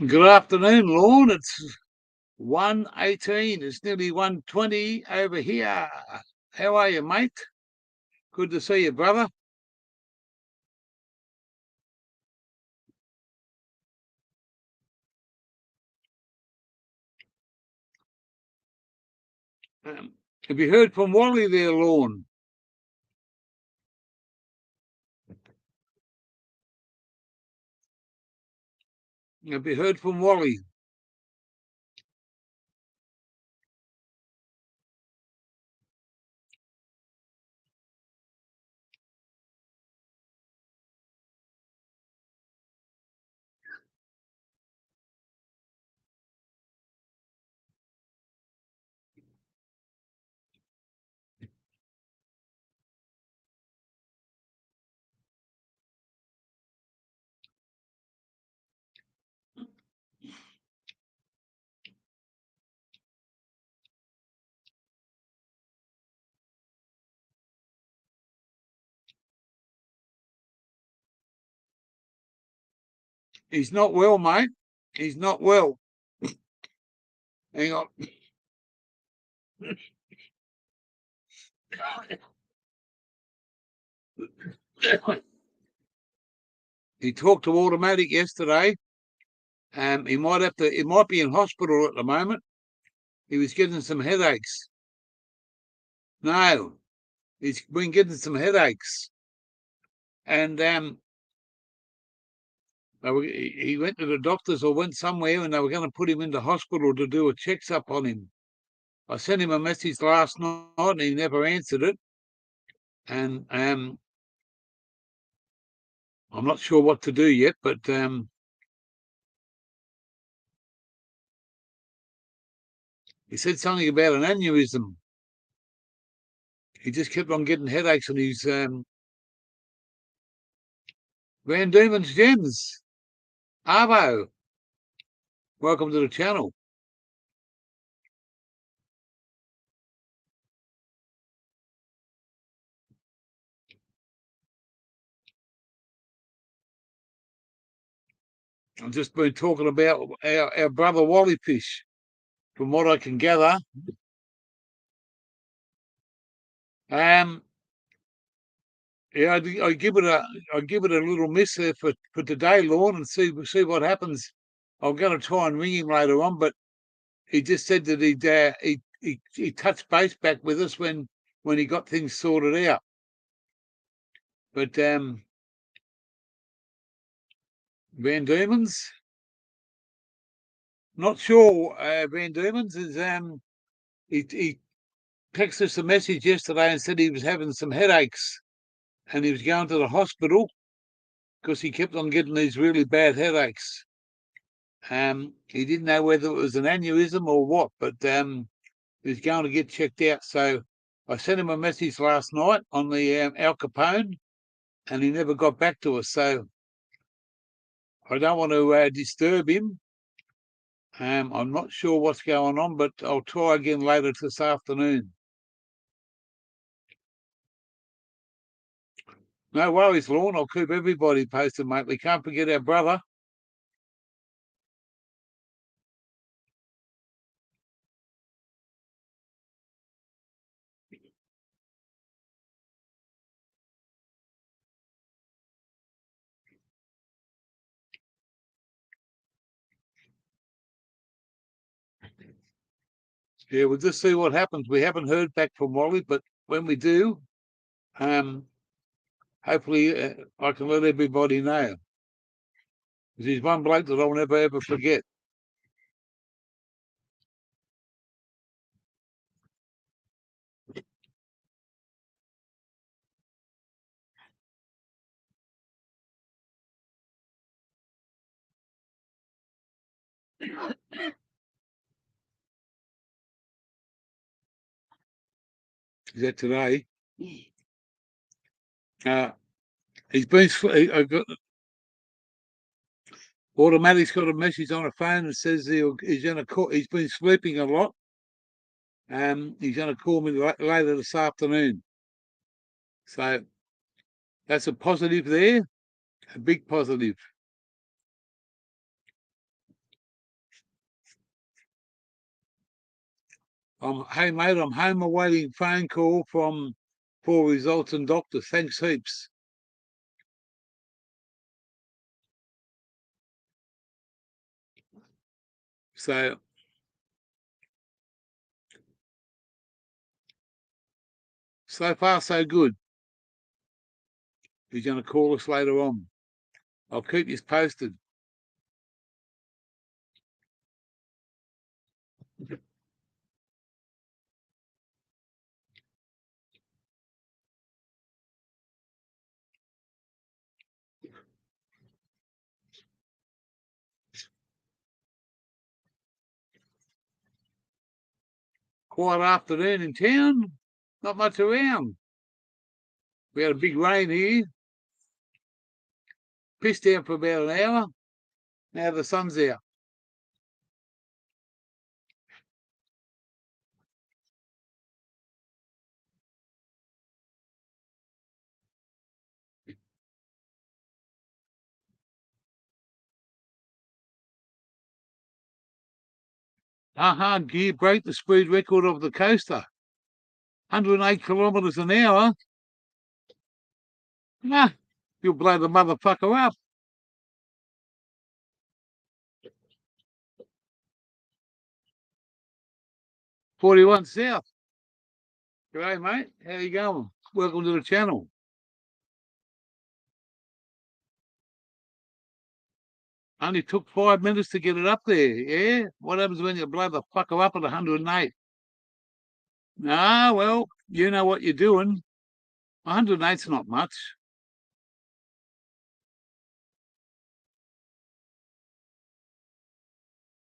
Good afternoon, Lorne. It's 1:18. It's nearly 1:20 over here. How are you, mate? Good to see you, brother. Have you heard from Wally there, Lorne? Have you heard from Wally? He's not well, mate. He's not well. Hang on. He talked to automatic yesterday. He might be in hospital at the moment. He was getting some headaches. No, he's been getting some headaches. And he went to the doctors or went somewhere, and they were going to put him into hospital to do a checkup on him. I sent him a message last night, and he never answered it. And I'm not sure what to do yet, but he said something about an aneurysm. He just kept on getting headaches, and he's Van Diemen's Gems. Arvo, welcome to the channel. I've just been talking about our brother Wally Fish, from what I can gather. Yeah, I give it a little miss there for today, Lorne, and see what happens. I'm going to try and ring him later on, but he just said that he touched base back with us when he got things sorted out. But Van Diemen's, not sure. Van Diemen's is he texted us a message yesterday and said he was having some headaches and he was going to the hospital because he kept on getting these really bad headaches. He didn't know whether it was an aneurysm or what, but he was going to get checked out. So I sent him a message last night on the Al Capone, and he never got back to us. So I don't want to disturb him. I'm not sure what's going on, but I'll try again later this afternoon. No worries, Lorne. I'll keep everybody posted, mate. We can't forget our brother. Yeah, we'll just see what happens. We haven't heard back from Wally, but when we do, hopefully I can let everybody know. Because he's one bloke that I'll never ever forget. Is that today? He's been. I got automatic's got a message on the phone that says he's going to call. He's been sleeping a lot. He's going to call me later this afternoon. So that's a positive there, a big positive. Hey mate, I'm home awaiting phone call for results and doctor. Thanks heaps. So far so good. He's going to call us later on. I'll keep you posted. Quiet afternoon in town. Not much around. We had a big rain here. Pissed out for about an hour. Now the sun's out. Gear broke the speed record of the coaster. 108 kilometres an hour. Nah, you'll blow the motherfucker up. 41 south. G'day, mate. How you going? Welcome to the channel. Only took 5 minutes to get it up there, yeah? What happens when you blow the fucker up at 108? Ah, well, you know what you're doing. 108's not much.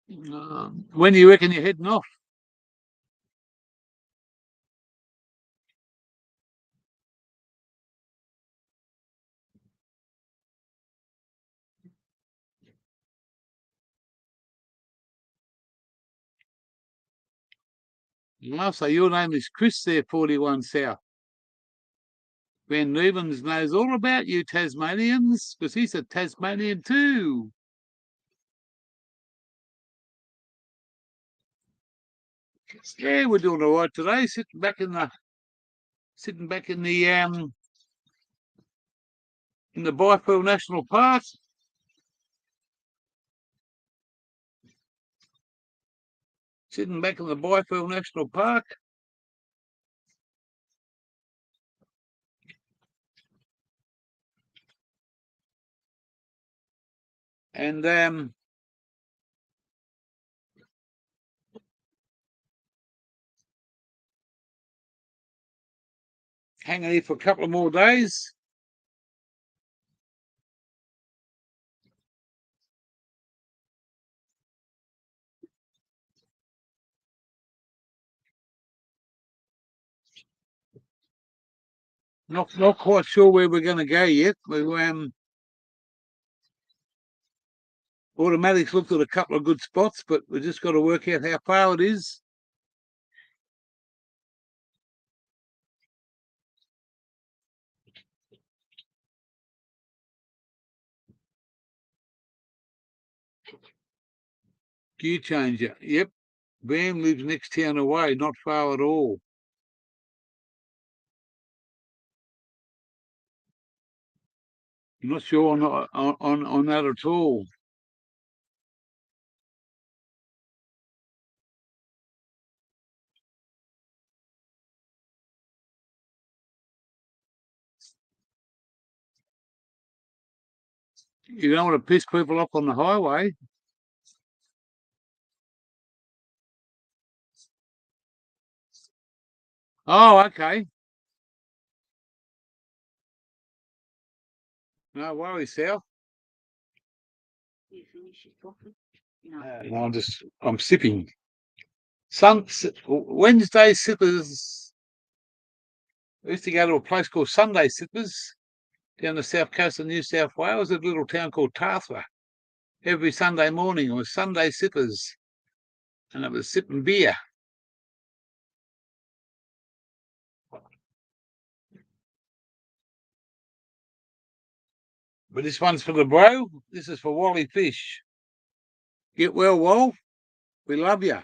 When do you reckon you're heading off? Oh, so your name is Chris there, 41 South. Ben Nevens knows all about you Tasmanians, because he's a Tasmanian too. Yeah, we're doing all right today, sitting back in the Byfield National Park. Sitting back in the Byfield National Park. And hanging here for a couple of more days. Not quite sure where we're going to go yet. We Automatics looked at a couple of good spots, but we just got to work out how far it is. Gear changer. Yep. Bam lives next town away, not far at all. I'm not sure on that at all. You don't want to piss people off on the highway. Oh, okay. No worries, Sal. No, I'm sipping. Wednesday sippers. I used to go to a place called Sunday Sippers. down the south coast of New South Wales, a little town called Tarthwa. Every Sunday morning it was Sunday sippers, and it was sipping beer. But this one's for the bro. This is for Wally Fish. Get well, Wal. We love you.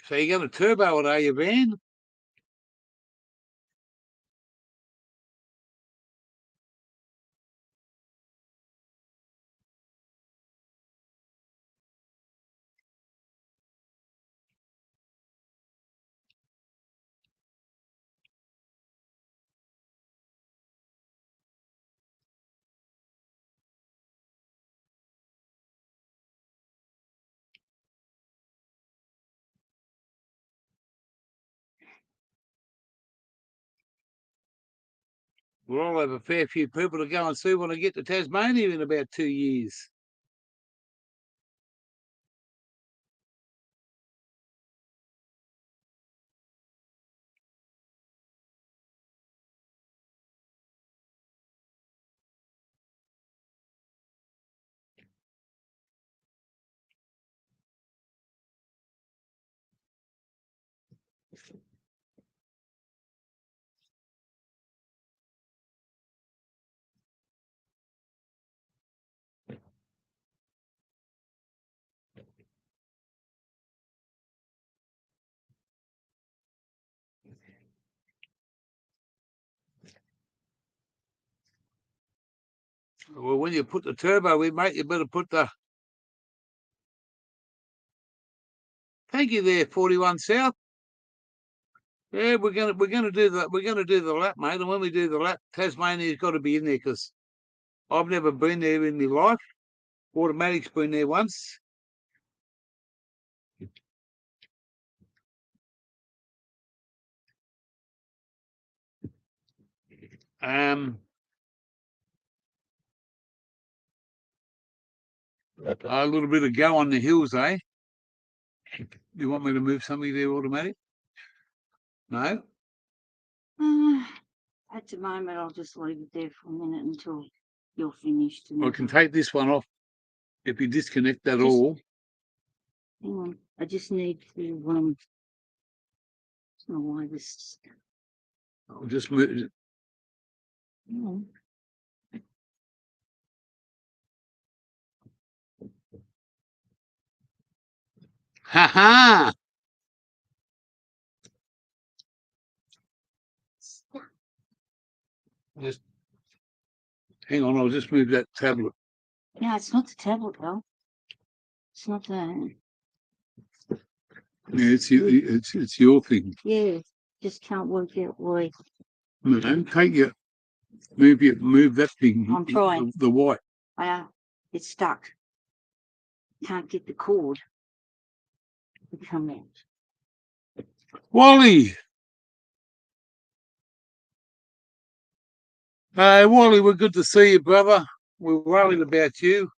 So you got a turbo it, are you, Van? Well, I'll have a fair few people to go and see when I get to Tasmania in about 2 years. Well, when you put the turbo in, mate, you better put the. Thank you there, 41 South. Yeah, we're gonna do the lap, mate. And when we do the lap, Tasmania's got to be in there because I've never been there in my life. Automatic's been there once. A little bit of go on the hills, eh? You want me to move something there, automatic? No. At the moment, I'll just leave it there for a minute until you're finished. I can take this one off if you disconnect that Just- all. Hang on, I just need to. I don't know why this. I'll just move. Hang on. Ha ha! Just hang on. I'll just move that tablet. No, it's not the tablet, though. It's not that. Yeah, it's your thing. Yeah, just can't work out why. No, take your move that thing. I'm trying. The white. It's stuck. Can't get the cord to come out. Wally. Wally, we're good to see you, brother. We're worried about you.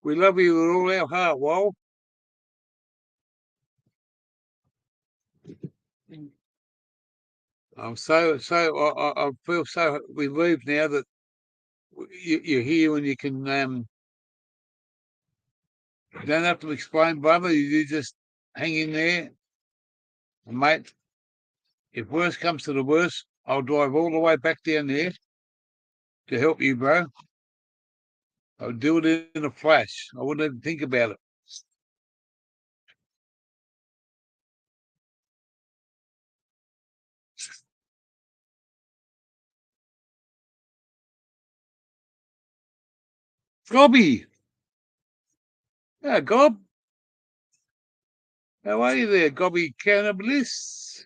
We love you with all our heart, Wal. I'm I feel so relieved now that you're here and you can you don't have to explain, brother. You just hang in there, and mate. If worst comes to the worst, I'll drive all the way back down there to help you, bro. I'll do it in a flash. I wouldn't even think about it. Gobby. Yeah, Gob. How are you there, Gobby Cannibalist?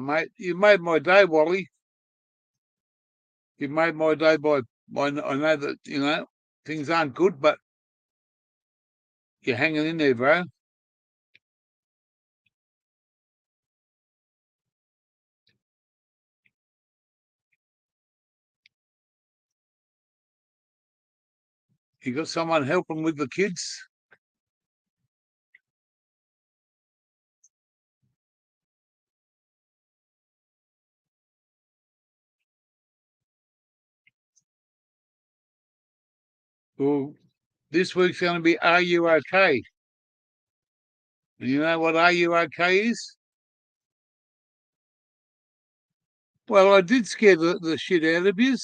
Mate, you made my day, Wally. You made my day by I know that, things aren't good, but You're hanging in there, bro. You got someone helping with the kids? Well, this week's going to be Are You Okay? And you know what Are You Okay is? Well, I did scare the shit out of you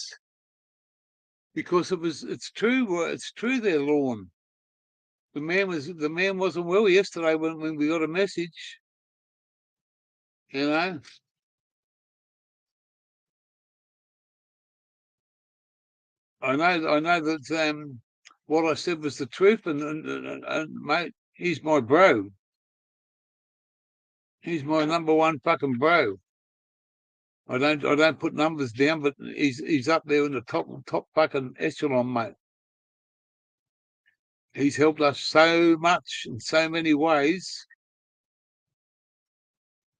because it's true. It's true. Their lawn. The man wasn't well yesterday when we got a message. You know, I know that what I said was the truth, and mate, he's my bro. He's my number one fucking bro. I don't put numbers down, but he's up there in the top fucking echelon, mate. He's helped us so much in so many ways.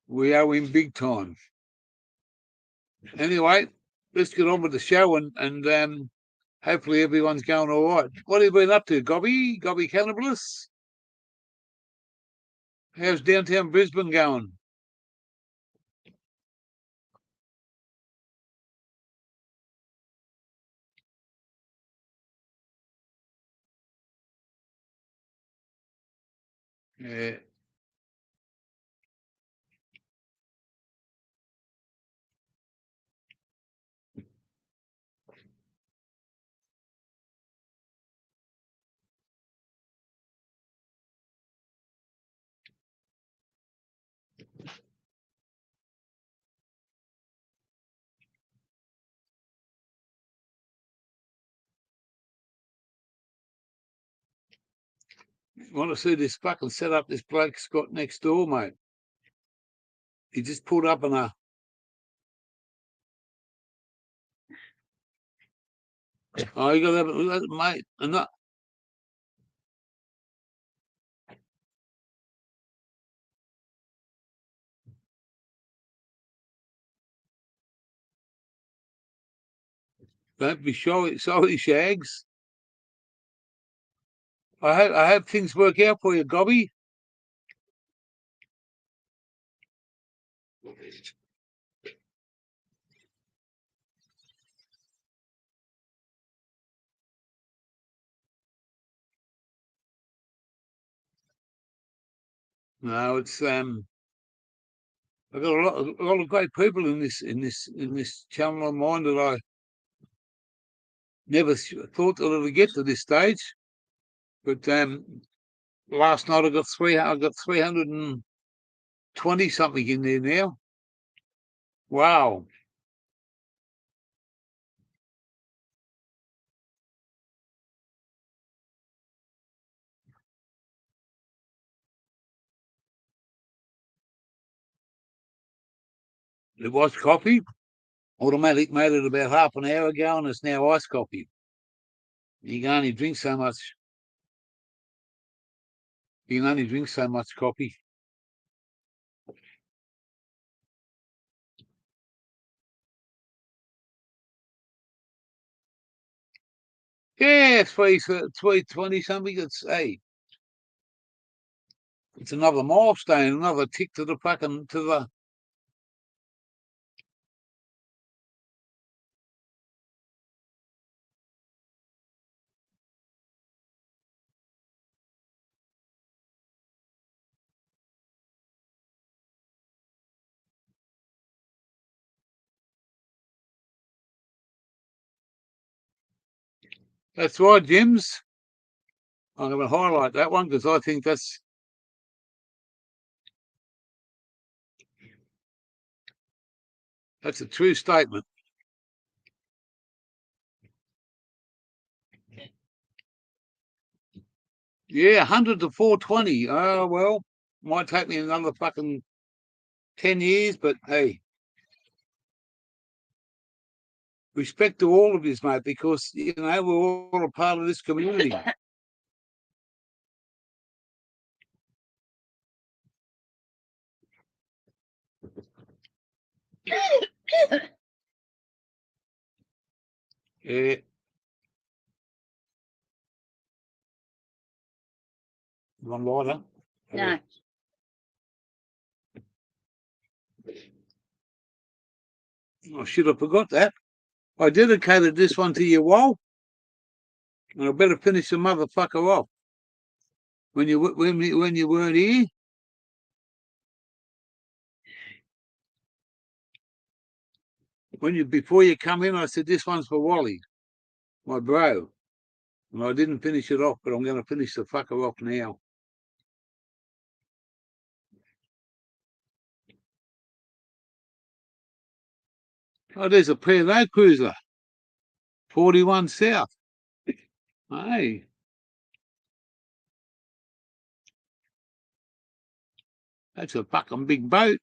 We owe him big time. Anyway, let's get on with the show and hopefully everyone's going all right. What have you been up to, Gobby? Gobby Cannibalist? How's downtown Brisbane going? Yeah. Want to see this fucking setup this bloke's got next door, mate? He just pulled up on a. Oh, you got to have it, mate. And not, don't be sorry, Shags. I hope things work out for you, Gobby. No, it's I've got a lot of great people in this channel of mine that I never thought that it would get to this stage. But last night I got 320 something in there now. Wow. It was coffee. Automatic made it about half an hour ago, and it's now iced coffee. You can only drink so much. You can only drink so much coffee. Yeah, 320 something. It's another milestone, another tick to the fucking to the. That's right, Jims. I'm going to highlight that one because I think that's a true statement. Yeah, 100 to 420. Oh well, might take me another fucking 10 years, but hey, respect to all of you, mate, because we're all a part of this community. Yeah. One lighter. No. I should have forgot that. I dedicated this one to you, Wal, and I better finish the motherfucker off. When you weren't here, before you come in, I said this one's for Wally, my bro, and I didn't finish it off, but I'm going to finish the fucker off now. Oh, there's a P&O cruiser, 41 South. Hey, that's a fucking big boat.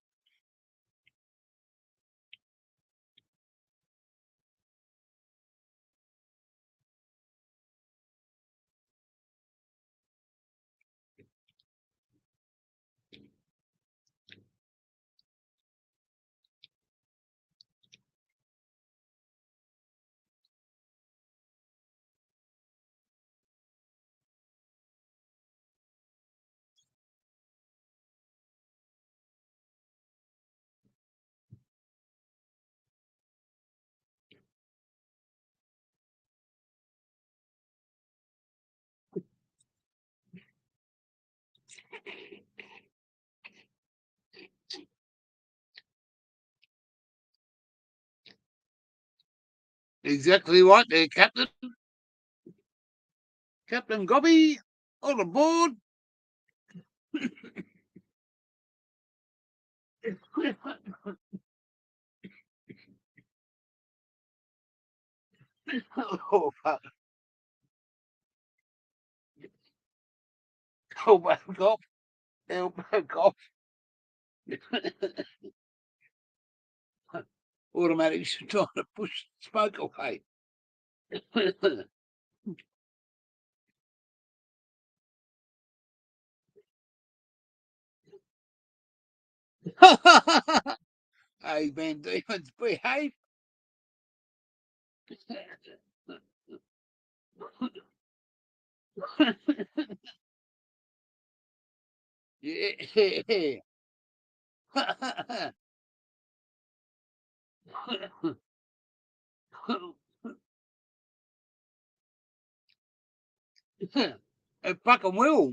Exactly right there, Captain. Captain Gobby, all aboard. Oh, fuck. Oh, back off. Oh, back off. Automatic trying to push smoke away. Hey, man, demons, behave. Yeah. It fucking will.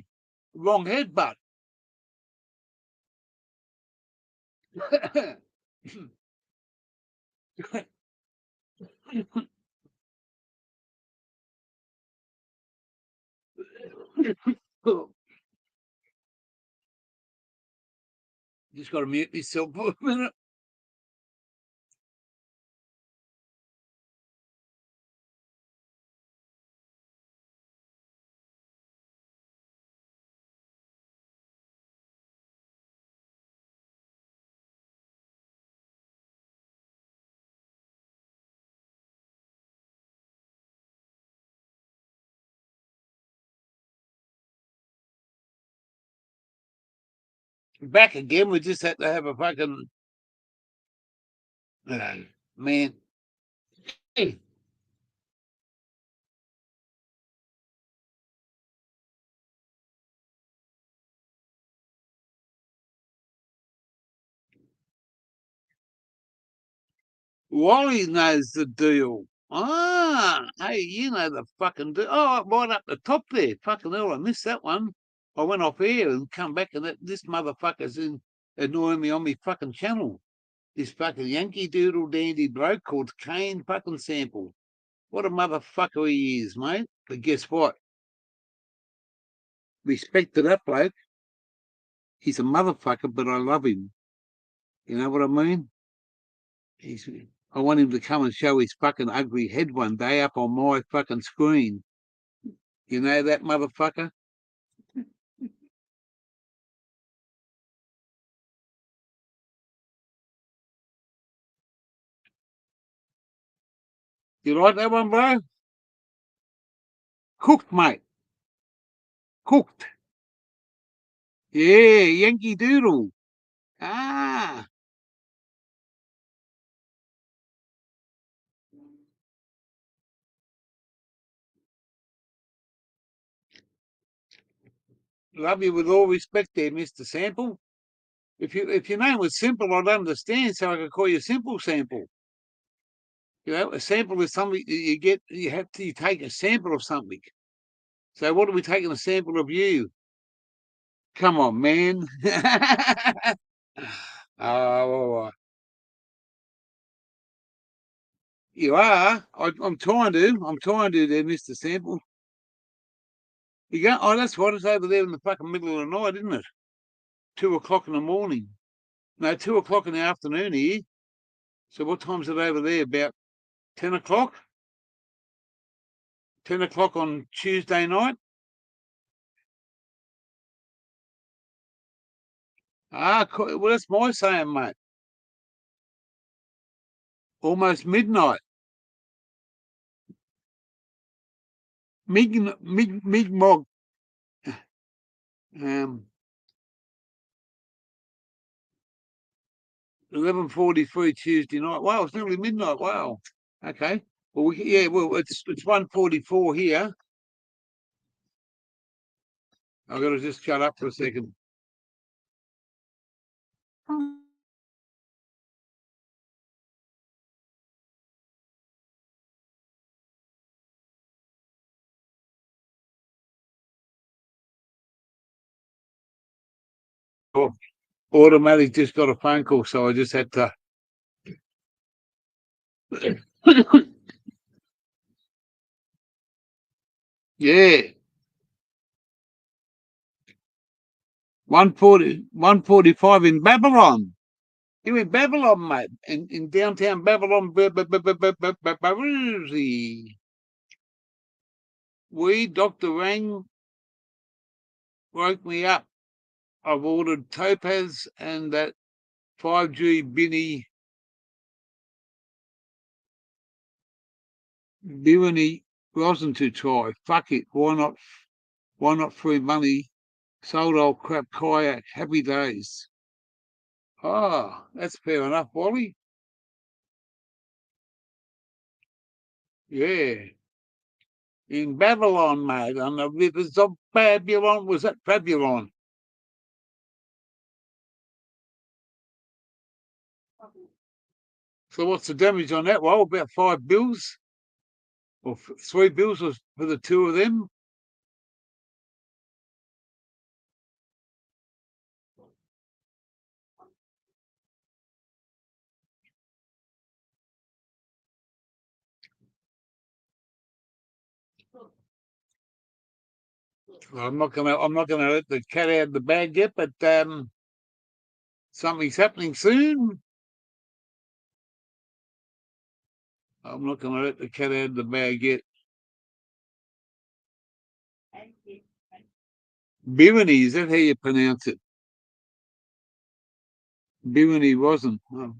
Wrong headbutt. Just got to mute myself for a minute. Back again. We just had to have a fucking man. Hey, Wally knows the deal. Ah, hey, you know the fucking deal. Oh, right up the top there. Fucking hell, I missed that one. I went off here and come back, and this motherfucker's annoying me on me fucking channel. This fucking Yankee Doodle Dandy bloke called Kane fucking Sample. What a motherfucker he is, mate. But guess what? Respect to that bloke. He's a motherfucker, but I love him. You know what I mean? I want him to come and show his fucking ugly head one day up on my fucking screen. You know that motherfucker? You like that one, bro? Cooked, mate. Cooked. Yeah, Yankee Doodle. Ah. Love you with all respect there, Mr. Sample. If your name was Simple, I'd understand, so I could call you Simple Sample. You know, a sample is something that you get. You take a sample of something. So what are we taking a sample of you? Come on, man. Oh, you are. I'm trying to. I'm trying to, there, Mr. Sample. You go. Oh, that's right. It's over there in the fucking middle of the night, isn't it? 2 o'clock in the morning. No, 2 o'clock in the afternoon here. So what time's it over there? About 10 o'clock. 10 o'clock on Tuesday night. Well, that's my saying, mate. Almost midnight. Mog. 11:43 Tuesday night. Wow, it's nearly midnight. Wow. Okay. Well, it's 1:44 here. I've got to just shut up for a second. Oh, automatic just got a phone call, so I just had to. Yeah. 145 in Babylon. You in Babylon, mate? In downtown Babylon. Dr. Rang woke me up. I've ordered Topaz and that 5G Birani rosin to try. Fuck it. Why not? Why not free money? Sold old crap kayak. Happy days. Oh, that's fair enough, Wally. Yeah. In Babylon, mate, on the rivers of Babylon. Was that Babylon? So what's the damage on that? Well, about 5 bills or 3 bills for the two of them. I'm not gonna let the cat out of the bag yet, but something's happening soon. I'm not gonna let the cat out of the bag yet. Birani, is that how you pronounce it? Birani rosin. Oh.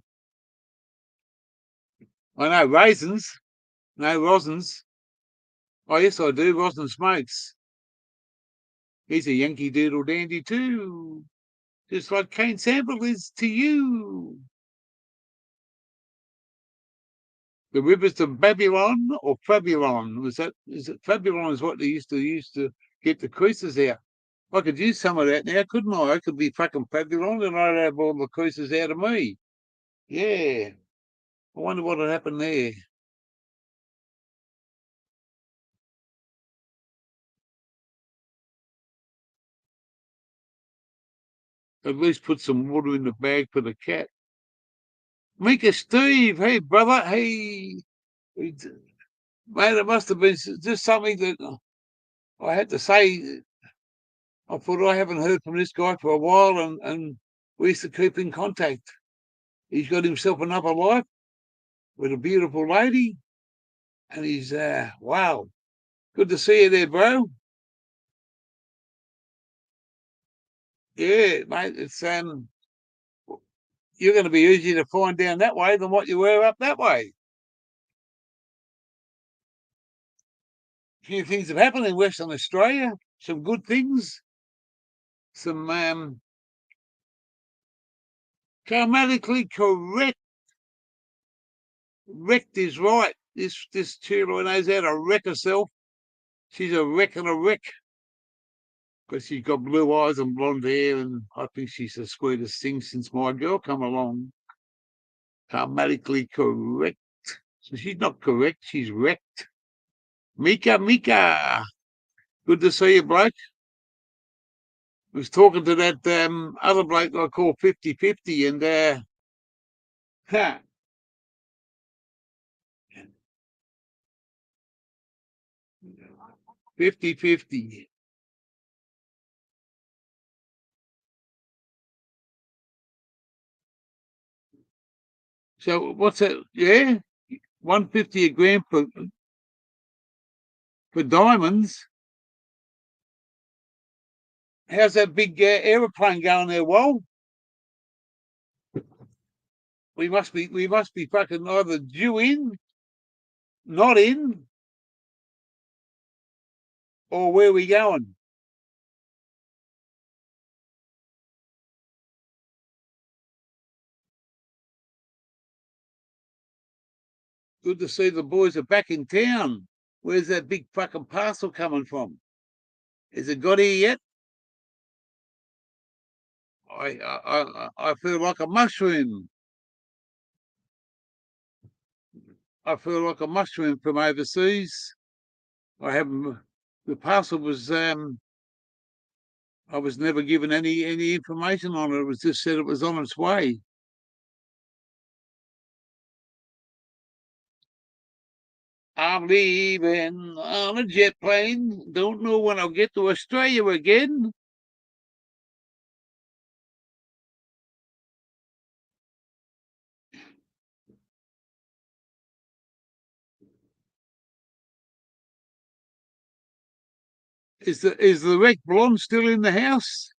I know raisins. No rosins. Oh yes, I do. Rosin smokes. He's a Yankee Doodle dandy too. Just like Kane Sample is to you. The rivers of Babylon or Fabulon? Is it Fabulon is what they used to get the creases out. I could use some of that now, couldn't I? I could be fucking Fabulon and I'd have all the creases out of me. Yeah. I wonder what would happen there. At least put some water in the bag for the cat. Mika Steve, hey brother, hey mate, it must have been just something that I had to say. I thought I haven't heard from this guy for a while, and we used to keep in contact. He's got himself another life with a beautiful lady, and he's wow, good to see you there, bro. Yeah, mate, it's you're going to be easier to find down that way than what you were up that way. A few things have happened in Western Australia, some good things, some grammatically correct. Wrecked is right. This Chula knows how to wreck herself. She's a wreck and a wreck. But she's got blue eyes and blonde hair, and I think she's the sweetest thing since my girl come along. Grammatically correct. So she's not correct, she's wrecked. Mika, good to see you, bloke. Was talking to that other bloke I call 50-50, and ha, 50-50. So what's that? Yeah, 150 a gram for diamonds. How's that big aeroplane going there? Well, we must be fucking either due in, not in, or where we going? Good to see the boys are back in town. Where's that big fucking parcel coming from? Has it got here yet? I feel like a mushroom. I feel like a mushroom from overseas. I haven't. The parcel was. I was never given any information on it. It was just said it was on its way. I'm leaving on a jet plane. Don't know when I'll get to Australia again. Is the wreck blonde still in the house?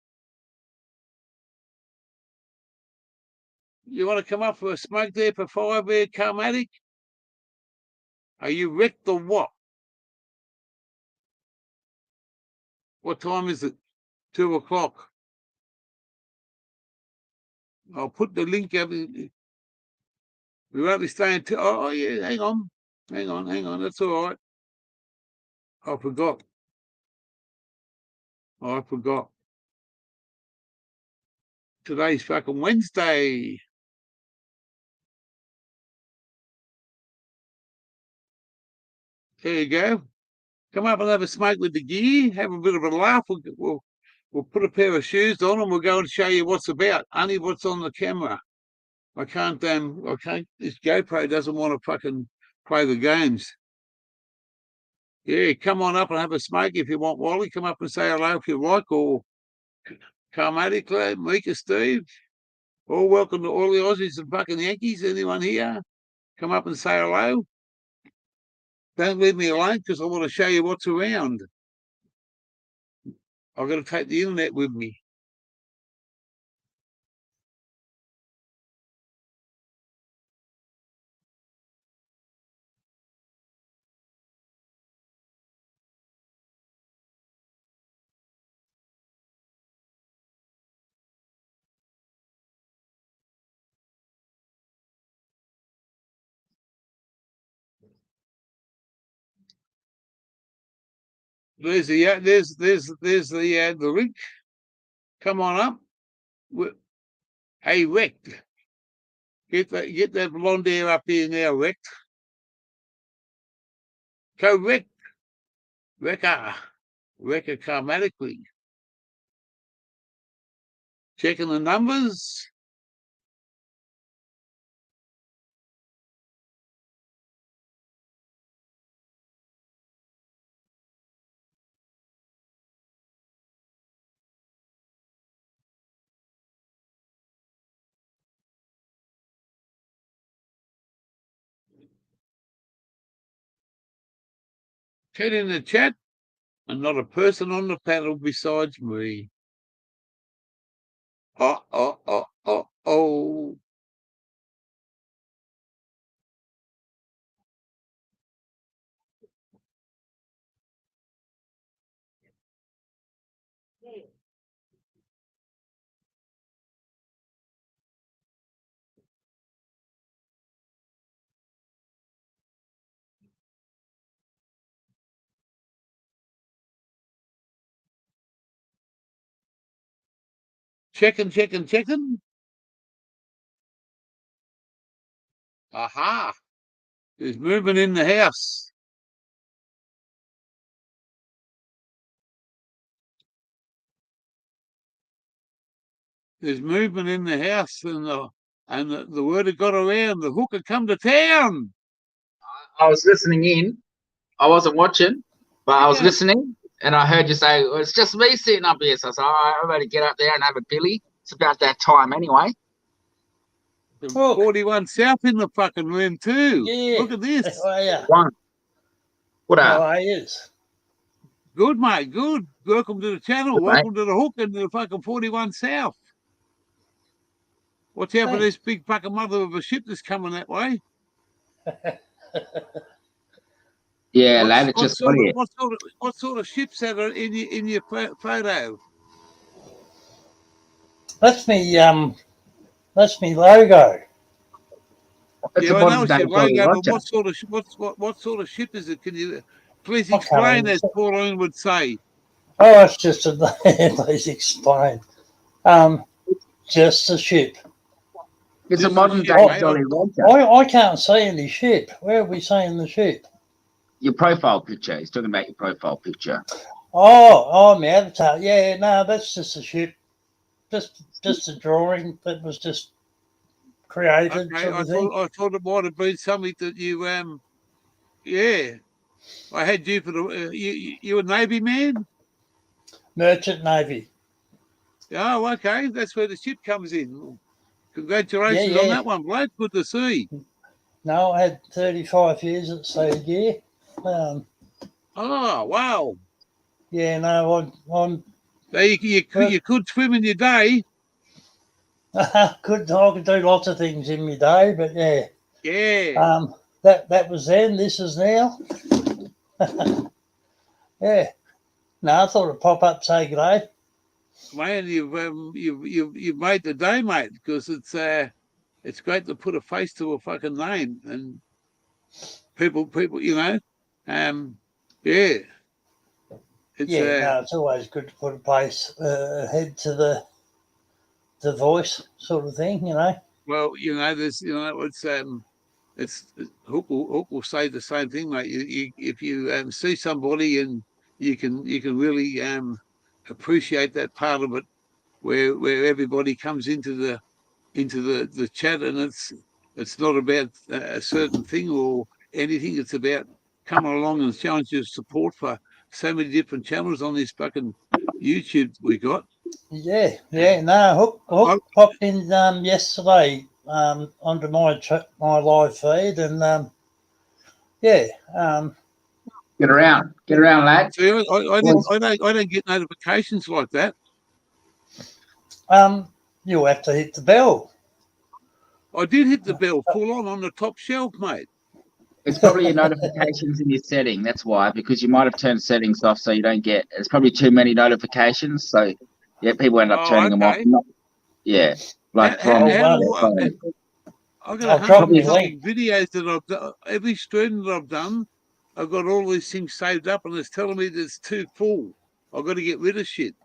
You want to come up for a smoke there for 5 Carmatic? Are you wrecked or what? What time is it? 2 o'clock. I'll put the link up. We won't be staying till. Oh, yeah, hang on. That's all right. I forgot. I forgot. Today's fucking Wednesday. There you go. Come up and have a smoke with the gear. Have a bit of a laugh. We'll put a pair of shoes on and we'll go and show you what's about. Only what's on the camera. I can't. This GoPro doesn't want to fucking play the games. Yeah, come on up and have a smoke if you want, Wally. Come up and say hello if you like, or Carmatic, Mika, Steve. All welcome to all the Aussies and fucking Yankees. Anyone here? Come up and say hello. Don't leave me alone because I want to show you what's around. I've got to take the internet with me. There's the link. Come on up. Hey, Rick, get that blonde hair up here now, Rick. Correct, Wrecker Carmatically. Checking the numbers. Chat in the chat, and not a person on the panel besides me. Oh. Checking. Aha. There's movement in the house. There's movement in the house, and the word had got around. The hooker come to town. I was listening in. I wasn't watching, but I was listening, and I heard you say, well, it's just me sitting up here. So I said, all right, I better get up there and have a billy. It's about that time anyway. 41 South in the fucking room too. Yeah. Look at this. Oh, yeah. What How up? are you? Good, mate. Good. Welcome to the channel. Good, Welcome to the hook and the fucking 41 South. Watch out for this big fucking mother of a ship that's coming that way. Yeah, lad, it's just funny. What sort of ships that are in your photo? That's me logo. It's Yeah, a I know modern it's day your Jolly logo, but Roger. what sort of ship is it? Can you please explain, as Pauline would say? Oh, it's just please explain. Just a ship. It's Just a modern ship, day mate. Jolly Roger. I can't see any ship. Where are we seeing the ship? Your profile picture. He's talking about your profile picture. Oh, my avatar. Yeah, no, that's just a ship. Just a drawing that was just created. Okay, Sort of thing. I thought it might have been something that you yeah. I had you for the you a Navy man? Merchant Navy. Oh, okay. That's where the ship comes in. Congratulations on that one, bloke. Good to see. No, I had 35 years at sea, yeah. Oh, wow. Yeah, no, I'm So you could swim in your day. I could do lots of things in my day, but yeah. Yeah. That was then, this is now. Yeah. No, I thought I'd pop up, say good day. Man, you've made the day, mate, because it's great to put a face to a fucking name, and people, you know, yeah. It's always good to put a place ahead to the voice, sort of thing, you know. Well, it's Hook will say the same thing, mate. If you see somebody and you can really appreciate that part of it, where everybody comes into the chat, and it's not about a certain thing or anything. It's about coming along and showing your support for so many different channels on this fucking YouTube we got. Yeah. No, Hook popped in yesterday onto my live feed, and Get around, lad. See, I don't get notifications like that. You'll have to hit the bell. I did hit the bell full on the top shelf, mate. It's probably your notifications in your setting. That's why, because you might have turned settings off, so you don't get. It's probably too many notifications, so yeah, people end up turning them off. Yeah, like from. I've got 100 something videos that I've done. Every stream that I've done, I've got all these things saved up, and it's telling me that it's too full. I've got to get rid of shit.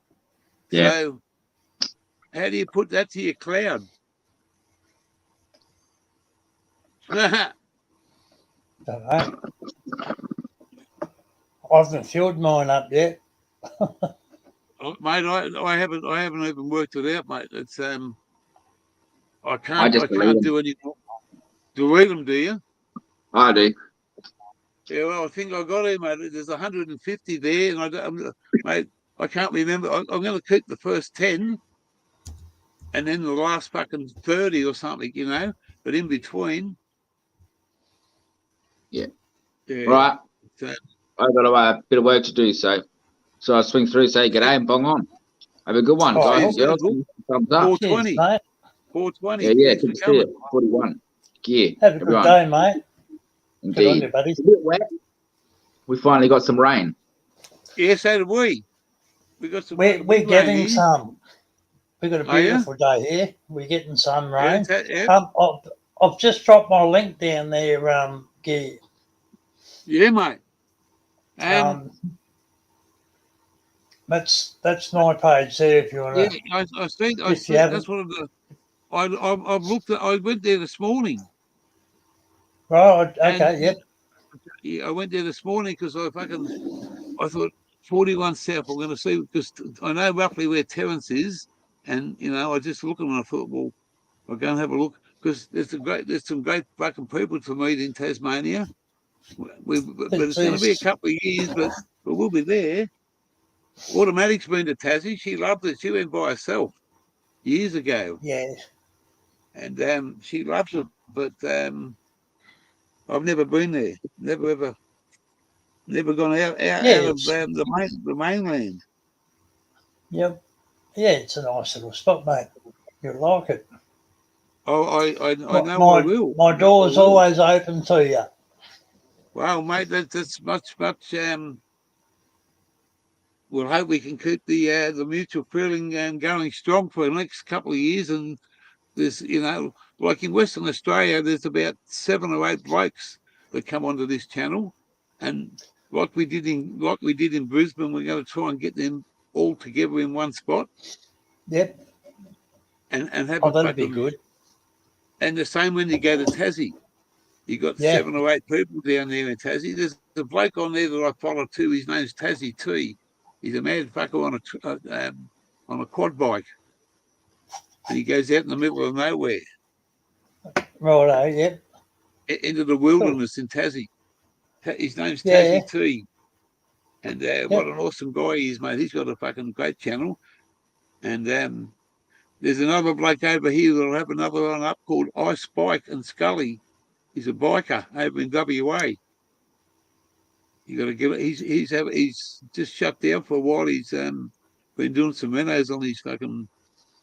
Yeah. So, how do you put that to your cloud? I haven't filled mine up yet. Mate, I haven't even worked it out, mate. It's I can't do any more. Delete them, do you? I do. Yeah, well, I think I got it, mate. There's 150 there, and mate, I can't remember. I'm going to keep the first 10, and then the last fucking 30 or something, you know. But in between, yeah. Right. I've got a bit of work to do, so I swing through, say g'day, and bong on. Have a good one, guys. Girls. Thumbs up. 420. 420. Yeah, good to see you. 41. Yeah. Have a good day, mate. Indeed. Good on you, buddy. It's a bit wet. We finally got some rain. Yes, so did we. We got some. We're getting some. We've got a beautiful day here. We're getting some rain. I've just dropped my link down there, Gear. Yeah, mate. That's my page there. If you want to. Yeah, I think that's one of the. I've looked at. I went there this morning. Right. Okay. Yep. Yeah, I went there this morning because I thought 41 South. I'm going to see because I know roughly where Terence is, and I just looked at them and I thought, well, I'll go and have a look because there's some great fucking people to meet in Tasmania. But it's going to be a couple of years, but we'll be there. Automatic's been to Tassie. She loved it. She went by herself years ago. Yeah. And she loves it, but I've never been there. Never gone out of the mainland. Yep. Yeah, it's a nice little spot, mate. You'll like it. Oh, I know I will. My door's always open to you. Wow, mate, that's much. We'll hope we can keep the mutual feeling going strong for the next couple of years. And there's, like in Western Australia, there's about 7 or 8 blokes that come onto this channel, and like we did in Brisbane, we're going to try and get them all together in one spot. Yep. And have that'd be good. And the same when you go to Tassie. You got 7 or 8 people down there in Tassie. There's a bloke on there that I follow too. His name's Tassie T. He's a mad fucker on a quad bike, and he goes out in the middle of nowhere. Righto, yep. Into the wilderness in Tassie. His name's Tassie T. And what an awesome guy he is, mate. He's got a fucking great channel. And there's another bloke over here that'll have another one up called Ice Bike and Scully. He's a biker over in WA. You got to give it. He's just shut down for a while. He's been doing some renos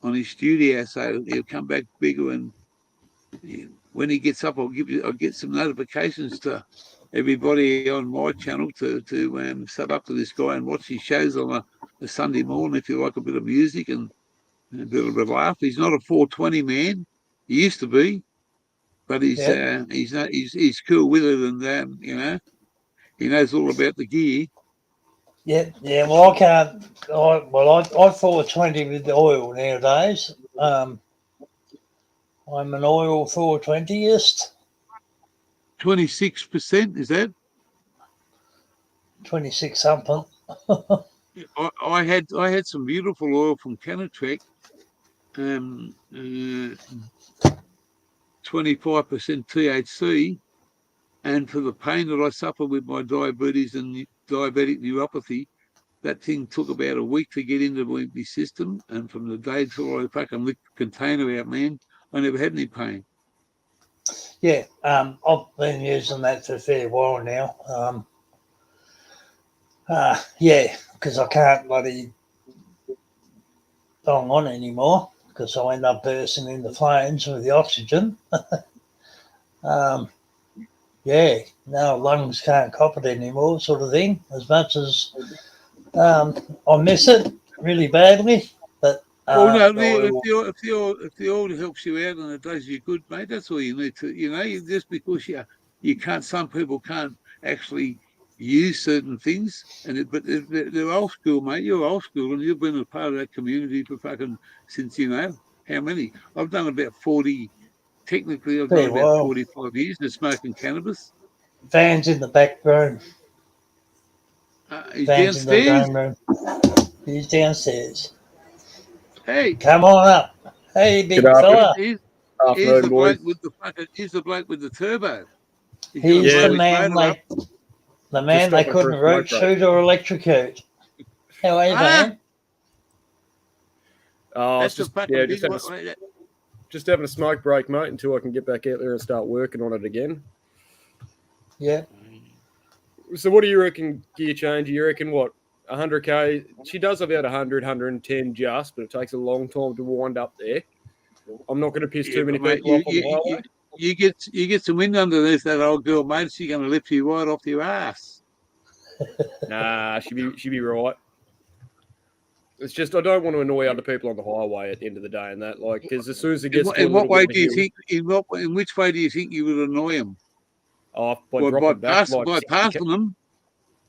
on his studio, so he'll come back bigger. And when he gets up, I'll get some notifications to everybody on my channel to sub up to this guy and watch his shows on a Sunday morning if you like a bit of music and a bit of a laugh. He's not a 420 man. He used to be. But he's cool with it, and he knows all about the gear. Yeah. Well, I can't. I 420 with the oil nowadays. I'm an oil 420ist. 26%, is that? 26 something. I had some beautiful oil from Canatrek. 25% THC, and for the pain that I suffer with my diabetes and diabetic neuropathy, that thing took about a week to get into my system. And from the day till I fucking licked the container out, man, I never had any pain. Yeah, I've been using that for a fair while now. Because I can't bloody bong on anymore. Because I end up bursting into flames with the oxygen. Now lungs can't cop it anymore, sort of thing. As much as I miss it really badly, but if the oil helps you out and it does you good, mate, that's all you need to. Just because you can't, some people can't actually use certain things, but they're old school, mate. You're old school, and you've been a part of that community for fucking since how many? I've done about 40. Technically, I've done about 45 years of smoking cannabis. Van's in the back room. He's downstairs. In the room. He's downstairs. Hey, come on up. Hey, big fella. He's the bloke with the turbo. He's the man they couldn't root, shoot, or electrocute. How are you, Van? Oh, just having a smoke break, mate, until I can get back out there and start working on it again. Yeah. So what do you reckon gear change? You reckon what, 100K? She does about 100, 110 just, but it takes a long time to wind up there. I'm not going to piss too many people off on the highway. You get some wind underneath that old girl, mate. She's going to lift you right off your ass. Nah, she'd be right. It's just I don't want to annoy other people on the highway at the end of the day, and that because as soon as it gets in what way do you think? In which way do you think you would annoy them? Oh, by passing them.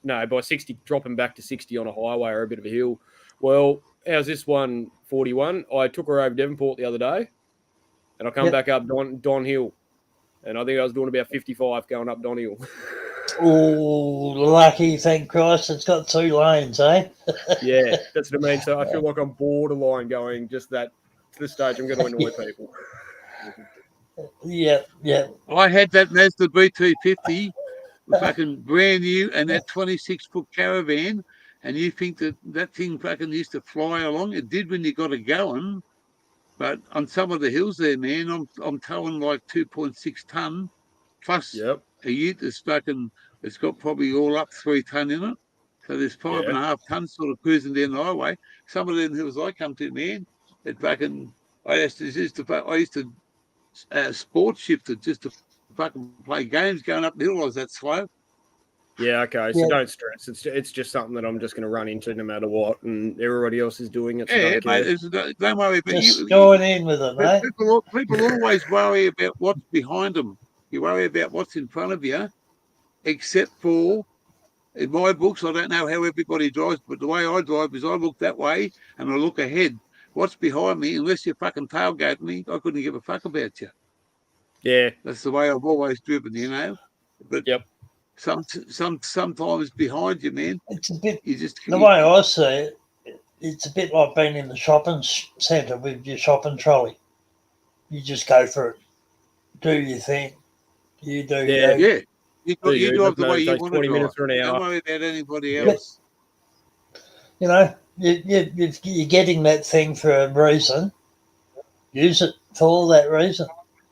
No, by 60, dropping back to 60 on a highway or a bit of a hill. Well, how's this one 41? I took her over Devonport the other day, and I come back up Don Hill, and I think I was doing about 55 going up Don Hill. Oh, lucky, thank Christ, it's got 2 lanes, eh? Yeah, that's what I mean. So I feel like I'm borderline going just that to the stage I'm going to annoy people. Yeah. I had that Mazda B250, fucking brand new, and that 26-foot caravan, and you think that thing fucking used to fly along? It did when you got it going, but on some of the hills there, man, I'm towing like 2.6 ton plus a ute that's fucking, it's got probably all up 3 ton in it. So there's 5.5 tons sort of cruising down the highway. Some of them hills I come to, man, it fucking, I used to sports shifted just to fucking play games going up the hill. I was that slow. Yeah, okay. So don't stress. It's just something that I'm just going to run into no matter what, and everybody else is doing it. So Yeah, don't care. mate. Don't worry about you. Just join in with it, mate. People always worry about what's behind them. You worry about what's in front of you, except for, in my books, I don't know how everybody drives, but the way I drive is I look that way and I look ahead. What's behind me, unless you fucking tailgate me, I couldn't give a fuck about you. Yeah. That's the way I've always driven, you know. But sometimes behind you, man. It's a bit, the way I see it, it's a bit like being in the shopping centre with your shopping trolley. You just go for it. Do your thing. You do. Yeah. You drive the way you want to 20 minutes drive. or an hour. Don't worry about anybody else. You know, you're getting that thing for a reason. Use it for all that reason.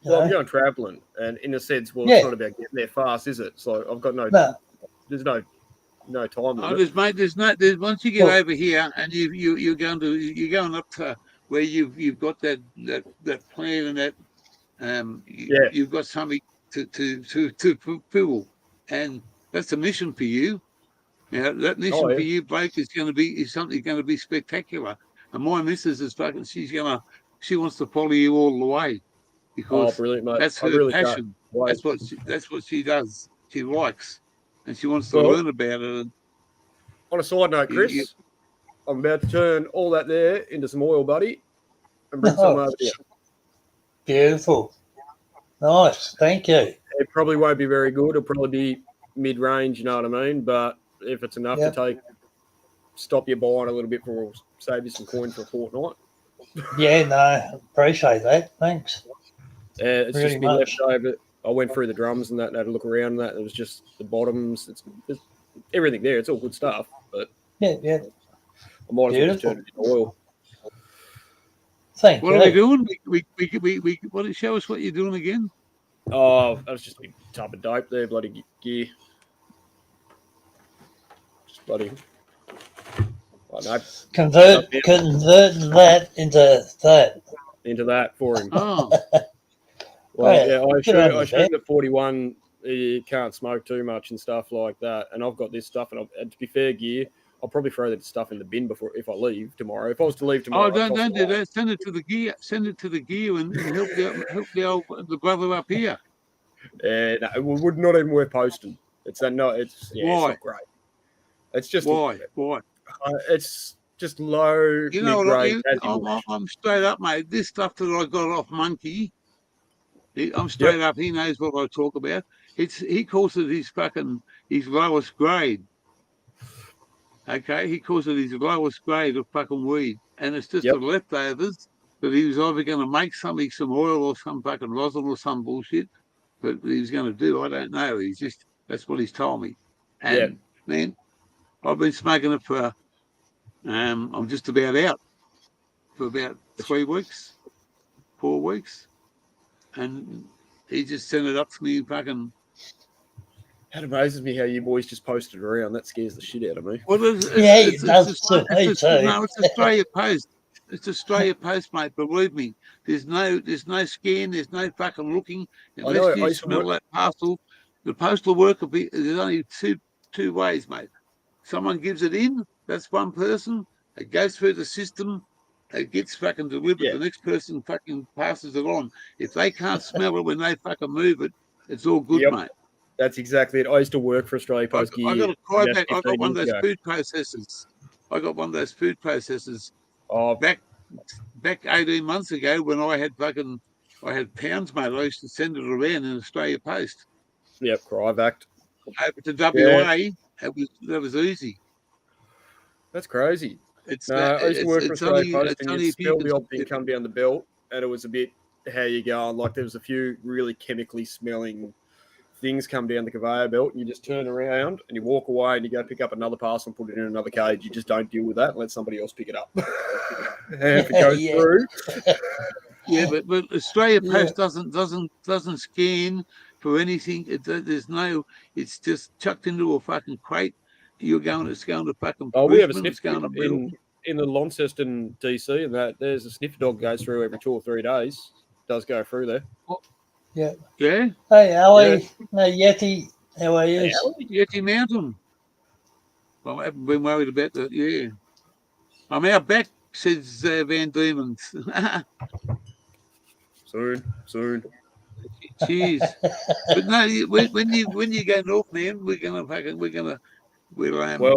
Well, I'm going travelling, and in a sense, it's not about getting there fast, is it? So I've got there's no time limit. There's once you get over here and you're going up to where you've got that plan and that you've got something to fulfill, and that's a mission for you. Now that mission for you, Blake, is something going to be spectacular. And my missus is fucking. She wants to follow you all the way. Because brilliant, mate. That's her passion. That's what she does. She likes, and she wants to learn about it. On a side note, Chris, I'm about to turn all that there into some oil, buddy, and bring some over here. Beautiful, nice, thank you. It probably won't be very good. It'll probably be mid-range. You know what I mean? But if it's enough to stop you buying a little bit for, save you some coin for a fortnight. Yeah, no, appreciate that. Thanks. It's really just been left over. I went through the drums and that, and had a look around and that. It was just the bottoms. It's everything there. It's all good stuff. But yeah, I might as well just turn it into oil. Thank you. What are we doing? We show us what you're doing again. Oh, that was just a big tub of dope there, bloody gear. Just bloody. I know. Converting that into that. Into that for him. Oh. Well, I showed the 41. You can't smoke too much and stuff like that. And I've got this stuff, and to be fair, gear, I'll probably throw that stuff in the bin if I leave tomorrow. If I was to leave tomorrow, don't do that. Send it to the gear. Send it to the gear and help the brother up here. No, it would not even worth posting. It's that no. It's Why? It's not great. It's just why? It's just low. You know what? I'm straight up, mate. This stuff that I got off Monkey. I'm straight up. He knows what I talk about. He calls it his lowest grade. Okay, he calls it his lowest grade of fucking weed, and it's just the leftovers that he was either going to make some oil or some fucking rosin or some bullshit that he was going to do. I don't know. That's what he's told me. And man, I've been smoking it for. I'm just about out for about 3 weeks, 4 weeks. And he just sent it up to me fucking. It amazes me how you boys just post it around. That scares the shit out of me. Well, it's Australia Post. It's Australia Post, mate. Believe me. There's no scan. There's no fucking looking. Unless you smell that parcel, the postal worker there's only two ways, mate. Someone gives it in. That's one person. It goes through the system. It gets fucking delivered. The next person fucking passes it on. If they can't smell it when they fucking move it, it's all good, mate. That's exactly it. I used to work for Australia Post. I got one of those food processors. I got one of those food processors Oh, back 18 months ago when I had pounds, mate. I used to send it around in Australia Post yep, Cryovac. over to Yeah. WA. That was easy. That's crazy. It's No, I used to work for Australia Post, and you'd if you smell can. the odd thing come down the belt, and it was a bit, how you going? Like there was a few really chemically smelling things come down the conveyor belt, and you just turn around and you walk away and you go pick up another parcel and put it in another cage. You just don't deal with that and let somebody else pick it up. And if it goes through. Yeah, but Australia Post doesn't scan for anything. It's just chucked into a fucking crate. It's going to fucking We have a Brisbane. sniff It's going to Melbourne. in the Launceston DC, and that there's a sniffer dog goes through every 2 or 3 days. Does go through there. Yeah. Yeah. Hey, Ali. No, Yeti. How are you? Yeti Mountain. Well, I haven't been worried about that. Yeah. I'm out back, says Van Diemen's. Soon. Jeez. But no, when you go north, man, we'll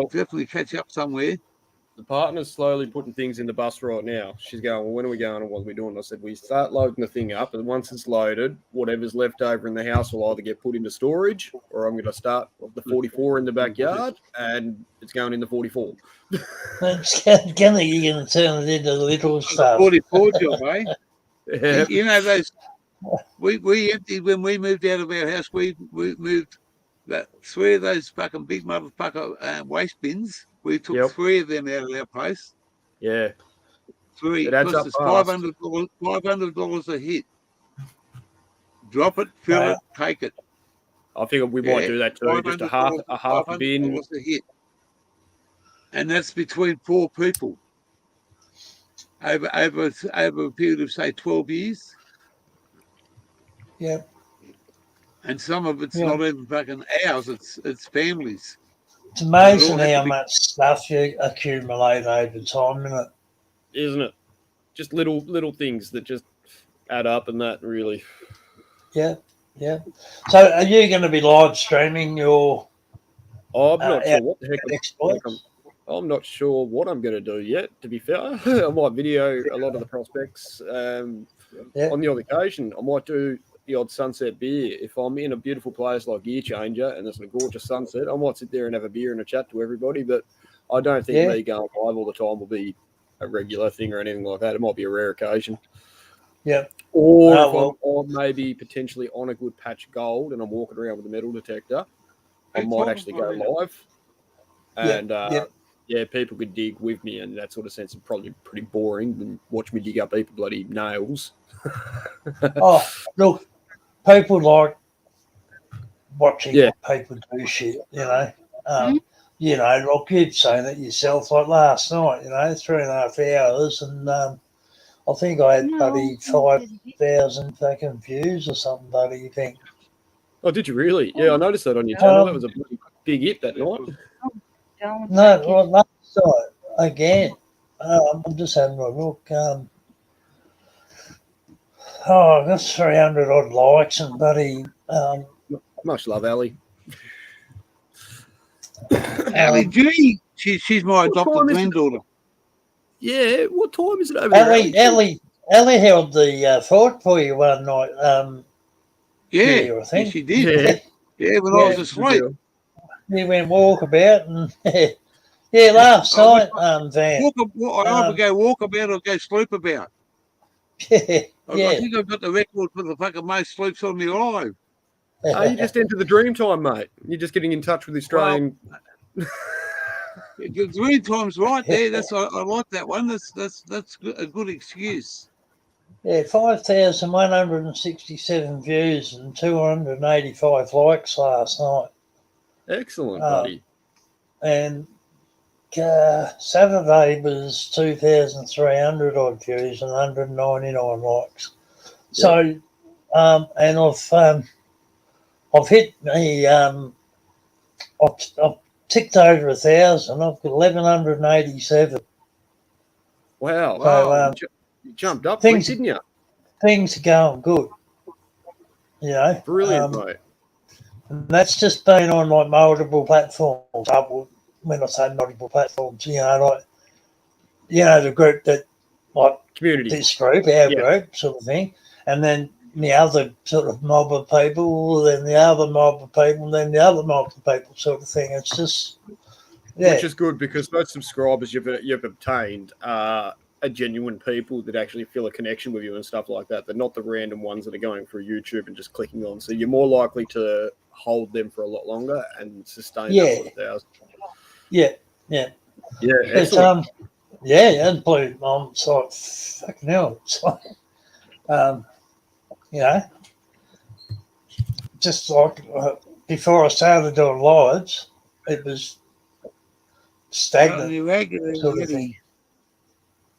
definitely catch up somewhere. The partner's slowly putting things in the bus right now. She's going, well, when are we going and what are we doing? I said, we start loading the thing up, and once it's loaded, whatever's left over in the house will either get put into storage, or I'm going to start with the 44 in the backyard, and it's going in the 44. It's going to turn it into little stuff. 44 job, eh? Yeah. You know those. We emptied when we moved out of our house. We moved that 3 of those fucking big motherfucker waste bins. We took 3 of them out of our place. Yeah. 3. It adds cost up us $500 a hit. Drop it, fill it, take it. I think we might do that too. Just a half bin. A hit. And that's between 4 people over a period of say 12 years. Yeah. And some of it's not even fucking ours, it's families. It's amazing how much stuff you accumulate over time, isn't it? Just little things that just add up, and that really. Yeah. So, are you going to be live streaming your? I'm not sure what the heck exploits. I'm not sure what I'm going to do yet. To be fair, I might video a lot of the prospects. On the odd occasion, I might do the odd sunset beer. If I'm in a beautiful place like Gear Changer and there's a gorgeous sunset, I might sit there and have a beer and a chat to everybody. But I don't think me going live all the time will be a regular thing or anything like that. It might be a rare occasion. Yeah. Or if I'm maybe potentially on a good patch of gold and I'm walking around with a metal detector, I might actually go live. And people could dig with me, and that sort of sense is probably pretty boring than watch me dig up people bloody nails. Oh, look, people like watching people do shit, You know, look, you've seen it yourself, like last night, 3.5 hours, and I think I had bloody 5,000 fucking views or something, bloody thing. Oh, did you really? Yeah, I noticed that on your channel. That was a big hit that night. No, well, last night, again, I'm just having a look. I got 300 odd likes and bloody. Much love, Ali. Ali G, she's my adopted granddaughter. Yeah, what time is it over there? Ali held the fort for you one night. Yeah, I think she did. Yeah, when I was asleep. We went walkabout and last night, Van. I either go walkabout or go sleep about. I think I've got the record for the fucking most sleeps on me alive. Oh, you just entered the dream time, mate. You're just getting in touch with the Australian. The dream time's right there. I like that one. That's a good excuse. Yeah, 5,167 views and 285 likes last night. Excellent, buddy. And Saturday was 2,300 odd views and 199 likes. Yep. So, and I've hit me. I've ticked over 1,000. I've got 1,187. Wow! So, you jumped up, didn't you? Things are going good. Brilliant, mate. And that's just been on like multiple platforms. when I say multiple platforms, the group that, like Community. this group, our group sort of thing, and then the other sort of mob of people, then the other mob of people, and then the other mob of people sort of thing. It's just, Which is good because those subscribers you've obtained are genuine people that actually feel a connection with you and stuff like that. They're not the random ones that are going through YouTube and just clicking on. So you're more likely to hold them for a lot longer and sustain that for 1,000. Yeah. Excellent. And blue on. It's like fucking hell. It's like, just like before I started doing lives, it was stagnant sort of thing.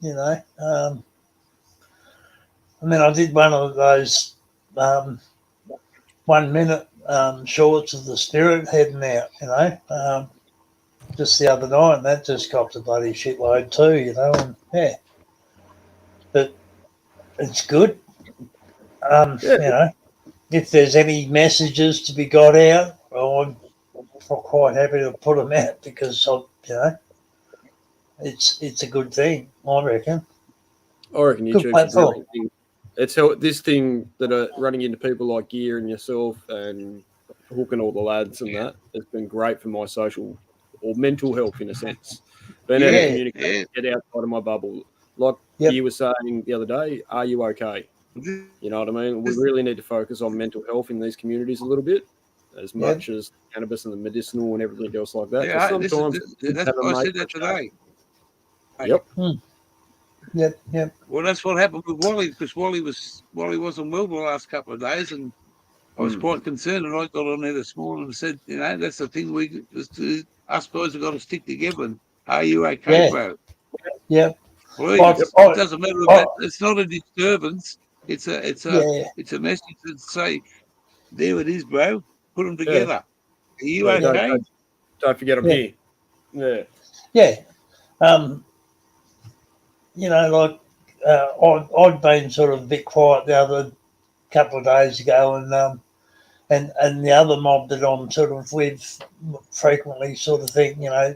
I mean, I did one of those 1 minute shorts of the spirit heading out, just the other night, and that just copped a bloody shitload too, and but it's good. If there's any messages to be got out, I'm quite happy to put them out because it's a good thing, I reckon. I reckon YouTube should do anything. It's this thing that are running into people like Gear and yourself and hooking all the lads and that has been great for my social or mental health in a sense. Being able to communicate, get outside of my bubble. Like Gear was saying the other day, are you okay? You know what I mean? We really need to focus on mental health in these communities a little bit, as much as cannabis and the medicinal and everything else like that. Yeah, sometimes I said that today. Yep. Yep. Well, that's what happened with Wally, because Wally wasn't well the last couple of days, and I was quite concerned. And I got on there this morning and said, that's the thing us boys have got to stick together. And are you okay, bro? Yeah. Well, it doesn't matter about. It's not a disturbance. It's a message that say, there it is, bro. Put them together. Are you okay? Don't forget I'm here. Yeah. Yeah. I'd been sort of a bit quiet the other couple of days ago, and the other mob that I'm sort of with frequently, sort of thing, they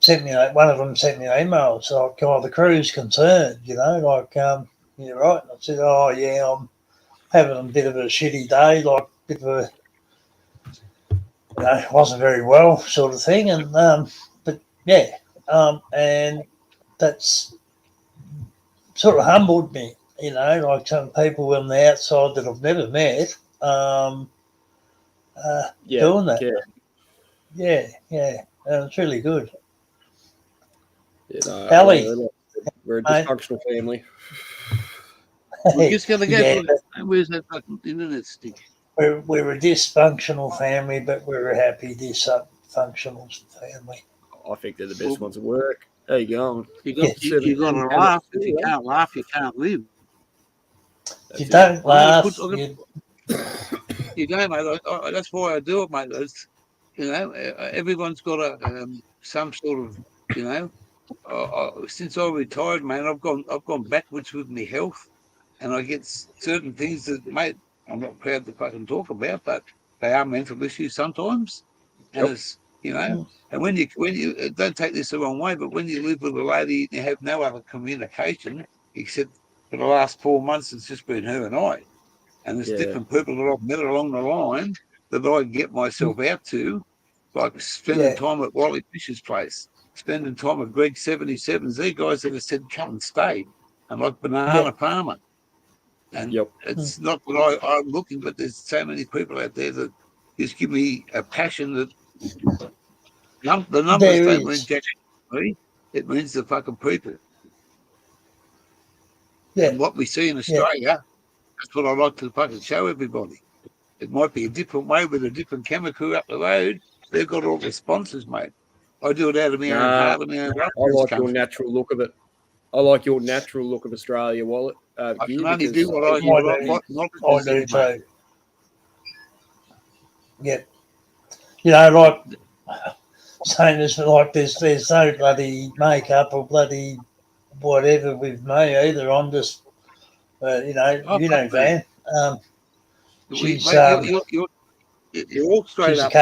sent me, one of them sent me an email. So, the crew's concerned, you're right. And I said, I'm having a bit of a shitty day, like a bit of a, wasn't very well, sort of thing, and and that's sort of humbled me, like some people on the outside that I've never met, doing that. Yeah, and it's really good. Ellie, we're a dysfunctional family. We're just going to go. Where's that fucking internet stick? We're a dysfunctional family, but we're a happy dysfunctional family. I think they're the best ones at work. There you go. You got to laugh. If you can't laugh, you can't live. If you don't laugh, you go, mate. That's why I do it, mate. Everyone's got some sort of, since I retired, man, I've gone backwards with my health, and I get certain things that, mate, I'm not proud to fucking talk about, but they are mental issues sometimes, and it's and when you don't take this the wrong way, but when you live with a lady, you have no other communication except for the last 4 months. It's just been her and I, and there's different people that I've met along the line that I get myself out to, like spending time at Wally Fisher's place, spending time at Greg 77s. They're guys that have said, come and stay, and like Banana Farmer. And it's not that I'm looking, but there's so many people out there that just give me a passion that the numbers don't mean jack to me. It means the fucking people. Yeah. And what we see in Australia, that's what I like to fucking show everybody. It might be a different way with a different chemical up the road. They've got all the sponsors, mate. I do it out of my own heart and my own love. I like your natural look of it. I like your natural look of Australia, Wallet. I can only do what I do too. Yeah. Like saying this, like there's no bloody makeup or bloody whatever with me either. I'm just, Van. She's you're all straight up.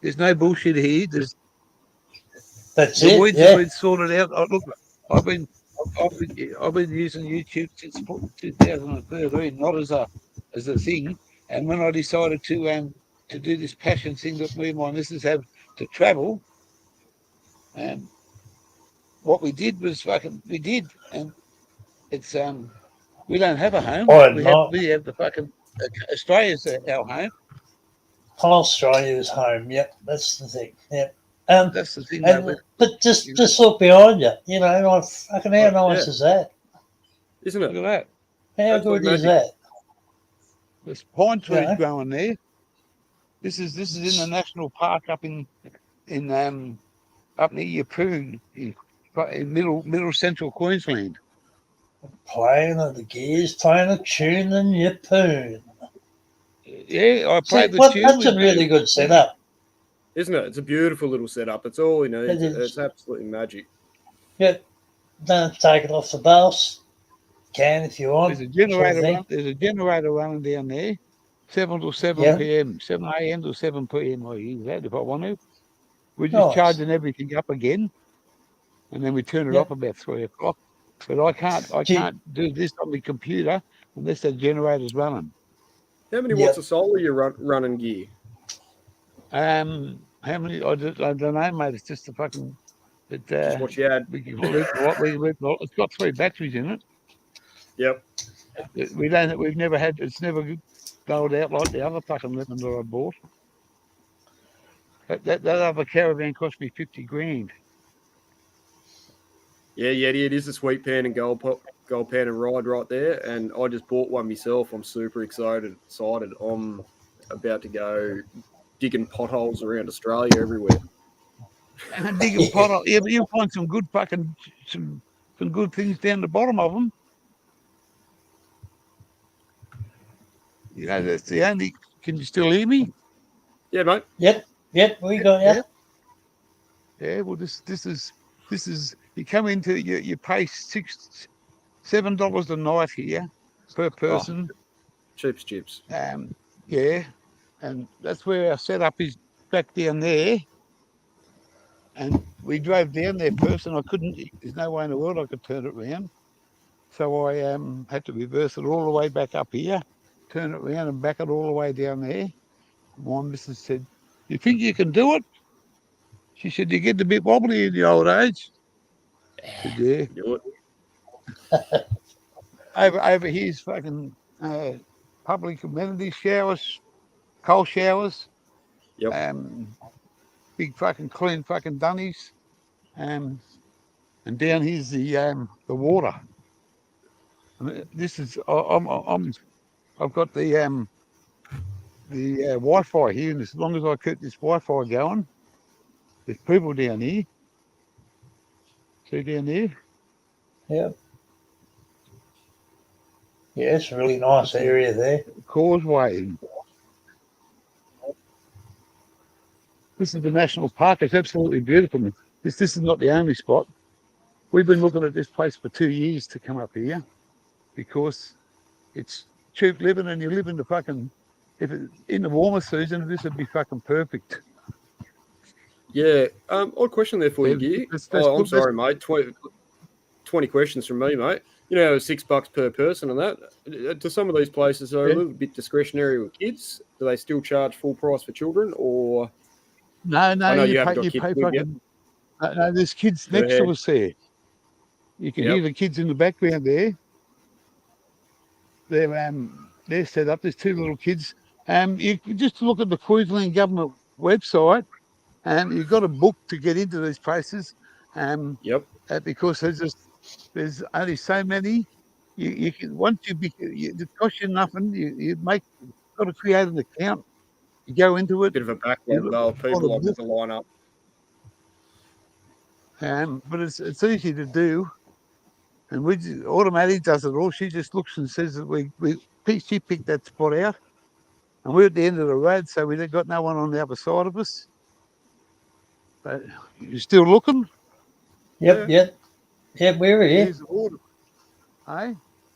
There's no bullshit here. There's That's the it. weeds have Yeah. been sorted out. Oh, look, I've been I've been using YouTube since 2013, not as a thing. And when I decided to do this passion thing that me and my missus have to travel, what we did was we did, and it's we don't have a home. Or We not. have the fucking Australia's our home. Whole Australia's home. Yep. That's the thing. Yep. That's the thing, mate. But just look behind you. You know, like fucking how nice Yeah. is that? Isn't Look it? at that. How Absolute good is magic. that? There's pine trees Yeah. growing there. This is in the national park up in up near Yeppoon in middle central Queensland. Playing the gears, playing a tune in your poon. Yeah, I See, played the tune. that's a really good setup. Isn't it? It's a beautiful little setup. It's all you need. It is. It's absolutely magic. Yep. Don't take it off the bus. Can if you want. There's a generator. Sort of There's a generator running down there, 7 till 7 Yeah. p.m., 7 a.m. to 7 p.m. I use that if I want to. We're just Nice. charging everything up again, and then we turn it Yep. off about 3 o'clock. But I can't do this on the computer unless the generator's running. How many Yep. watts of solar you running gear? How many? I don't know, mate. It's just a fucking. Just what you had. It's got 3 batteries in it. Yep. We've never had. It's never rolled out like the other fucking lemon that I bought. That other caravan cost me 50 grand. Yeah, it is a sweet pan and gold pan and ride right there. And I just bought one myself. I'm super excited. I'm about to go digging potholes around Australia everywhere. And digging pot. Yeah, but you'll find some good fucking some good things down the bottom of them. You know, that's the only. Can you still hear me? Yeah, mate. Yep. We got you. Yeah. Well, this is. You come into you pay $7 a night here per person. Cheap chips. Yeah, and that's where our setup is back down there. And we drove down there first, and I couldn't. There's no way in the world I could turn it around. So I had to reverse it all the way back up here, turn it around and back it all the way down there. My missus said, "You think you can do it?" She said, "You get a bit wobbly in the old age." I said, "Yeah." Do it. Over here's fucking public amenity showers, cold showers. Yep. Big fucking clean fucking dunnies. And down here's the water. And this is I've got the Wi-Fi here, and as long as I keep this Wi-Fi going, there's people down here. See down there? Yep. Yeah, it's a really nice area there. Causeway. This is the national park. It's absolutely beautiful. This is not the only spot. We've been looking at this place for 2 years to come up here because it's cheap living, and you live in the fucking. If it, in the warmer season, this would be fucking perfect. Yeah. Odd question there for you, Gear. I'm sorry, mate. 20 questions from me, mate. You know, $6 per person and that. Do some of these places are a little bit discretionary with kids? Do they still charge full price for children, or? No, I know you haven't got pay kids with you. fucking. No, there's kids next to us there. You can hear the kids in the background there. They're set up. There's 2 little kids. You can just look at the Queensland government website, and you've got a book to get into these places. Because there's only so many. You can once it costs you nothing. You got to create an account. You go into it. Bit of a backlog though of people like to line up. But it's easy to do, and Automatic does it all. She just looks and says that she picked that spot out, and we're at the end of the road, so we've got no one on the other side of us. But you're still looking? Yep, we're here. Here's the water. Hey,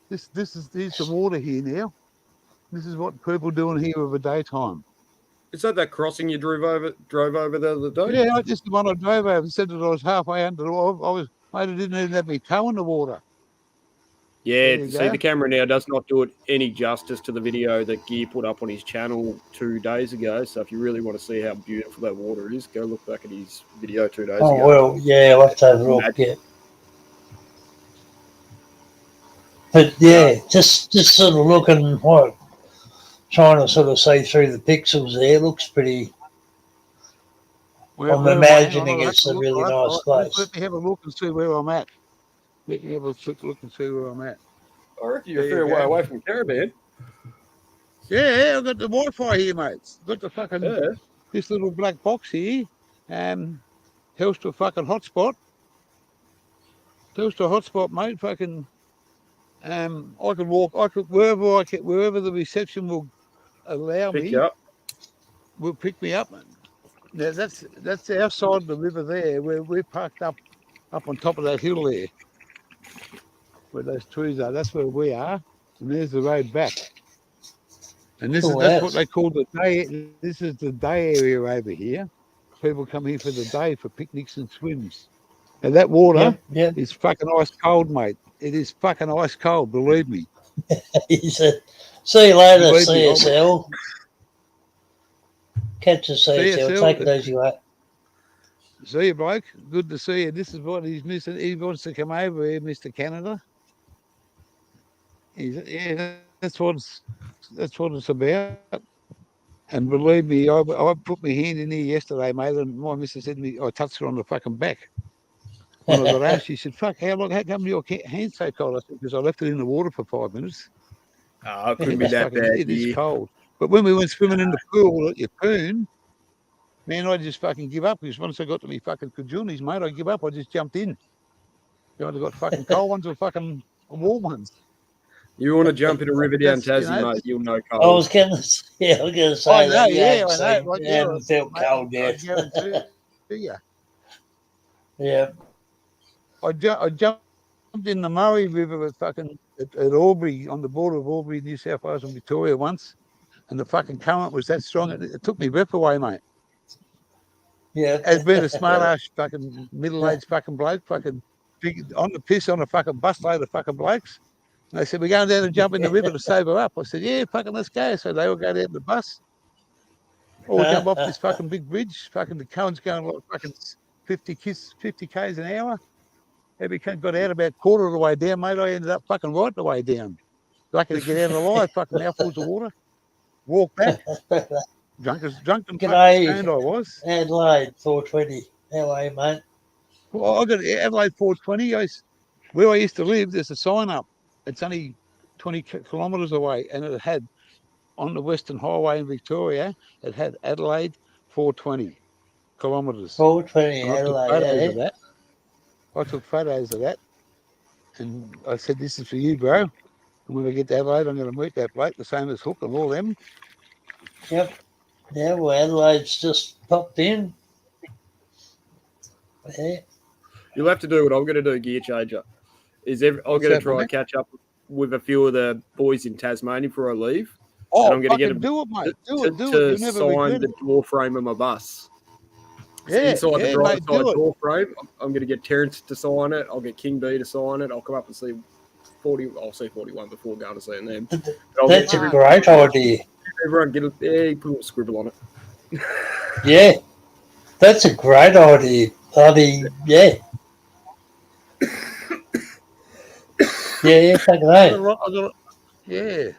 here's the water here now. This is what people doing here over daytime. Is that crossing you drove over the other day? Yeah, just the one I drove over. Said that I was halfway under. Mate, I didn't even have my toe in the water. Yeah, see, the camera now does not do it any justice to the video that Gear put up on his channel 2 days ago. So if you really want to see how beautiful that water is, go look back at his video 2 days ago. Oh, well, yeah, I'll have to have a look, yeah. But, yeah, just sort of looking, trying to sort of see through the pixels there. It looks pretty... I'm imagining it's a really nice place. Let me have a look and see where I'm at. Let me have a quick look and see where I'm at. I reckon you're a fair way away from Caribbean. Yeah, I've got the Wi-Fi here, mate. Got the fucking this little black box here. Tells to a fucking hotspot. Tells to a hotspot, mate. Fucking I could walk. I could wherever the reception will allow me. Pick you up. Will pick me up. Now that's our side of the river there, where we're parked up on top of that hill there, where those trees are. That's where we are, and there's the road back. And that's what they call the day. This is the day area over here. People come here for the day for picnics and swims. And that water is fucking ice cold, mate. It is fucking ice cold, believe me. He said, see you later, CSL. Catch a CSL. Take it easy, mate. See you, bloke. Good to see you. This is what he's missing. He wants to come over here, Mr. Canada. That's what it's about. And believe me, I put my hand in here yesterday, mate, and my missus said to me, I touched her on the fucking back. When I got asked, she said, fuck, how come your hand's so cold? I said, because I left it in the water for 5 minutes. Oh, it couldn't be that bad. It is cold. But when we went swimming in the pool at Yeppoon, man, I just fucking give up. Because once I got to me fucking kajunis, mate, I give up. I just jumped in. I got fucking cold ones or fucking warm ones. You want to jump in a river down Tassie, mate, you'll know cold. I was going to say that. I know. Like, you haven't felt cold yet. Yeah. I jumped in the Murray River at Albury, on the border of Albury, New South Wales and Victoria once, and the fucking current was that strong. It took me breath away, mate. Yeah. As being a smart-ass fucking middle-aged fucking bloke, fucking on the piss on a fucking busload of fucking blokes. And they said, we're going down and jump in the river to sober up. I said, yeah, fucking let's go. So they all go down the bus. Or jump off this fucking big bridge. Fucking the current's going like fucking 50 k's an hour. Every cunt got out about quarter of the way down, mate. I ended up fucking right the way down. Lucky to get out alive, fucking mouthfuls of water. Walk back. Drunk and fucking stoned I was. Adelaide 420. How are you, mate? Well, I got Adelaide 420. Where I used to live, there's a sign up. It's only 20 kilometres away, and it had, on the Western Highway in Victoria, it had Adelaide 420 kilometres. 420 Adelaide, I took photos of that, and I said, this is for you, bro. And when I get to Adelaide, I'm going to meet that bloke, the same as Hook and all them. Yep. Yeah, well, Adelaide's just popped in. Yeah. You'll have to do what I'm going to do, Gear Changer. I'm going to try and catch up with a few of the boys in Tasmania before I leave. Oh, and I'm going to get them do it, mate. Do it. To sign the door frame of my bus. Inside the driver's side door frame, I'm going to get Terence to sign it. I'll get King B to sign it. I'll come up and see 40. I'll see 41 before going to see them. That's a great idea. Everyone get put a little scribble on it. Yeah, that's a great idea. Yeah. Yeah, take it out. Yeah.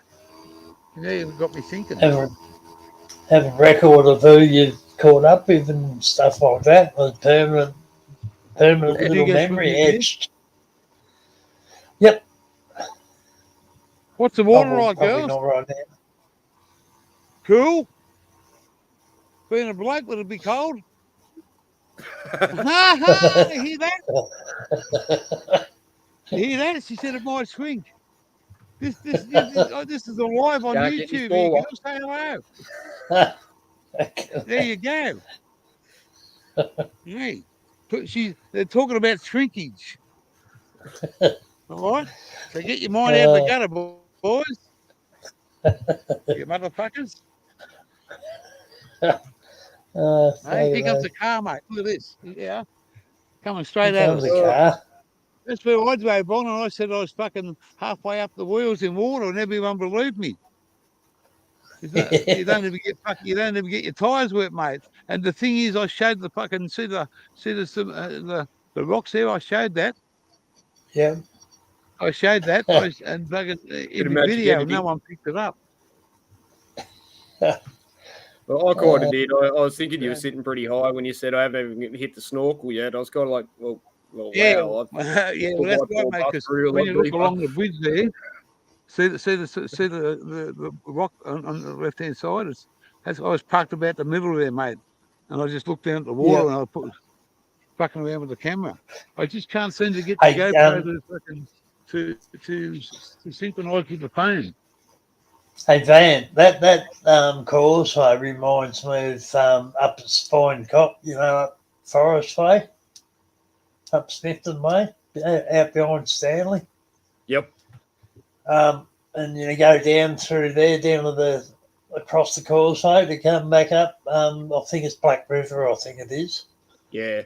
You've got me thinking. Have a record of who you've caught up with and stuff like that. With permanent little memory etched. Yep. What's the water like, girls? Not right now. Cool. Being a bloke, would it be cold? You hear that? You hear that? She said it might swing. This is live on YouTube. You can say hello. There you go. Hey, they're talking about shrinkage. All right? So get your mind out of the gutter, boys. You motherfuckers. Hey, here comes the car, mate. Look at this. Yeah, coming straight Here at comes us. the car. That's where I drove on, and I said I was fucking halfway up the wheels in water, and everyone believed me. You don't even get your tyres wet, mate. And the thing is, I showed the fucking see the rocks there. I showed that. Yeah. I showed that. And fucking in the magic video, editing. no one picked it up. Well, I kind of did. I was thinking you were sitting pretty high when you said I haven't even hit the snorkel yet. I was kind of like, well, Yeah, wow. yeah. Well, that's right, mate. Because when you look along the bridge there, see the rock on the left hand side. I was parked about the middle there, mate, and I just looked down at the water and I put fucking around with the camera. I just can't seem to get the GoPro to synchronise with the phone. Hey Van, that causeway reminds me of up at Spine Cop, up Forest Way, up Snifton Way, out behind Stanley. Yep. And you go down through there, across the causeway to come back up. I think it's Black River. I think it is. Yeah.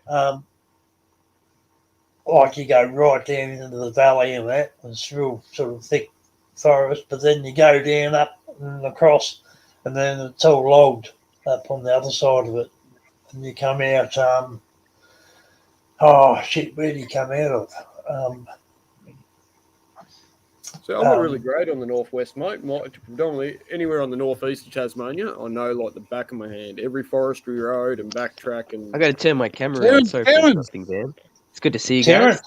Like you go right down into the valley and that. It's real sort of thick forest, but then you go down up and across, and then it's all logged up on the other side of it, and you come out. Where do you come out of? So I'm not really great on the northwest, mate. Predominantly anywhere on the northeast of Tasmania, I know like the back of my hand. Every forestry road and backtrack and. I got to turn my camera on. Sorry for interrupting, Dan. It's good to see you guys.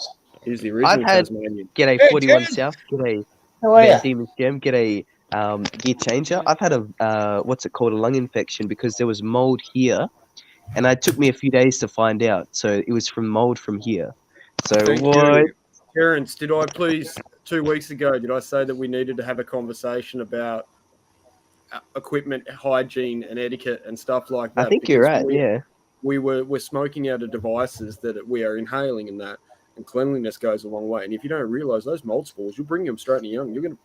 He's the original Tasmanian. G'day 41 South. G'day Van Diemen's Gem. G'day Gear Changer. I've had a a lung infection because there was mold here, and it took me a few days to find out. So it was from mold from here. So what? Terence, did I please 2 weeks ago? Did I say that we needed to have a conversation about equipment, hygiene, and etiquette and stuff like that? I think you're right. We're smoking out of devices that we are inhaling in that, and cleanliness goes a long way. And if you don't realize those mold spores, you'll bring them straight in young.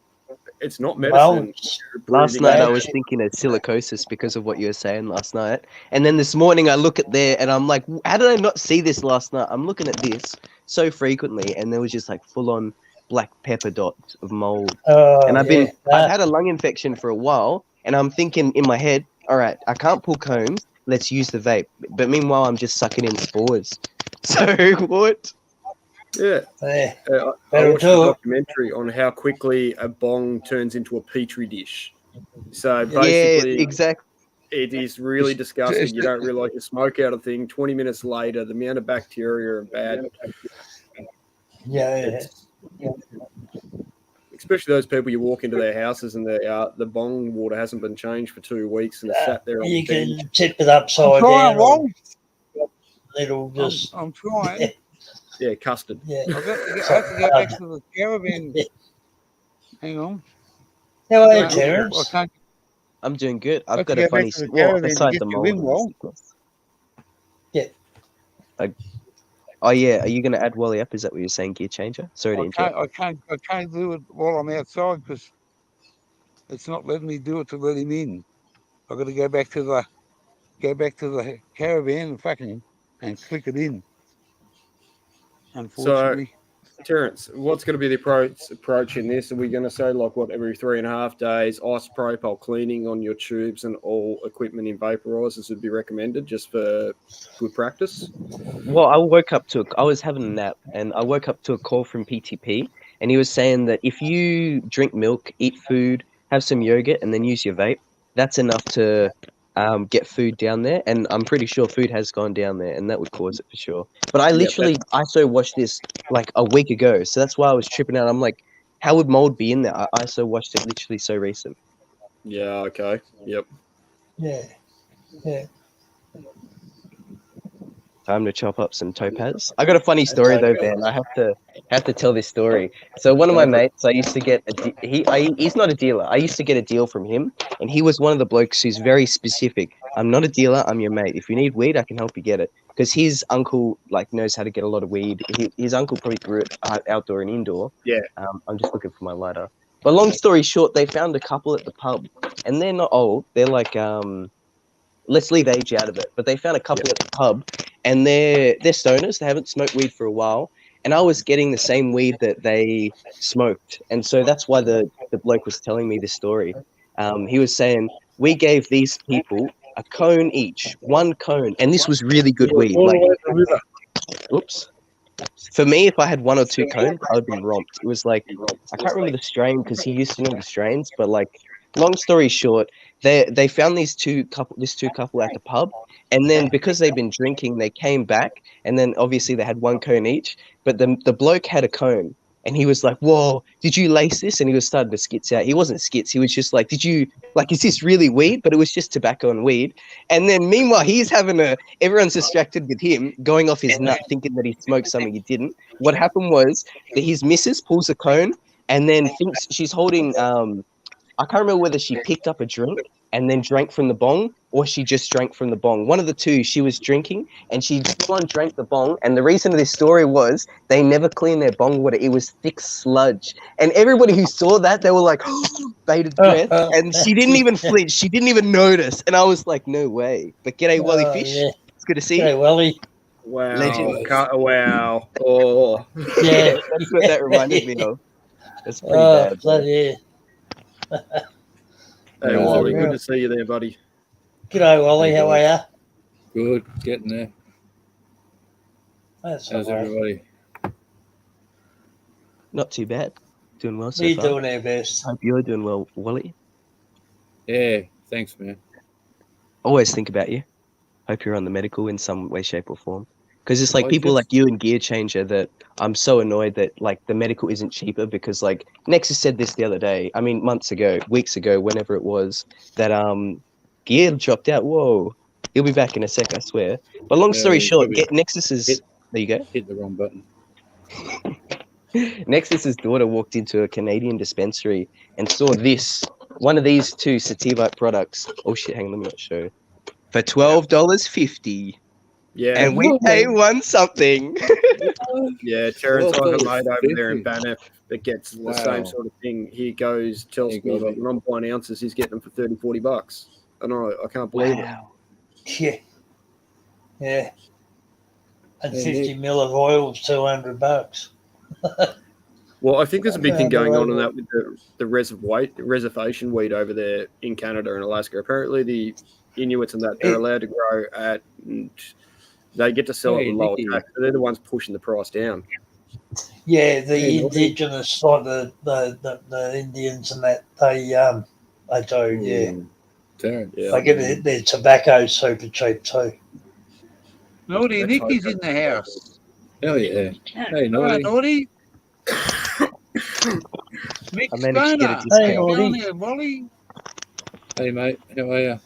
It's not medicine. Last night I was thinking of silicosis because of what you were saying last night, and then this morning I look at there and I'm like, how did I not see this last night? I'm looking at this so frequently, and there was just like full on black pepper dots of mold. And I've had a lung infection for a while, and I'm thinking in my head, all right, I can't pull combs. Let's use the vape. But meanwhile, I'm just sucking in spores. So what? Yeah. I watched a documentary on how quickly a bong turns into a petri dish. So basically, exactly. It is really disgusting. You don't realize you smoke out a thing. 20 minutes later, the amount of bacteria and bad. Yeah. Especially those people you walk into their houses and the bong water hasn't been changed for 2 weeks and sat there. You can tip it upside down. It'll just. I'm trying. Yeah, custard. Yeah. I have to go back to the caravan. Hang on. How are you, Terence? I'm doing good. I've got a funny story aside the mold. Yeah. Oh yeah, are you going to add Wally up? Is that what you're saying, Gear Changer? Sorry to interrupt. I can't do it while I'm outside because it's not letting me do it to let him in. I've got to go back to the caravan and click it in. Unfortunately. So, Terence, what's going to be the approach in this? Are we going to say every 3.5 days, isopropyl cleaning on your tubes and all equipment in vaporizers would be recommended just for good practice? Well, I was having a nap and I woke up to a call from PTP, and he was saying that if you drink milk, eat food, have some yogurt, and then use your vape, that's enough to get food down there. And I'm pretty sure food has gone down there, and that would cause it for sure. But I literally ISO watched this like a week ago, so that's why I was tripping out. I'm like, how would mold be in there? I ISO watched it literally so recent. Yeah. Okay. Yep. Yeah. Time to chop up some topaz. I got a funny story though, Ben. I have to tell this story. So one of my mates, I used to get he's not a dealer. I used to get a deal from him, and he was one of the blokes who's very specific. I'm not a dealer. I'm your mate. If you need weed, I can help you get it. Because his uncle knows how to get a lot of weed. His uncle probably grew it outdoor and indoor. Yeah. I'm just looking for my lighter. But long story short, they found a couple at the pub, and they're not old. They're like let's leave age out of it. But they found a couple at the pub, and they're stoners. They haven't smoked weed for a while, and I was getting the same weed that they smoked, and so that's why the bloke was telling me this story. He was saying we gave these people a cone each, one cone, and this was really good weed. Like, oops. For me, if I had one or two cones, I would be romped. It was like, I can't remember the strain because he used to know the strains, but like, long story short, they found this two couple at the pub, and then because they've been drinking, they came back, and then obviously they had one cone each, but the bloke had a cone, and he was like, "Whoa, did you lace this?" And he was starting to skits out. He wasn't skits. He was just like, "Did you like? Is this really weed?" But it was just tobacco and weed. And then meanwhile, he's having everyone's distracted with him going off his nut, thinking that he smoked something he didn't. What happened was that his missus pulls a cone and then thinks she's holding. I can't remember whether she picked up a drink and then drank from the bong, or she just drank from the bong. One of the two. She was drinking and she full on drank the bong. And the reason of this story was they never cleaned their bong water. It was thick sludge. And everybody who saw that, they were like, bated breath. And she didn't even flinch. She didn't even notice. And I was like, no way. But g'day, Wally Fish. Yeah. It's good to see you. Hey, Wally. Wow. Legend. Wow. Oh. Yeah. That's what that reminded me of. That's pretty bad. Yeah. Hey, Oh, Wally, yeah. good to see you there, buddy. G'day, Wally. How are you? Good, getting there. That's How's all right. everybody? Not too bad. Doing well so We're far. doing our best. Hope you're doing well, Wally. Yeah, thanks, man. Always think about you. Hope you're on the medical in some way, shape, or form. Because it's like I people just- like you and Gear Changer that I'm so annoyed that like the medical isn't cheaper because like Nexus said this the other day. I mean, months ago, weeks ago, whenever it was, that Gear dropped out. Whoa, he'll be back in a sec, I swear. But long story he's short, probably get Nexus's. hit- There you go. Hit the wrong button. Nexus's daughter walked into a Canadian dispensary and saw this, one of these two Sativite products. Oh shit, hang on, let me not show. For $12.50. Yeah. And we pay one something. Yeah, Terrence, I have a $12.50. mate over there in Banff that gets the same Wow. sort of thing. He goes, tells He me got that when I'm buying ounces, he's getting them for $30-40. And I can't believe it. Yeah. Yeah. And Yeah, 50 mil of oil is $200. Well, I think there's a big thing going on in Unbelievable. that with the reservation weed over there in Canada and Alaska. Apparently, the Inuits and that they're allowed to grow at, and they get to sell it Hey, with lower Nicky. tax. So they're the ones pushing the price down. Yeah, the Hey, Nobby. indigenous, like the Indians and that, they do, yeah. Terrence. Yeah. They get their tobacco super cheap too. Naughty That's Nicky's right. in the house. Hell yeah. Hey, Hello, Naughty. Naughty. Mick I managed to get a Stoner. discount. Hey, How you Naughty. going there, Wally? Hey, mate. How are you?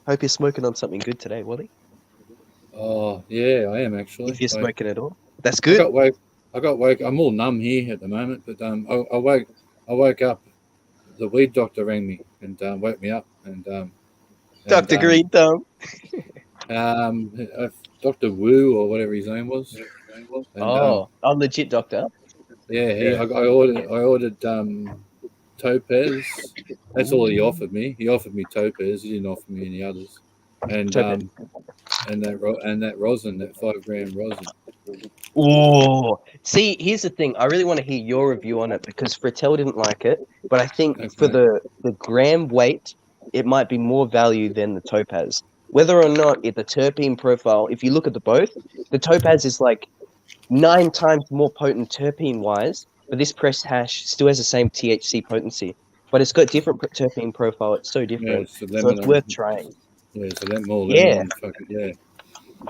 Hope you're smoking on something good today, Wally. Oh, yeah, I am actually. If you're I smoking at all. That's I good. got woke. I'm all numb here at the moment, but I woke up. The weed doctor rang me and woke me up, and Dr. Green Thumb. Dr. Wu or whatever his name was. And, Oh, a legit doctor. yeah, I ordered Topaz. That's all he offered me. He offered me Topaz. He didn't offer me any others. And Topaz. and that rosin, that 5 gram rosin. Oh, see, here's the thing. I really want to hear your review on it because Frattel didn't like it, but I think for Okay. the gram weight, it might be more value than the Topaz. Whether or not the terpene profile, if you look at the both, the Topaz is like 9 times more potent terpene wise, but this pressed hash still has the same THC potency, but it's got different terpene profile. It's so Yeah, different, it's the so it's lemon. worth trying. Yeah, so that more Yeah. lemon. Fucking, yeah.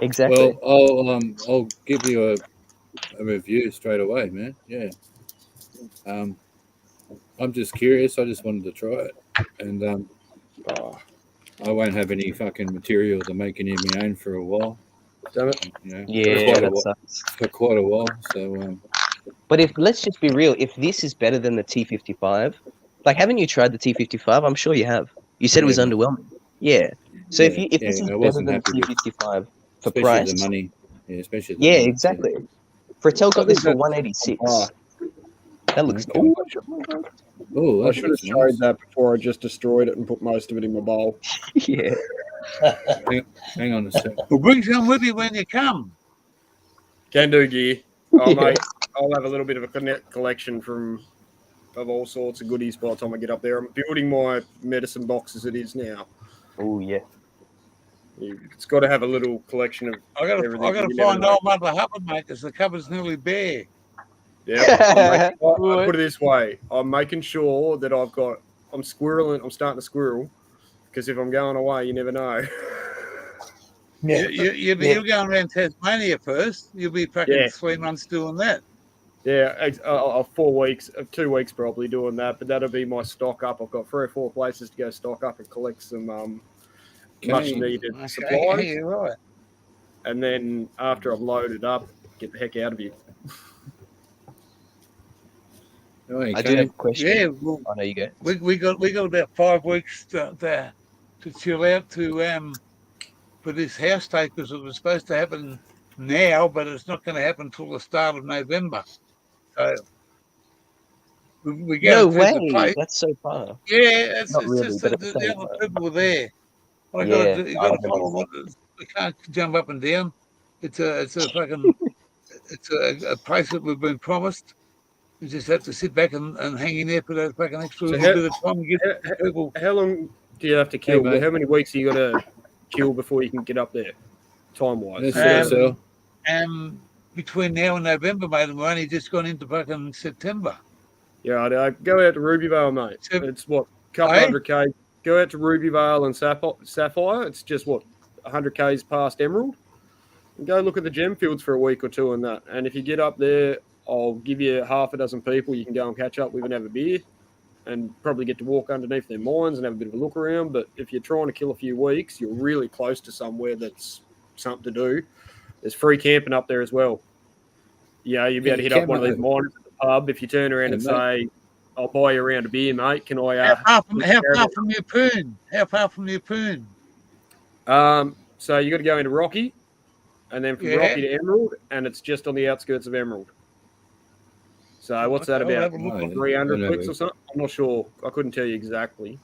Exactly. Well, I'll give you a review straight away, man. Yeah. I'm just curious. I just wanted to try it, and I won't have any fucking material to make any of my own for a while. Damn it. You know, Yeah, that sucks. for quite a while. So But let's just be real, if this is better than the T55, like haven't you tried the T55? I'm sure you have. You said it was Yeah. underwhelming. Yeah. So if this is I better wasn't than happy with, T55 for especially price, the money. Yeah, especially the yeah, money. exactly. Frattel got I this think for that's 186. Ah, That looks. Okay. Ooh. Oh, I should have showed that before I just destroyed it and put most of it in my bowl. Yeah. Hang on a sec. Well, bring some with you when you come. Can do, gear. Oh, Yeah. mate, I'll have a little bit of a collection of all sorts of goodies by the time I get up there. I'm building my medicine box as it is now. Oh yeah. It's got to have a little collection of I got everything. to You never find know. old Mother Hubbard, mate, because the cupboard's nearly bare. Yeah, I'll put it this way: I'm making sure that I'm squirreling. I'm starting to squirrel because if I'm going away, you never know. Yeah. You're going around Tasmania first. You'll be fucking Yeah. 3 months doing that. Yeah, 4 weeks, 2 weeks probably doing that, but that'll be my stock up. I've got 3 or 4 places to go stock up and collect some much needed supplies. Yeah, right. And then after I've loaded up, get the heck out of here. Oh, you I do have a can't. question. Yeah, well, Oh no, you go. we got about 5 weeks to chill out for this house take, because it was supposed to happen now, but it's not going to happen until the start of November. So we No guaranteed way. the place. That's so far. Yeah, Not it's really, just but that at the the same other time. people were there. What Yeah, you I got to remember follow you what we can't jump up and down. It's a fucking a place that we've been promised. We just have to sit back and hang in there for that fucking extra So little bit of time and get people. How long do you have to kill? mate. How many weeks are you got to kill before you can get up there, time-wise? So, Between now and November, mate, and we're only just gone into fucking September. Yeah, I'd go out to Rubyvale, mate. It's what, a couple hundred K. Go out to Rubyvale and Sapphire. It's just what, 100 Ks past Emerald. And go look at the gem fields for a week or two and that. And if you get up there, I'll give you half a dozen people you can go and catch up with and have a beer, and probably get to walk underneath their mines and have a bit of a look around. But if you're trying to kill a few weeks, you're really close to somewhere that's something to do. There's free camping up there as well. Yeah, you'll be able to hit up one of these miners at the pub. If you turn around and say, I'll buy you a round of beer, mate. Can I? How far from your poon? How far from your poon? So you got to go into Rocky, and then from Rocky to Emerald, and it's just on the outskirts of Emerald. So what's that about? 300 clicks or something? I'm not sure. I couldn't tell you exactly.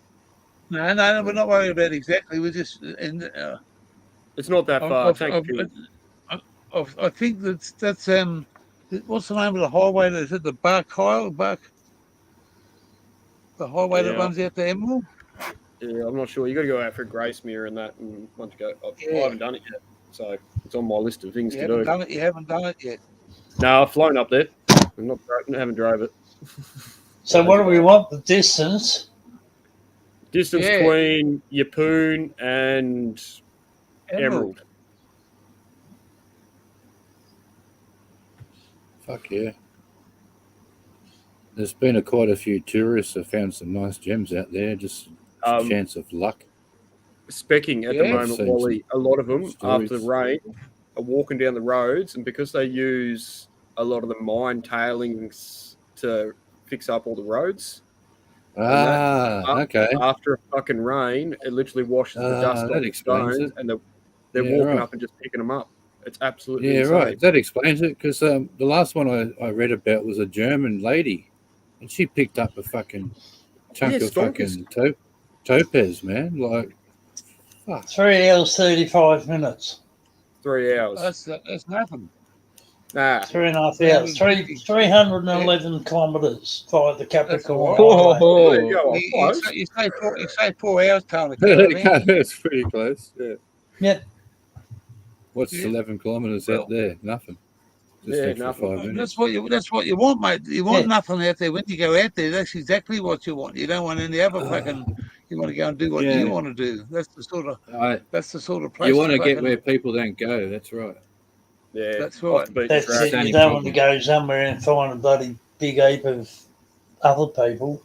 No, we're not worried about exactly. We're just it's not that far. I think that's what's the name of the highway? Is it the the highway that runs out to Emerald? Yeah, I'm not sure. You got to go out for Gracemere and that, and want to go. I haven't done it yet, so it's on my list of things to do. You haven't done it yet. No, I've flown up there. Haven't drove it. So what do we want? The distance? Distance between Yapoon and Emerald. Fuck yeah. There's been quite a few tourists that found some nice gems out there, just a chance of luck. Specking at the moment, Wally, a lot of them, after the rain, are walking down the roads, and because they use a lot of the mine tailings to fix up all the roads. Okay. After a fucking rain, it literally washes the dust off the stones, and they're walking up and just picking them up. It's absolutely insane. Right. That explains it, because the last one I read about was a German lady, and she picked up a fucking chunk of fucking topaz, man. Like, fuck. 3 hours, 35 minutes. 3 hours. That's nothing. Nah. 3.5 hours. 311 kilometres via the Capricorn. You say 4 hours, Tony. That's pretty close. Yeah. Yep. What's 11 kilometres out there? Nothing. Just nothing. 5 minutes. That's what you want, mate. You want nothing out there. When you go out there, that's exactly what you want. You don't want any other fucking. You want to go and do what you want to do. That's the sort of place. You want to get where people don't go. That's right. Yeah, that's right. That's it. You don't want to go somewhere and find a bloody big heap of other people.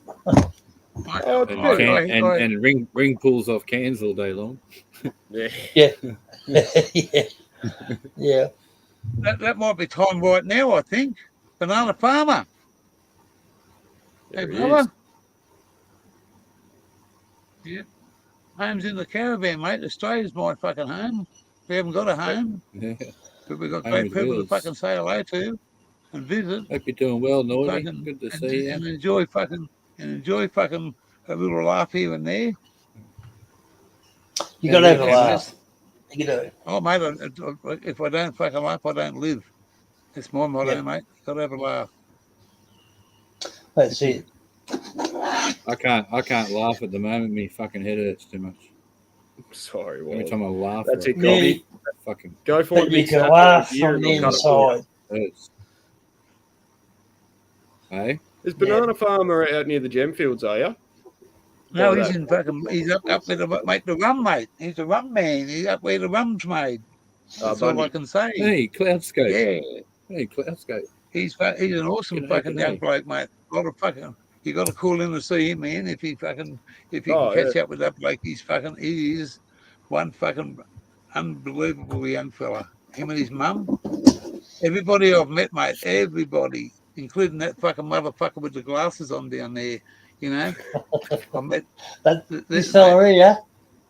And ring pulls off cans all day long. Yeah. Yeah. That might be time right now, I think. Banana farmer. Hey, brother. Yeah. Home's in the caravan, mate. Australia's my fucking home. We haven't got a home. Yeah. But we've got great people to fucking say hello to and visit. Hope you're doing well, Naughty. Good to see you. And enjoy fucking a little laugh here and there. You got to have a Yeah, laugh. You do. Oh, mate, if I don't fucking laugh, I don't live. That's my motto, Yeah. mate. Got to have a laugh. That's it. I can't laugh at the moment. Me fucking head hurts too much. Sorry, Every Wally. time I laugh, That's it, Yeah. Goldie. fucking Go find But me you can satchel laugh of gear from and the I'll cut it for you. inside. hurts. Hey, Is Banana Farmer out near the gem fields, are you? No, Oh, he's that- in fucking. He's up with the rum, mate. He's a rum man. He's up where the rum's made. That's all I Bundy. can say. hey, Cloudscape. Yeah, Hey, Cloudscape. he's an awesome Fucking fucking open, young eh? bloke, mate. A lot of fucking. You got to call in to see him, man. If you can Oh, catch up with that bloke, he is one fucking unbelievable young fella. Him and his mum. Everybody I've met, mate. Everybody, including that fucking motherfucker with the glasses on down there. You know, I met This fella here,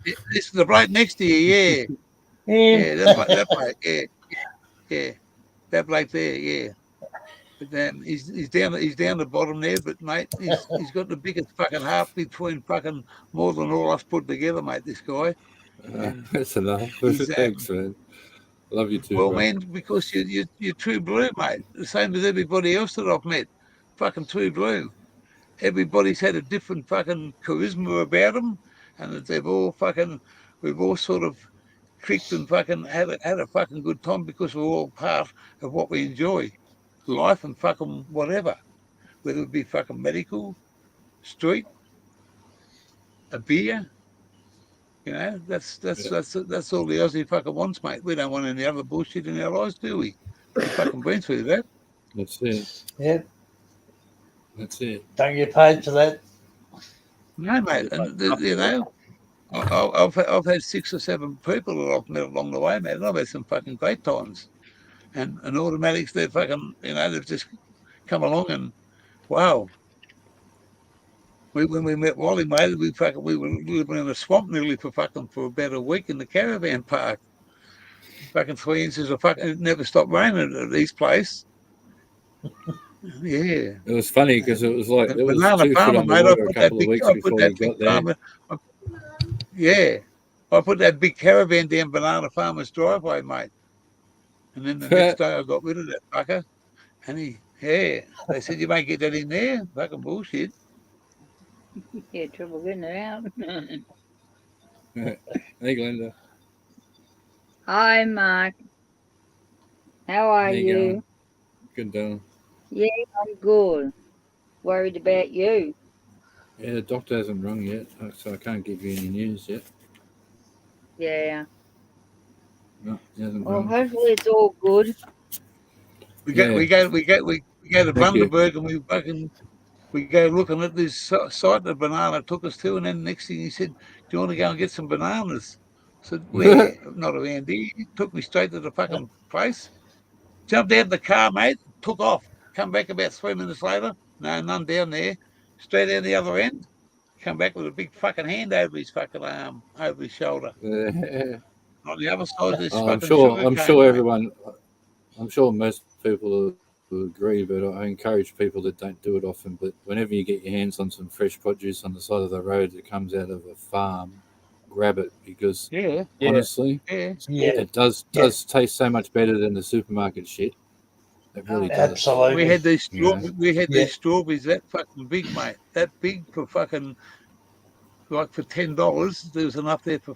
this is the bloke next to you. Yeah, yeah. that bloke. Yeah, that bloke there. Yeah. But then he's down the bottom there, but mate, he's got the biggest fucking heart between fucking more than all us put together, mate. This guy. That's enough. He's, Thanks, man. Love you too, well, bro. man, because you're true blue, mate. The same as everybody else that I've met. Fucking true blue. Everybody's had a different fucking charisma about them, and we've all sort of clicked and fucking had a fucking good time because we're all part of what we enjoy, life and fucking whatever, whether it be fucking medical, street, a beer. You know, that's all the Aussie fucking wants, mate. We don't want any other bullshit in our lives, do we? We've fucking been through that. That's it. Yeah. That's it. Don't get paid for that. No, mate, and you know, I've had 6 or 7 people that I've met along the way, man, and I've had some fucking great times. And automatics, they're fucking, you know, they've just come along and wow. When we met Wally, mate, we were living in a swamp nearly for about a week in the caravan park. Fucking 3 inches of fucking, it never stopped raining at East Place. Yeah. It was funny because it was like it was Banana 2 foot farmer, mate. underwater a couple of weeks before we got there. Yeah. I put that big caravan down Banana Farmer's driveway, mate. And then the next day I got rid of that fucker. And they said, you might get that in there. Fucking bullshit. Yeah, trouble getting it out. Hey, Glenda. Hi, Mark. How are How you you? going? Good, Dylan. Yeah, I'm good. Worried about you. Yeah, the doctor hasn't rung yet, so I can't give you any news yet. Yeah. No, he hasn't Well, rung. hopefully it's all good. We go to Thank you. Bundaberg and we go looking at this site that Banana took us to, and then next thing he said, do you want to go and get some bananas? I said, where? Not around here. He took me straight to the fucking place. Jumped out of the car, mate, took off. Come back about 3 minutes later. No, none down there. Straight down the other end. Come back with a big fucking hand over his fucking arm, over his shoulder. On the other side, this I'm fucking sure sugar everyone, I'm sure most people will agree, but I encourage people that don't do it often. But whenever you get your hands on some fresh produce on the side of the road that comes out of a farm, grab it because honestly, it does taste so much better than the supermarket shit. It really does. Absolutely. We had these these strawberries that fucking big, mate. That big for fucking like for $10. There was enough there for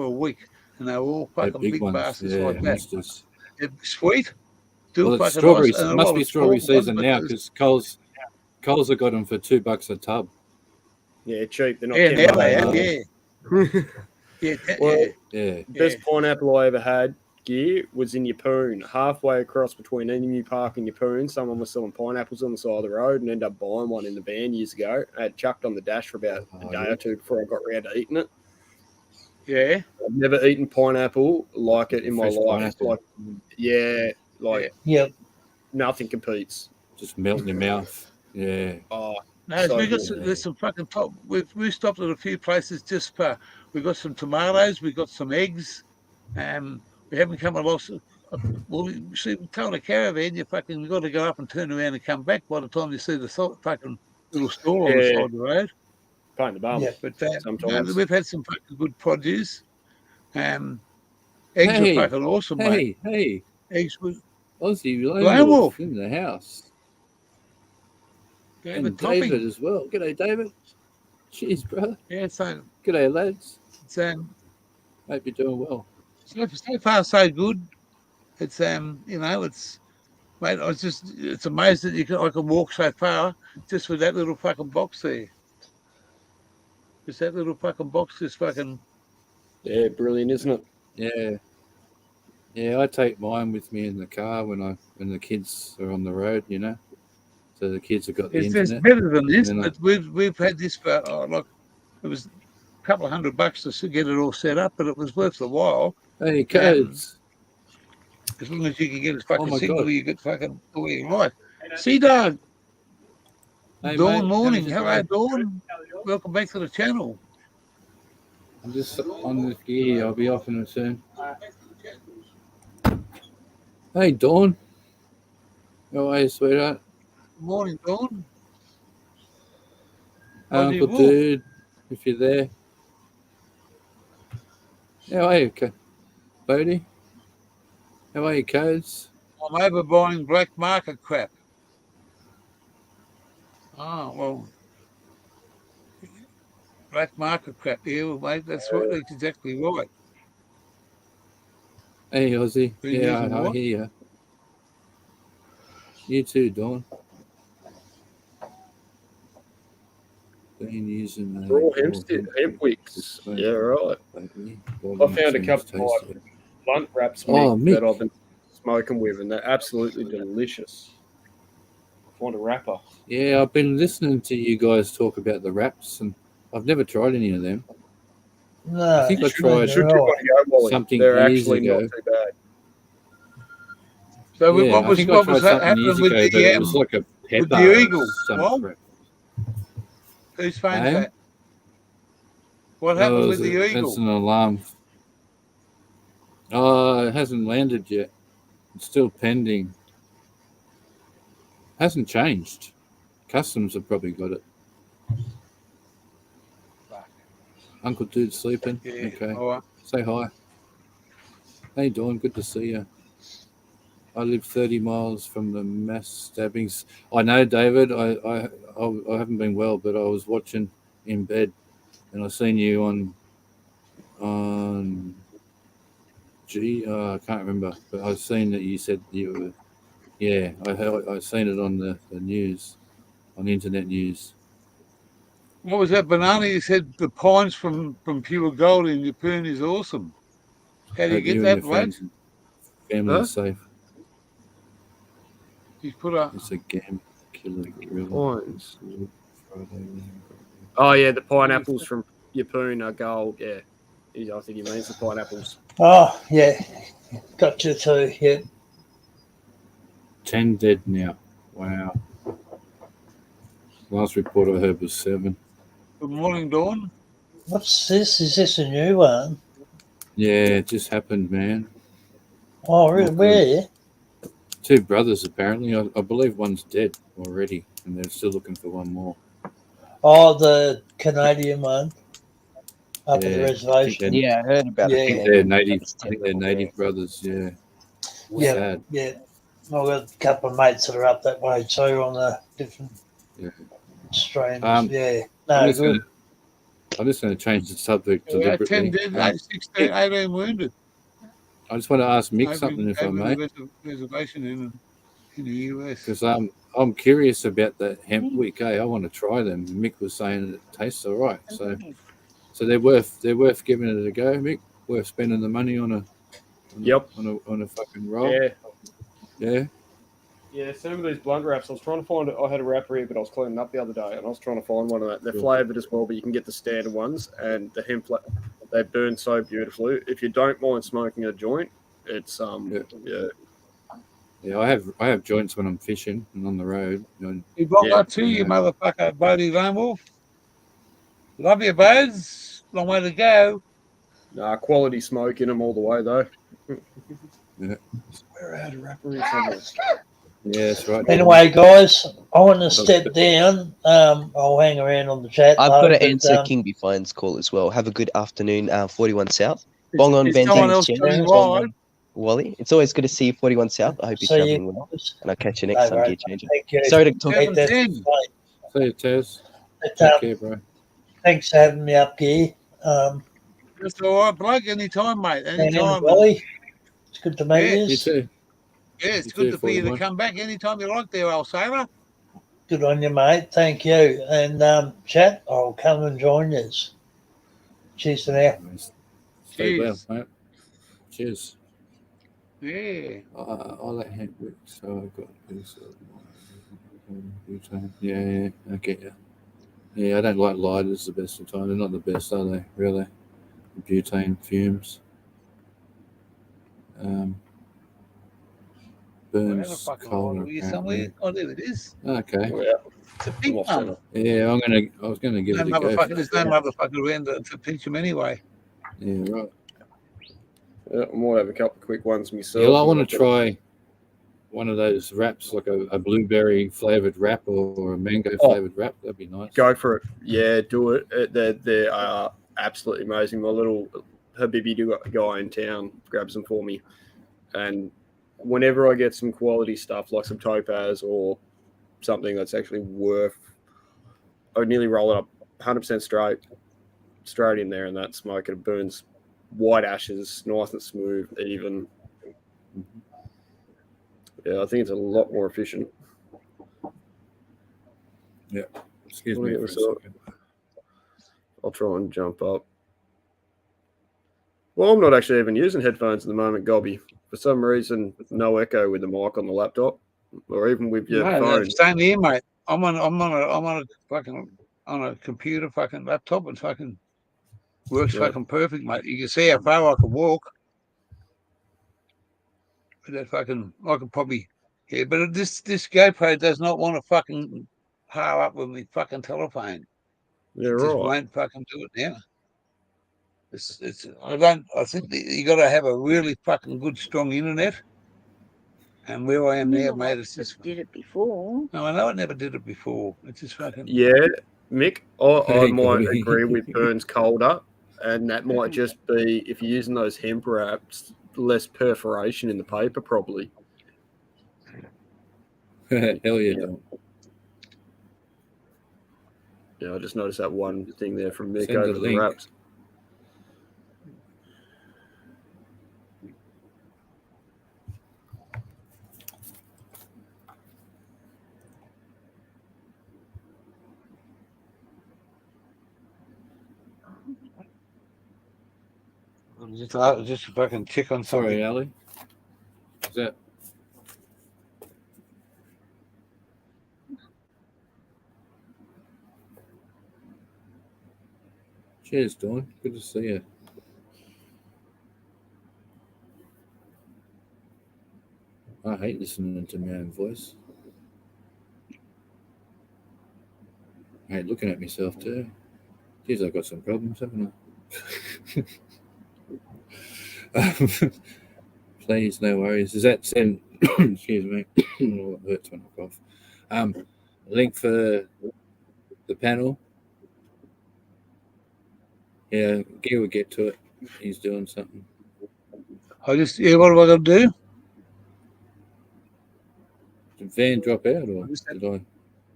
a week, and they were all fucking big ones, bastards like that. monsters. They're sweet. Well, it's strawberries. Nice, it must be strawberry season now because Coles have got them for $2 a tub. Yeah, cheap. They're not. Yeah, now they have. Best pineapple I ever had, Gear, was in Yeppoon. Halfway across between Emu Park and Yeppoon, someone was selling pineapples on the side of the road and ended up buying one in the van years ago. I had chucked on the dash for about a day or two before I got around to eating it. Yeah. I've never eaten pineapple like it in my life. Nothing competes. Just melt in your mouth. Yeah. Oh, no, there's some fucking top. We stopped at a few places just for. We got some tomatoes. We got some eggs. We haven't come across. Well, see, towing a caravan, you got to go up and turn around and come back by the time you see the fucking little stall on the side of the road. Pain in the bum. Yeah. But we've had some fucking good produce. Eggs Hey, are fucking awesome, mate. Hey, Eggs with Aussie Lone Lone Wolf Wolf. in the house. David And Topping. David as well. G'day, David. Cheers, brother. Yeah, so G'day, lads. it's Hope you're doing well. so far so good. It's it's mate, it's amazed that I can walk so far just with that little fucking box there. Just that little fucking box just fucking Yeah, brilliant, isn't it? Yeah. Yeah, I take mine with me in the car when the kids are on the road, you know. So the kids have got the it's internet. better than this, And then but we've had this for like it was a couple of $100 to get it all set up, but it was worth the while. Hey, codes. As long as you can get a Oh fucking my signal, God. you get fucking the way you like. Sea Dog. Hey, Dawn mate, morning. how's it Hello, going? Dawn. Welcome back to the channel. I'm just on the gear. I'll be off in a soon. Hey, Dawn. How are you, sweetheart? Morning, Dawn. Uncle Dude, if you're there. How are you, Bodie? How are you, codes? I'm over buying black market crap. Oh, well, black market crap. Yeah, well, mate, that's exactly right. Hey, Aussie. Been Yeah, using I what? hear you. You too, Dawn. Been using Raw hemp wicks. Yeah, right. I found a couple of blunt wraps, Mick, that I've been smoking with, and they're absolutely delicious. Find a wrapper. Yeah, I've been listening to you guys talk about the wraps, and I've never tried any of them. No, I think I tried something They're years actually ago. not too bad. So Yeah, what was something years ago, but it was like a pepper with the eagle? some crap. Whose phone's Hey? that? What happened with the That's eagle? an alarm. Oh, it hasn't landed yet. It's still pending. Hasn't changed. Customs have probably got it. Uncle Dude's sleeping. Yeah, okay. all right. Say hi. Hey, Dawn. Good to see you. I live 30 miles from the mass stabbings. I know, David. I haven't been well, but I was watching in bed, and I seen you on I can't remember, but I've seen that you said you were. Yeah, I seen it on the news, on internet news. What was that banana? You said the pines from Pure Gold in Japan is awesome. How do you Hope get you that, and your mate? friends and family are safe. He's put up. It's a game killer gorilla. Oh yeah, the pineapples from Yapoon are gold. Yeah, I think he means the pineapples. Oh yeah, got you too. Yeah. 10 dead now. Wow. Last report I heard was 7. Good morning, Dawn. What's this? Is this a new one? Yeah, it just happened, man. Oh, really? Where? 2 brothers, apparently. I believe one's dead already, and they're still looking for one more. Oh, the Canadian one up at the Yeah, reservation. Yeah, I heard about Yeah. it. I think they're native brothers, yeah. Yeah, Sad. yeah. I've got a couple of mates that are up that way too on the different streams. Yeah, no, good. I'm just going to change the subject Yeah, deliberately. 10 dead, 16, 18 wounded. I just want to ask Mick something, if I may. Reservation in the US. Because I'm curious about the hemp wick. I want to try them. Mick was saying it tastes all right. So they're worth giving it a go, Mick. Worth spending the money on a fucking roll. Yeah. Yeah, some of these blunt wraps, I was trying to find it. I had a wrapper here, but I was cleaning up the other day, and I was trying to find one of that. They're flavoured as well, but you can get the standard ones, and the hemp, they burn so beautifully. If you don't mind smoking a joint, it's Yeah, I have joints when I'm fishing and on the road. You got that too, you motherfucker, Bodie Lone Wolf. Love you, buds. Long way to go. Nah, quality smoke in them all the way, though. Yeah. Where I had a wrapper here somewhere. Yeah, that's right. Anyway, guys, I want to step down. I'll hang around on the chat. I've got to answer King Be Fine's call as well. Have a good afternoon, 41 South. Bong on Is Ben. someone Thanks, else coming Jen. live? Wally. It's always good to see you, 41 South. I hope you're See traveling you. well. And I'll catch you next time, Right. Gear Changer. Thank you. Sorry to talk. Hey, that's 17. fine. See you, Tez. But, Take care, bro. thanks for having me up here. That's all right, bloke. Anytime, mate. And Anytime. Wally, it's good to meet Yeah. you. You too. Yeah, it's You good too, for you to 41. come back anytime you like there, old sailor. Good on you, mate. Thank you. And chat, I'll come and join you. Cheers to now. Stay well, Cheers. mate. Cheers. Yeah. I'll let him work. So I've got this. Yeah, I get you. Yeah, I don't like lighters the best of the time. They're not the best, are they? Really? Butane fumes. Whatever Burns fucking coal. order you somewhere. Oh, there it is. Okay. Yeah. It's a pink Lost one. it. Yeah, I was gonna give No it a go. motherfucker. There's no motherfucker around to pinch him anyway. Yeah, right. Yeah, I might have a couple of quick ones myself. Yeah, I want to try one of those wraps, like a blueberry flavored wrap or a mango flavored wrap. That'd be nice. Go for it. Yeah, do it. They are absolutely amazing. My little Habibi guy in town grabs them for me. And whenever I get some quality stuff like some topaz or something that's actually worth, I nearly roll it up 100% straight in there and that smoke. It burns white ashes, nice and smooth, even. Yeah, I think it's a lot more efficient. Yeah. Excuse me for a second. I'll try and jump up. Well, I'm not actually even using headphones at the moment, Gobby. For some reason, no echo with the mic on the laptop, or even with your phone. Same here, mate. I'm on a fucking on a computer, fucking laptop. It fucking works fucking perfect, mate. You can see how far I can walk. But that fucking, I could probably, yeah. But this GoPro does not want to fucking power up with me fucking telephone. Yeah, It just won't fucking do it now. I think you got to have a really fucking good, strong internet. And where I am now, mate, it's just did it before. No, I know it never did it before. It's just fucking. Yeah, Mick, I might agree with burns colder, and that might just be if you're using those hemp wraps, less perforation in the paper, probably. Hell yeah. Yeah, I just noticed that one thing there from Mick Send over the the link. wraps. Just fucking check on something. Sorry, Ali. Is that? Cheers, Dawn. Good to see you. I hate listening to my own voice. I hate looking at myself too. Geez, I've got some problems, haven't I? Please, no worries. Is that send? Excuse me. Oh, it hurts when I cough. Link for the panel. Yeah, Gear will get to it. He's doing something. What have I got to do? Did Van drop out or did I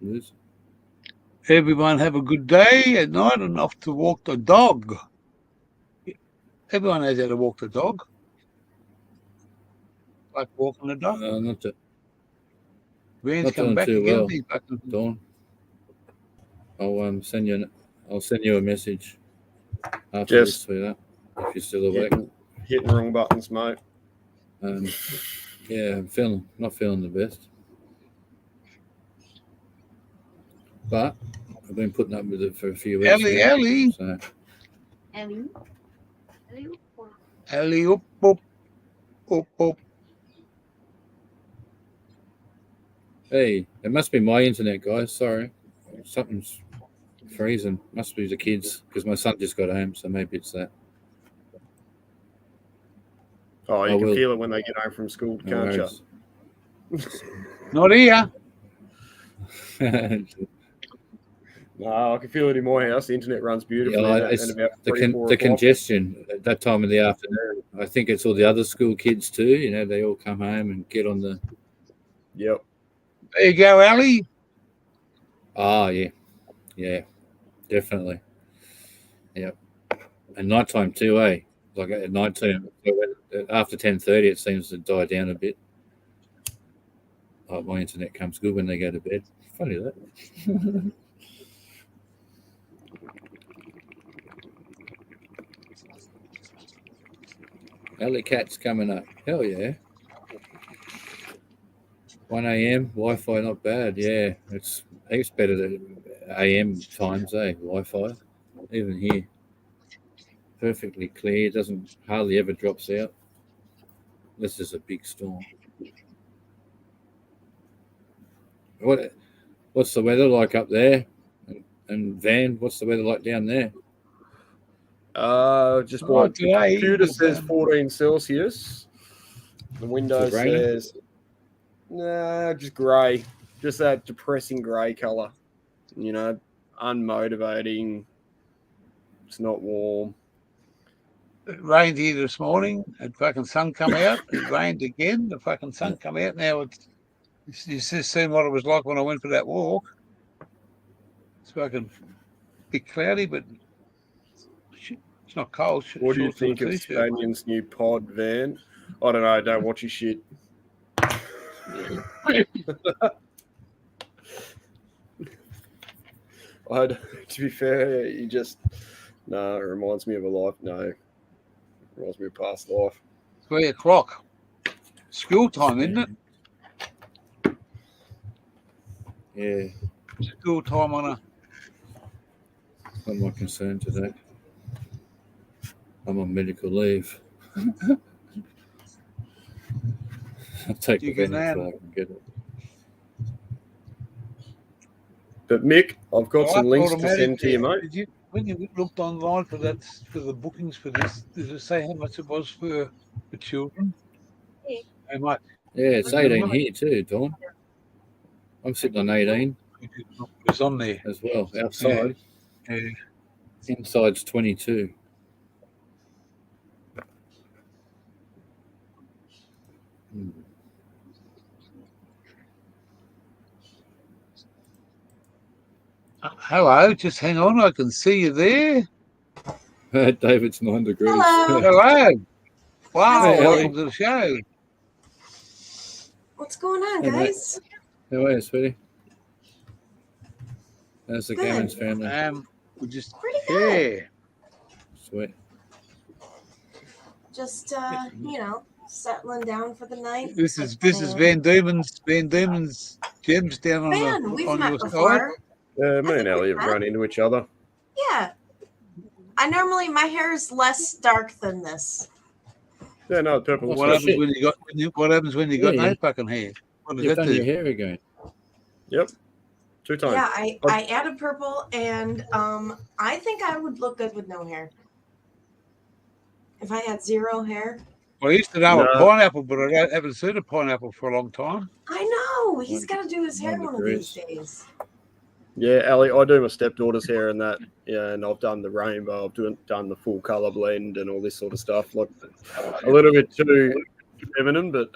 lose? Everyone have a good day at night and off to walk the dog. Everyone knows how to walk the dog. Like walking the dog. Not to, Van's not come doing back too again. well, He's back. Dawn. I'll send you a message after this for that if you're still awake. Hitting wrong buttons, mate. Yeah, I'm not feeling the best. But I've been putting up with it for a few weeks. Ellie. So. Ellie, up. Hey, it must be my internet, guys. Sorry. Something's freezing. Must be the kids, because my son just got home, so maybe it's that. Oh, you can feel it when they get home from school, can't you? Not here. I can feel it in my house. The internet runs beautifully. Yeah, and it's about the 3, 4 the o'clock. congestion at that time of the afternoon. I think it's all the other school kids too. You know, they all come home and get on the. Yep. There you go, Ali. Oh yeah, definitely. Yep, and nighttime too, eh? Like at nighttime, after 10:30, it seems to die down a bit. Like my internet comes good when they go to bed. Funny that. Alley Cat's coming up. Hell yeah. 1 a.m. Wi-Fi not bad. Yeah, it's heaps better than AM times, eh? Wi-Fi, even here, perfectly clear. Doesn't hardly ever drops out. This is a big storm. What's the weather like up there? And Van, what's the weather like down there? Just Oh, what the today computer was, says 14 Celsius. The window Is it raining? says, nah, just grey. Just that depressing grey colour. You know, unmotivating. It's not warm. It rained here this morning. The fucking sun come out. It rained again. The fucking sun come out. Now it's just seen what it was like when I went for that walk. It's fucking bit cloudy, but it's not cold. What do you Shorts and a think of t-shirt. Spanion's new pod, Van? I don't know. Don't watch his shit. To be fair, he just it reminds me of a life. No, it reminds me of past life. 3 o'clock. School time, isn't it? Yeah, School time on a. not my concern today. I'm on medical leave. I'll take You the get benefit that? I can get it. But Mick, I've got Oh, some links to automatic, send to you, mate. Did you, when you looked online for that, for the bookings for this, did it say how much it was for children? How much? Yeah, it's 18 here too, Dawn. I'm sitting on 18 It's on there. as well, outside. Yeah. Inside's 22. Hmm. Hello, just hang on. I can see you there. David's 9 degrees. Hello. Hello. Wow, Hey, welcome to the show. What's going on, Hey, mate. guys? How are you, sweetie? How's the Good. Gammons family? We just Pretty good. yeah. Sweet. Just settling down for the night. This is Van Diemen's gems down on Man, we've on met your side. before. Me and Ellie have run into each other. Yeah. My hair is less dark than this. Yeah, no, purple. What happens when you got Yeah, no fucking hair? What does You've that done your do? hair again. Yep, 2 times. Yeah, I added purple, and I think I would look good with no hair. If I had zero hair. Well, I used to know a No. pineapple, but I haven't seen a pineapple for a long time. I know. He's got to do his hair 9 one of these degrees. days. Yeah, Ellie, I do my stepdaughter's hair and that. Yeah, and I've done the rainbow. I've done the full color blend and all this sort of stuff. Like a little bit too feminine, but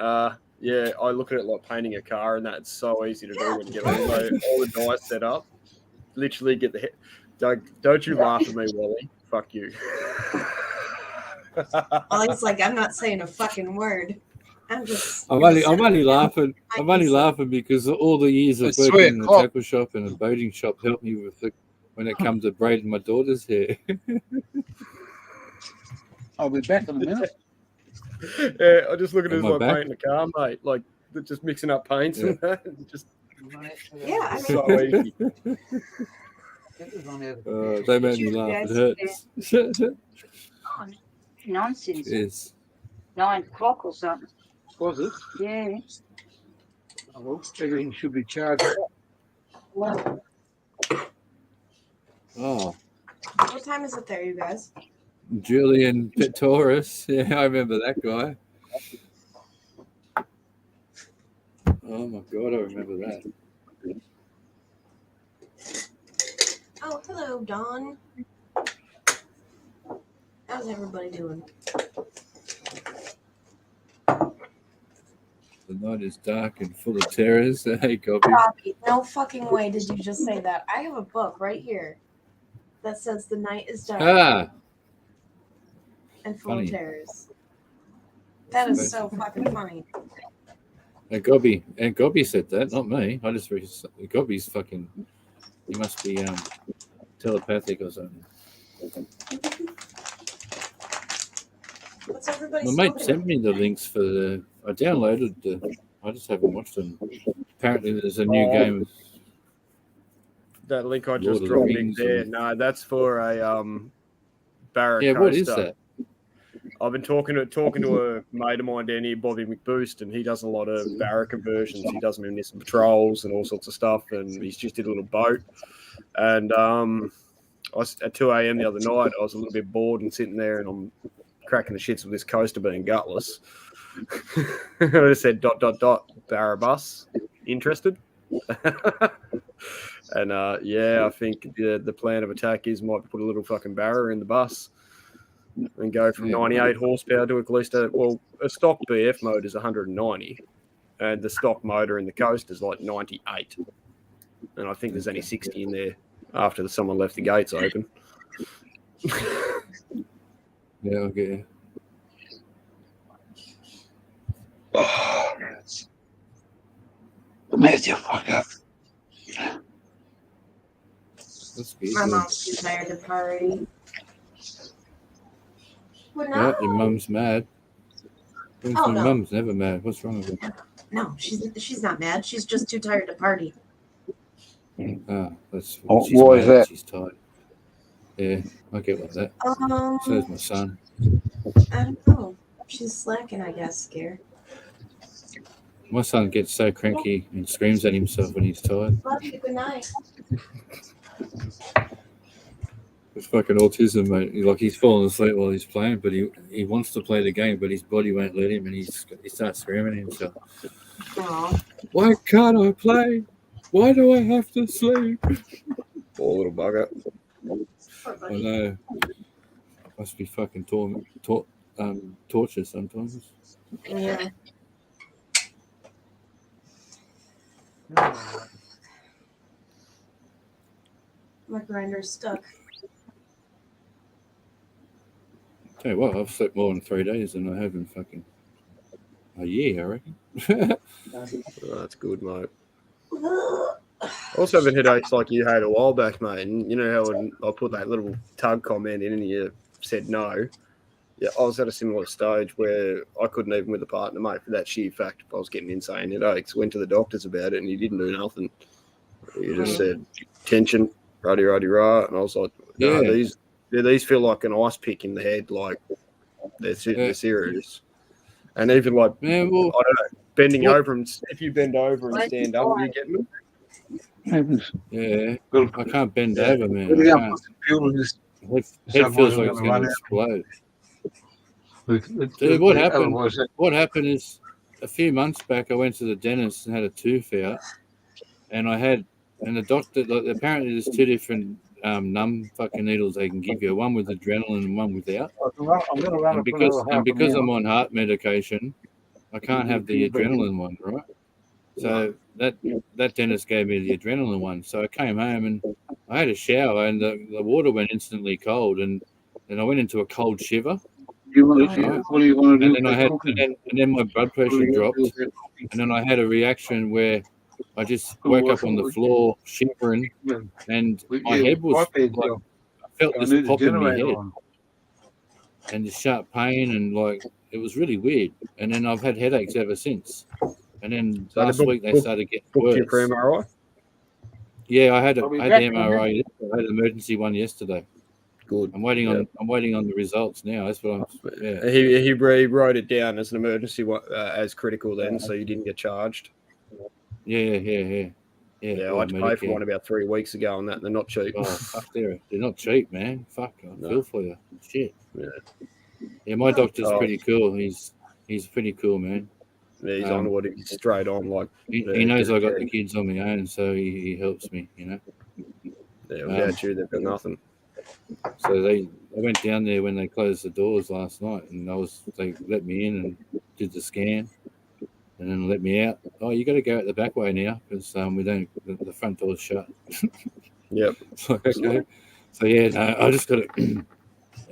yeah, I look at it like painting a car, and that's so easy to do when you get all the dyes set up. Literally get the hair. Don't you laugh at me, Wally. Fuck you. Ollie's like, I'm not saying a fucking word. I'm only laughing. I'm only laughing because all the years of It's working 3 in the o'clock. tackle shop and a boating shop helped me with when it comes to braiding my daughter's hair. I'll be back in a minute. Yeah, I just look at it as Am I like back? painting a car, mate. Like just mixing up paints and that. Just Yeah, I mean, so easy. They made me laugh. It hurts. Nonsense. Yes. 9 o'clock or something. Was it? Yeah. Oh, well, everything should be charged. Well, Oh, what time is it there, you guys? Julian Petoris. Yeah, I remember that guy. Oh my god, I remember that. Oh, hello, Dawn. How's everybody doing? The night is dark and full of terrors. Hey, copy. Copy. No fucking way did you just say that. I have a book right here that says the night is dark Ah, and full funny. of terrors. That is so fucking funny. And Gobby said that, not me. I just Gobby's fucking. He must be telepathic or something. What's everybody My mate smoking? sent me the links for the. I downloaded the. I just haven't watched them. Apparently, there's a new game. That link I Lord just of the dropped in Rings there. and- No, that's for a Barra Yeah, what is coaster. that? I've been talking to a mate of mine down here, Bobby McBoost, and he does a lot of Barra conversions. He does municipal patrols and all sorts of stuff, and he's just did a little boat. And I was at 2 a.m. the other night. I was a little bit bored and sitting there, and I'm cracking the shits with this coaster being gutless. I just said ... Barra bus. Interested? And yeah, I think the plan of attack is might put a little fucking Barra in the bus and go from 98 horsepower to at least a stock BF motor is 190, and the stock motor in the coast is like 98, and I think there's only 60 in there after someone left the gates open. Yeah, I'll get you. Oh, mess you fuck up. That's good. My mom's too tired to party. Well, Yeah, no. your mum's mad. Oh, My no. mum's never mad. What's wrong with her? No, she's not mad. She's just too tired to party. Ah, that's Oh, she's why mad is that that? she's tired. Yeah, I get like that. So is my son. I don't know. She's slacking, I guess, Scare. My son gets so cranky and screams at himself when he's tired. Love you. Good night. It's fucking autism, mate. He's falling asleep while he's playing, but he wants to play the game, but his body won't let him, and he starts screaming at himself. Aww. Why can't I play? Why do I have to sleep? Poor little bugger. I know. Must be fucking torture sometimes. Yeah. My grinder's stuck. Tell you what, I've slept more in 3 days than I have in fucking a year, I reckon. Oh, that's good, mate. I also having headaches like you had a while back, mate. And you know how when I put that little tug comment in and you said no? Yeah, I was at a similar stage where I couldn't even with a partner, mate, for that sheer fact. I was getting insane headaches. Went to the doctors about it and he didn't do nothing. He just said, tension, ruddy, rah. And I was like, no, these feel like an ice pick in the head. Like, they're serious. And even like, Man, well, I don't know, bending over and if you bend over and stand up, you get me. Yeah, I can't bend over, man. I can't. Head feels like it's going to explode. Dude, what happened? What happened is a few months back, I went to the dentist and had a tooth out, and the doctor, like, apparently there's two different numb fucking needles they can give you, one with adrenaline and one without. And because I'm on heart medication, I can't have the adrenaline one, right? So that dentist gave me the adrenaline one. So I came home and I had a shower and the water went instantly cold, and I went into a cold shiver. What do you want to do? And then my blood pressure dropped, and then I had a reaction where I just woke up on the floor shivering, and my head was like, I felt this pop in my head, and this sharp pain, and like it was really weird. And then I've had headaches ever since. And then last week they started getting worse. For MRI? Yeah, I had the MRI. I had an emergency one yesterday. Good. I'm waiting on the results now. That's what I'm. Yeah. He wrote it down as an emergency one, as critical then, so you didn't get charged. Yeah. Yeah, I had to pay for one about 3 weeks ago on that, and they're not cheap. Oh, fuck, they're not cheap, man. Fuck, I feel for you. Shit. Yeah, my doctor's pretty cool. He's pretty cool, man. Yeah, he's on what he's straight on. Like he knows I got the kids on my own, so he helps me, you know. Yeah, without you, they've got nothing. So I went down there when they closed the doors last night, and they let me in and did the scan, and then let me out. Oh, you got to go out the back way now because we don't. The front door's shut. Yep. It's like, okay. So yeah, no, I just got to.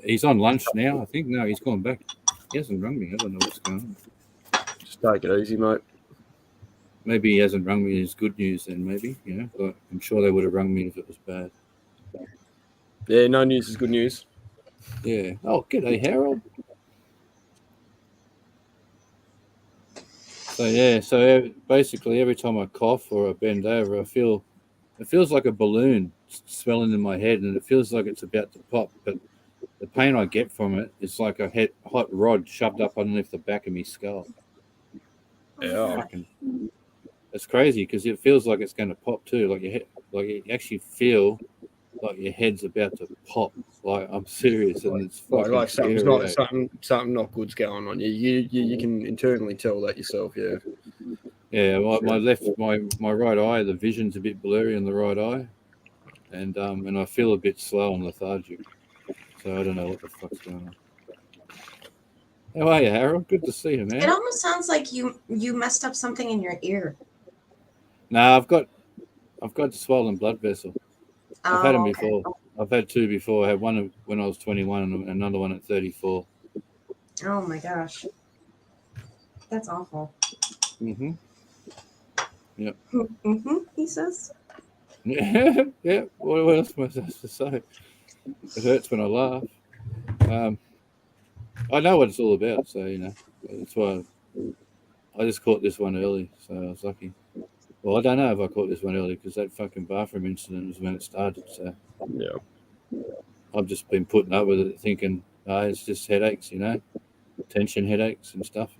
He's on lunch now, I think. No, he's gone back. He hasn't rung me. I don't know what's going on. Just take it easy, mate. Maybe he hasn't rung me as good news then, maybe, but I'm sure they would have rung me if it was bad. Yeah, no news is good news. Yeah. Oh, g'day, Harold. So basically every time I cough or I bend over, it feels like a balloon swelling in my head, and it feels like it's about to pop, but the pain I get from it is like a hot rod shoved up underneath the back of my skull. Yeah. It's crazy because it feels like it's going to pop too. Like you actually feel like your head's about to pop. Like I'm serious, and it's fucking like scary. something not good's going on. You can internally tell that yourself. Yeah. Yeah. My right eye, the vision's a bit blurry in the right eye, and I feel a bit slow and lethargic. So I don't know what the fuck's going on. How are you, Harold? Good to see you, man. It almost sounds like you messed up something in your ear. No, I've got a swollen blood vessel. I've had them okay. before. I've had two before. I had one when I was 21 and another one at 34. Oh my gosh. That's awful. Mm-hmm. Yep. Mm-hmm, he says. Yeah, yeah. What else am I supposed to say? It hurts when I laugh. I know what it's all about, so that's why I just caught this one early, so I was lucky. Well, I don't know if I caught this one early because that fucking bathroom incident was when it started. So yeah, I've just been putting up with it, thinking, it's just headaches, tension headaches and stuff.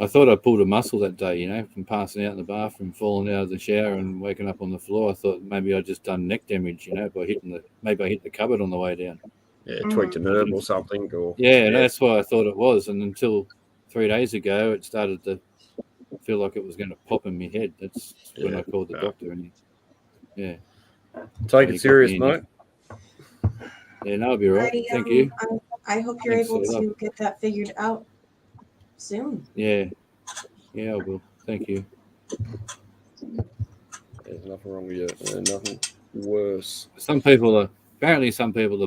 I thought I pulled a muscle that day, from passing out in the bathroom, falling out of the shower, and waking up on the floor. I thought maybe I just done neck damage, by maybe I hit the cupboard on the way down. Yeah, tweaked a nerve or something. That's what I thought it was. And until 3 days ago, it started to feel like it was going to pop in my head. That's when I called the doctor. And take it serious, mate. Yeah, no, I'll be right. Thank you. I hope you're able to get that figured out soon. Yeah, I will. Thank you. There's nothing wrong with you. Nothing worse. Some people are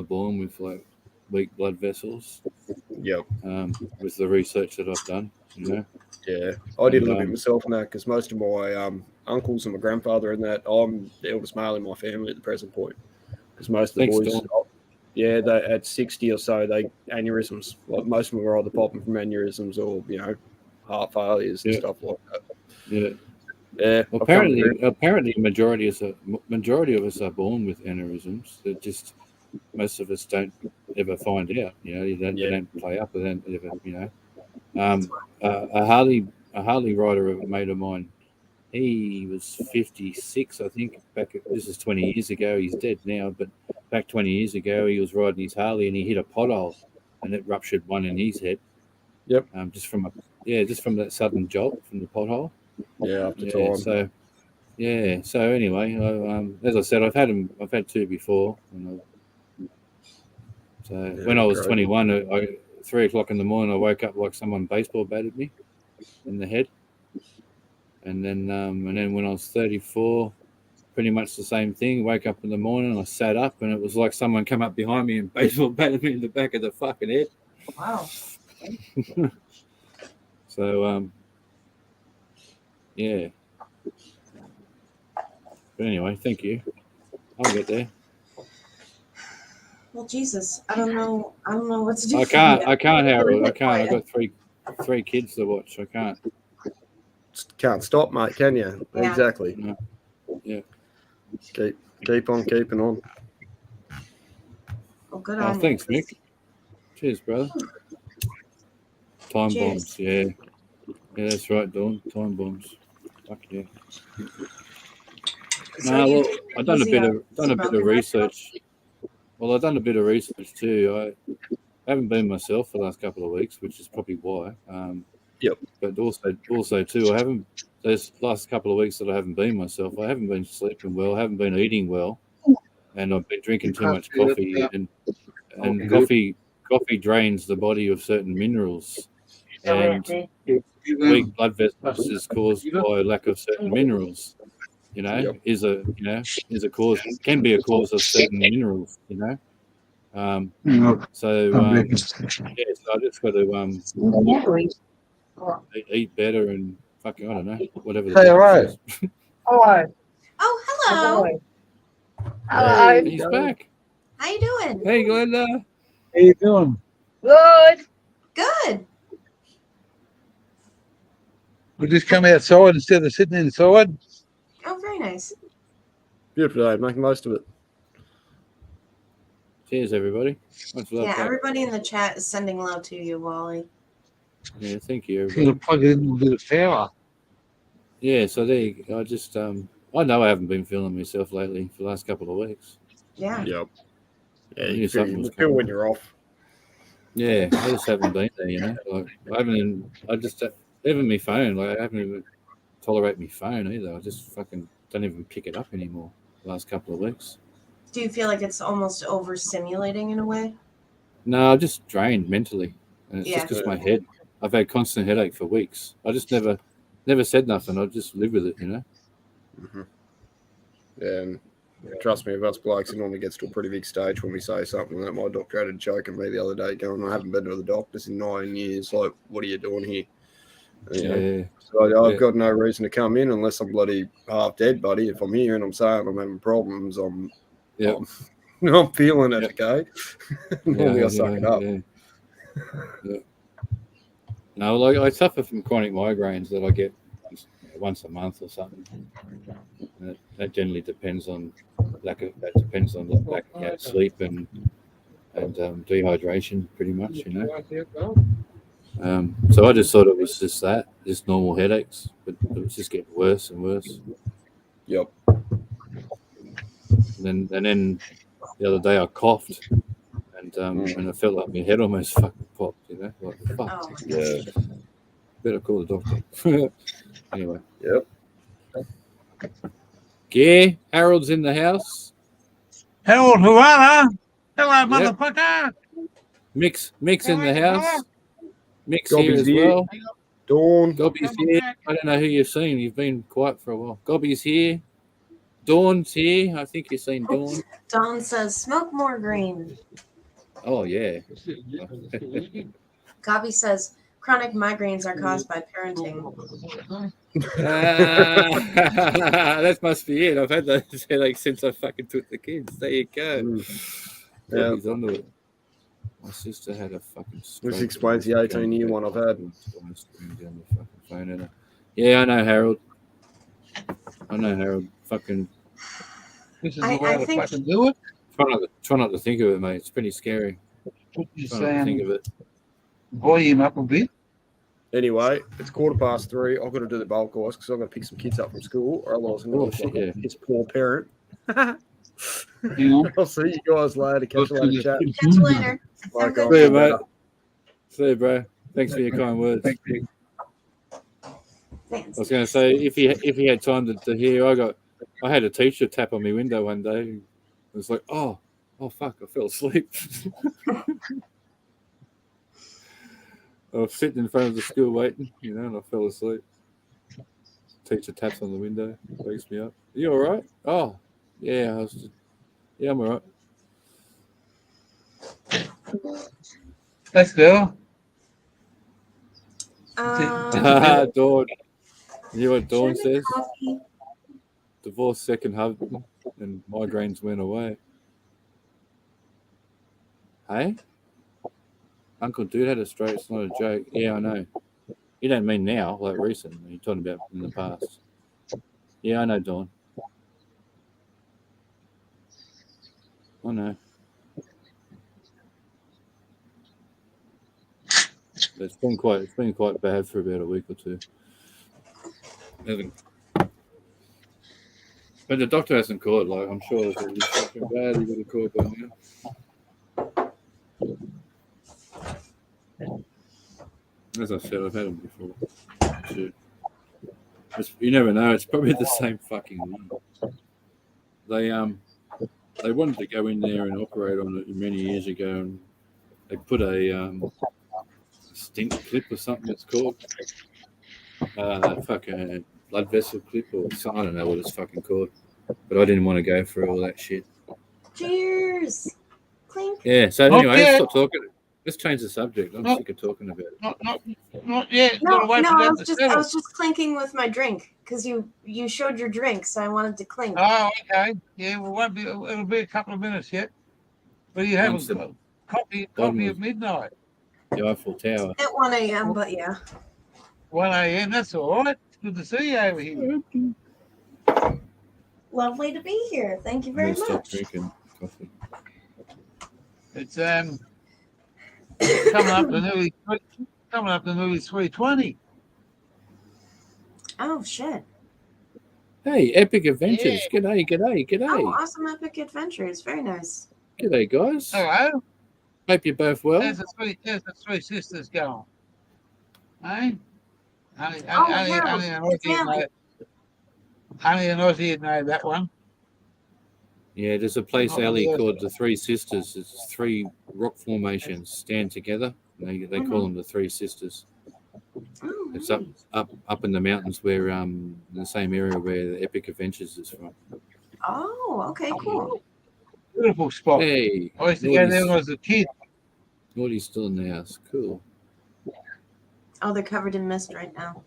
born with like weak blood vessels. Yep. With the research that I've done, Yeah, I did a little bit myself in that because most of my uncles and my grandfather and that, I'm the eldest male in my family at the present point. Because most of the boys, they at 60 or so, they aneurysms. Like most of them are either popping from aneurysms or heart failures and stuff like that. Yeah. Yeah. Well, apparently, majority of us are born with aneurysms. That just most of us don't ever find out. They don't play up. They don't ever. A Harley rider, a mate of mine, he was 56, I think. This is 20 years ago. He's dead now, but back 20 years ago, he was riding his Harley and he hit a pothole, and it ruptured one in his head. Yep. Just from that sudden jolt from the pothole. Yeah, after time. So anyway, as I said, I've had two before. When I was 21, 3 o'clock in the morning, I woke up like someone baseball batted me in the head. And then when I was 34, pretty much the same thing. Woke up in the morning, I sat up, and it was like someone come up behind me and baseball batted me in the back of the fucking head. Wow. So, yeah. But anyway, thank you. I'll get there. Well, Jesus, I don't know what to do. I can't, Harold. I can't. I've got three kids to watch. I can't. Can't stop, mate, can you? Yeah. Exactly. No. Yeah. Keep on keeping on. Oh, good on you. Thanks, Mick. Cheers, brother. Time bombs, yeah. Yeah, that's right, Dawn. Time bombs. Fuck yeah. I've done a bit of research. Well, I've done a bit of research too. I haven't been myself for the last couple of weeks, which is probably why. Yep. But also too, I haven't. Those last couple of weeks that I haven't been myself, I haven't been sleeping well, I haven't been eating well, and I've been drinking too much coffee, and coffee drains the body of certain minerals, and weak blood vessels is caused by lack of certain minerals. You know, is a cause, can be a cause of certain minerals. You know, so I just got to eat better and fucking, I don't know, whatever the doctor says. Oh, hello. Hey, he's back. How you doing? Hey, Glenda. How you doing? Good. Good. We just come outside instead of sitting inside. Oh, very nice. Beautiful day. Make the most of it. Cheers, everybody. Much love. Yeah, back. everybody in the chat is sending love to you, Wally. Yeah, thank you, I'm everybody. gonna plug it in with a bit of power. Yeah, so there you go. I just I know I haven't been feeling myself lately for the last couple of weeks. Yeah. Yep. Yeah, I knew you something was feel coming. when you're off. Yeah, I just haven't been there, you know. Like I haven't. I just even my phone. Like I haven't even tolerate my phone either. I just fucking don't even pick it up anymore. The last couple of weeks. Do you feel like it's almost overstimulating in a way? No, I'm just drained mentally, and it's just Yeah. because my head. I've had constant headache for weeks. I just never said nothing. I just live with it, you know. Mm-hmm. Yeah, and trust me, of us blokes, it normally gets to a pretty big stage when we say something. That my doctor had a joke at me the other day, going, "I haven't been to the doctors in 9 years. Like, what are you doing here?" And, you know, so I've got no reason to come in unless I'm bloody half dead, buddy. If I'm here and I'm saying I'm having problems, I'm feeling it. Okay, normally I suck it up. Yeah. No, like I suffer from chronic migraines that I get once a month or something. That generally depends on lack of sleep and dehydration, pretty much, you know. So I just thought it was just normal headaches, but it was just getting worse and worse. Yep. And then the other day I coughed, and I felt like my head almost fucking popped, you know, like fuck. Oh, Yeah. Better call the doctor. Anyway. Yep. Yeah, Harold's in the house. Harold Huana. Hello, Yep. motherfucker. Mick's in the house. Mick's Gobby's here as here. well. Dawn. Gobby's here. I don't know who you've seen. You've been quiet for a while. Gobby's here. Dawn's here. I think you've seen Dawn. Dawn says, "Smoke more green." Oh, yeah. Gabby says, "Chronic migraines are caused by parenting." That must be it. I've had those headaches since I fucking took the kids. There you go. Gobby's onto it. My sister had a fucking stroke. This explains the 18-year one I've had. Yeah, I know Harold. Fucking. This is I the way to think- fucking do it. Try not to think of it, mate. It's pretty scary. Put your Try not to think of it. volume up a bit. Anyway, it's 3:15. I've got to do the bulk course because I've got to pick some kids up from school, or otherwise I'm going to look like his poor parent. Hang on. I'll see you guys later. Catch you later, chat. Catch you later. Like, Have a See you, good mate. night. See you, bro. Thanks for your kind words. Thank you. I was going to say, if he had time to hear, I had a teacher tap on my window one day. It was like, oh fuck, I fell asleep. I was sitting in front of the school waiting, you know, and I fell asleep. Teacher taps on the window, wakes me up. Are you all right? Oh, yeah, I'm all right. Let's go. Dawn. You know what Dawn says? Coffee. Divorced second husband and migraines went away. Hey? Uncle Dude had a stroke. It's not a joke. Yeah, I know. You don't mean now, like recently. You're talking about in the past. Yeah, I know, Dawn. I know. It's been quite bad for about a week or two. But the doctor hasn't called. Like, I'm sure if it was fucking bad, he would have called by now. As I said, I've had them before. Too. You never know. It's probably the same fucking one. They wanted to go in there and operate on it many years ago, and they put a stink clip or something. It's called fucking blood vessel clip, or I don't know what it's fucking called. But I didn't want to go through all that shit. Cheers. Clink. Yeah. So anyway, let's Okay. stop talking. Let's change the subject. I'm sick of talking about it. Not yet. No, Gotta wait no, for I them was to just settle. clinking with my drink because you showed your drink, so I wanted to clink. Oh, okay. Yeah, well, won't be. It'll be a couple of minutes yet. But you have Once a coffee one at was- midnight, The Eiffel Tower. At 1 a.m., but yeah. 1 a.m. That's all right. It's good to see you over here. Lovely to be here. Thank you I'm very gonna stop much. drinking coffee. It's coming up to nearly 3:20. Oh, shit. Hey, Epic Adventures. G'day. Oh, awesome epic adventures. Very nice. G'day, guys. Hello. Hope you're both well. There's the three sisters going. Hey? Only an Aussie would know that one. Yeah, there's a place, Oh, Ali, yes. called the Three Sisters. It's three rock formations stand together. They call them the Three Sisters. Oh, It's nice. up in the mountains where in the same area where the Epic Adventures is from. Oh, okay, cool. Beautiful spot. Hey, I used to go there when I was a kid. Naughty's still in the house. Cool. Oh, they're covered in mist right now.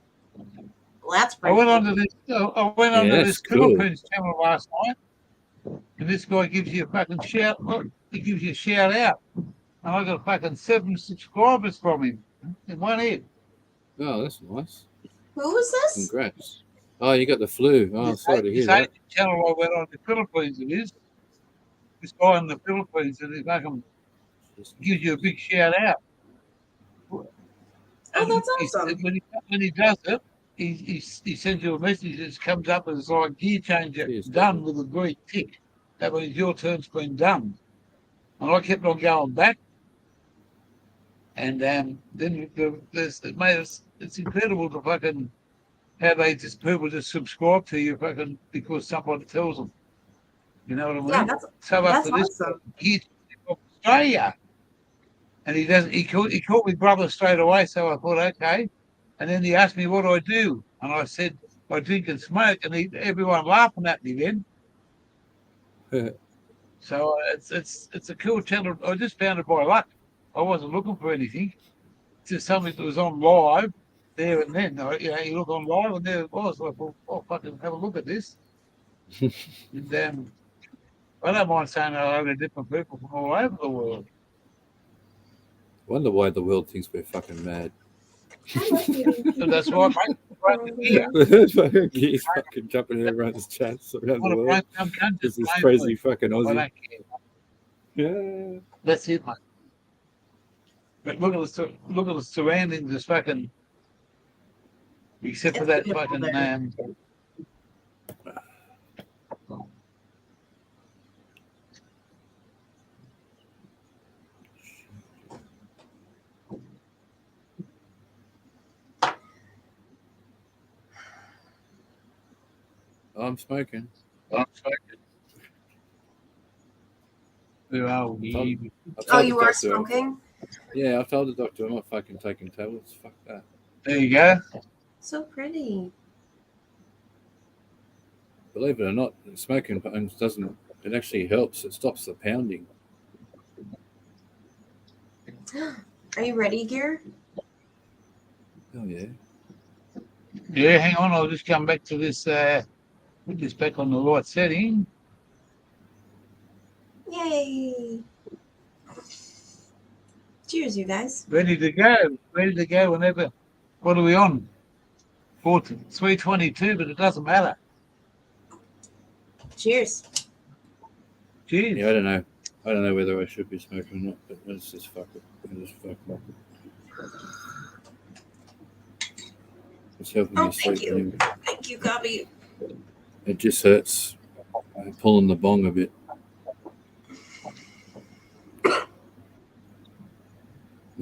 Well, that's I pretty went cool. onto this. that's cool. Philippines channel last night, and this guy gives you a fucking shout. Look, he gives you a shout out, and I got fucking 7 subscribers from him in one hit. Oh, that's nice. Who was this? Congrats. Oh, you got the flu. Oh, sorry to hear This that. channel I went on the Philippines. It is this guy in the Philippines, and he fucking gives you a big shout out. Oh, that's awesome. When he does it, he sends you a message that comes up as like gear changer Cheers, done with a green tick. That means your turn's been done. And I kept on going back. And then it's incredible to fucking how people just subscribe to you fucking because someone tells them. You know what I mean? Yeah, that's So after this, awesome. he's from Australia. And he called me brother straight away, so I thought, okay. And then he asked me what I do. And I said, I drink and smoke, and everyone laughing at me then. So it's a cool channel. I just found it by luck. I wasn't looking for anything. It's just something that was on live there and then. You look on live, and there it was. So I thought, oh, fucking have a look at this. And I don't mind saying hello to different people from all over the world. Wonder why the world thinks we're fucking mad. So that's why, mate. Right here. He's fucking jumping in everyone's chats around the world. This is Mate, crazy fucking I Aussie. don't care. Yeah. That's it, mate. But look at the surroundings. It's fucking, except for that It's fucking there. I'm smoking. I'm smoking. Who are we? I've Oh, told you the are doctor- smoking? Yeah, I've told the doctor I'm not fucking taking tablets. Fuck that. There you go. So pretty. Believe it or not, smoking doesn't. It actually helps. It stops the pounding. Are you ready, Gear? Oh yeah. Yeah, hang on. I'll just come back to this. Put this back on the right setting. Yay! Cheers, you guys. Ready to go. Ready to go whenever. What are we on? 3:22, but it doesn't matter. Cheers. Cheers. Yeah, I don't know. I don't know whether I should be smoking or not, but let's just fuck it. Let's fuck it. It's helping Oh, me sleep. thank you. Anyway. Thank you, Gabby. It just hurts. I'm pulling the bong a bit.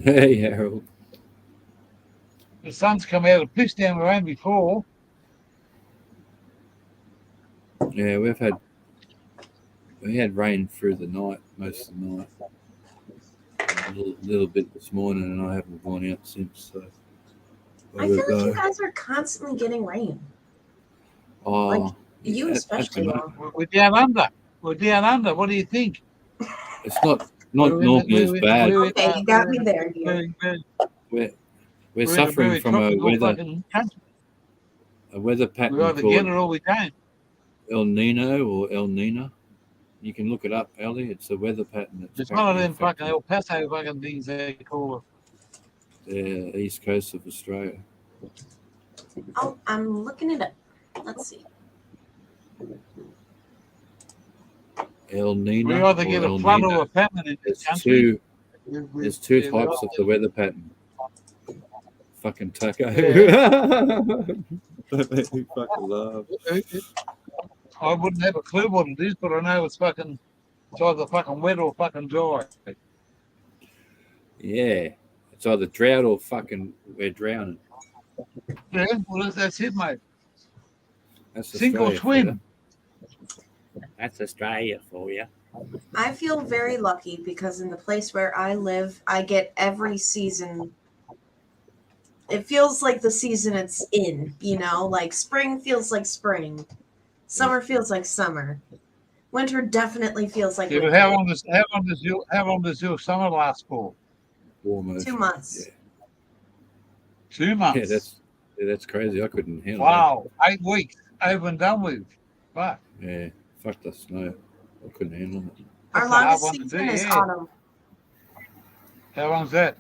Hey, Harold. The sun's come out of piss down the rain before. Yeah, we had rain through the night, most of the night. A little bit this morning, and I haven't gone out since. So I feel like you guys are constantly getting rain. Oh, like you especially. We're down under. We're down under. What do you think? It's not normally as bad. Okay, you got me there. We're suffering from a weather pattern We either called get it or we don't. El Nino or El Nina. You can look it up, Ellie. It's a weather pattern. It's one of them fucking El Paso fucking things they call it. The east coast of Australia. Oh, I'm looking it up. Let's see. El Nino. We either get a flood or a famine in this country. There's two types of the weather pattern. Fucking taco. Yeah. Don't make me fucking laugh. I wouldn't have a clue what it is, but I know it's fucking. It's either fucking wet or fucking dry. Yeah, it's either drought or fucking we're drowning. Yeah, well that's it, mate. That's Sink or swim. That's Australia for you. I feel very lucky because in the place where I live, I get every season. It feels like the season it's in, like spring feels like spring. Summer feels like summer. Winter definitely feels like winter. But how long does your summer last for? 4 months. 2 months. Yeah. 2 months. Yeah, that's crazy. I couldn't handle Wow, 8 weeks over and done with. Fuck. that. Yeah, fuck the snow. I couldn't handle it. Our longest season is autumn. How long's that?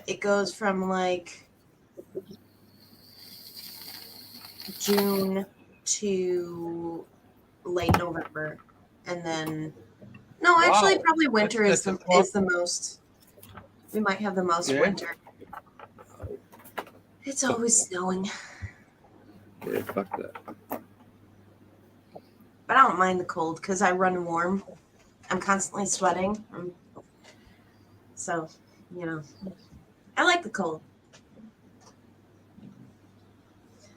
It goes from like June to late November, and then actually probably winter is the most. We might have the most winter. It's always snowing. Yeah, fuck that. But I don't mind the cold because I run warm. I'm constantly sweating. So, I like the cold.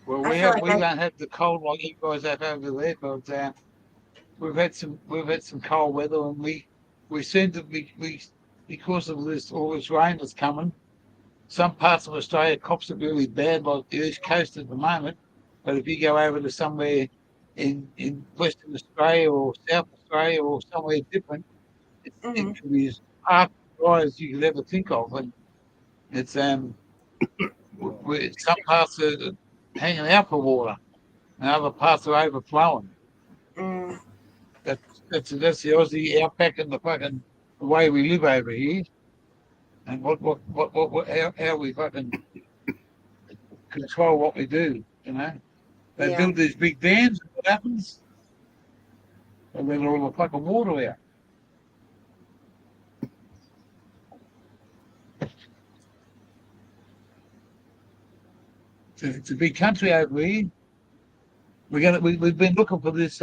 Well, we don't have the cold like you guys have over there, but we've had some cold weather, and we seem to be because of all this rain that's coming. Some parts of Australia cops are really bad, like the east coast at the moment. But if you go over to somewhere in Western Australia or South Australia or somewhere different, it can be as half as dry as you could ever think of. And it's some parts are hanging out for water, and other parts are overflowing. That's the Aussie outback and the way we live over here, and how we fucking control what we do. They build these big dams. And what happens? They let all the fucking water out. It's a big country over here. We've been looking for this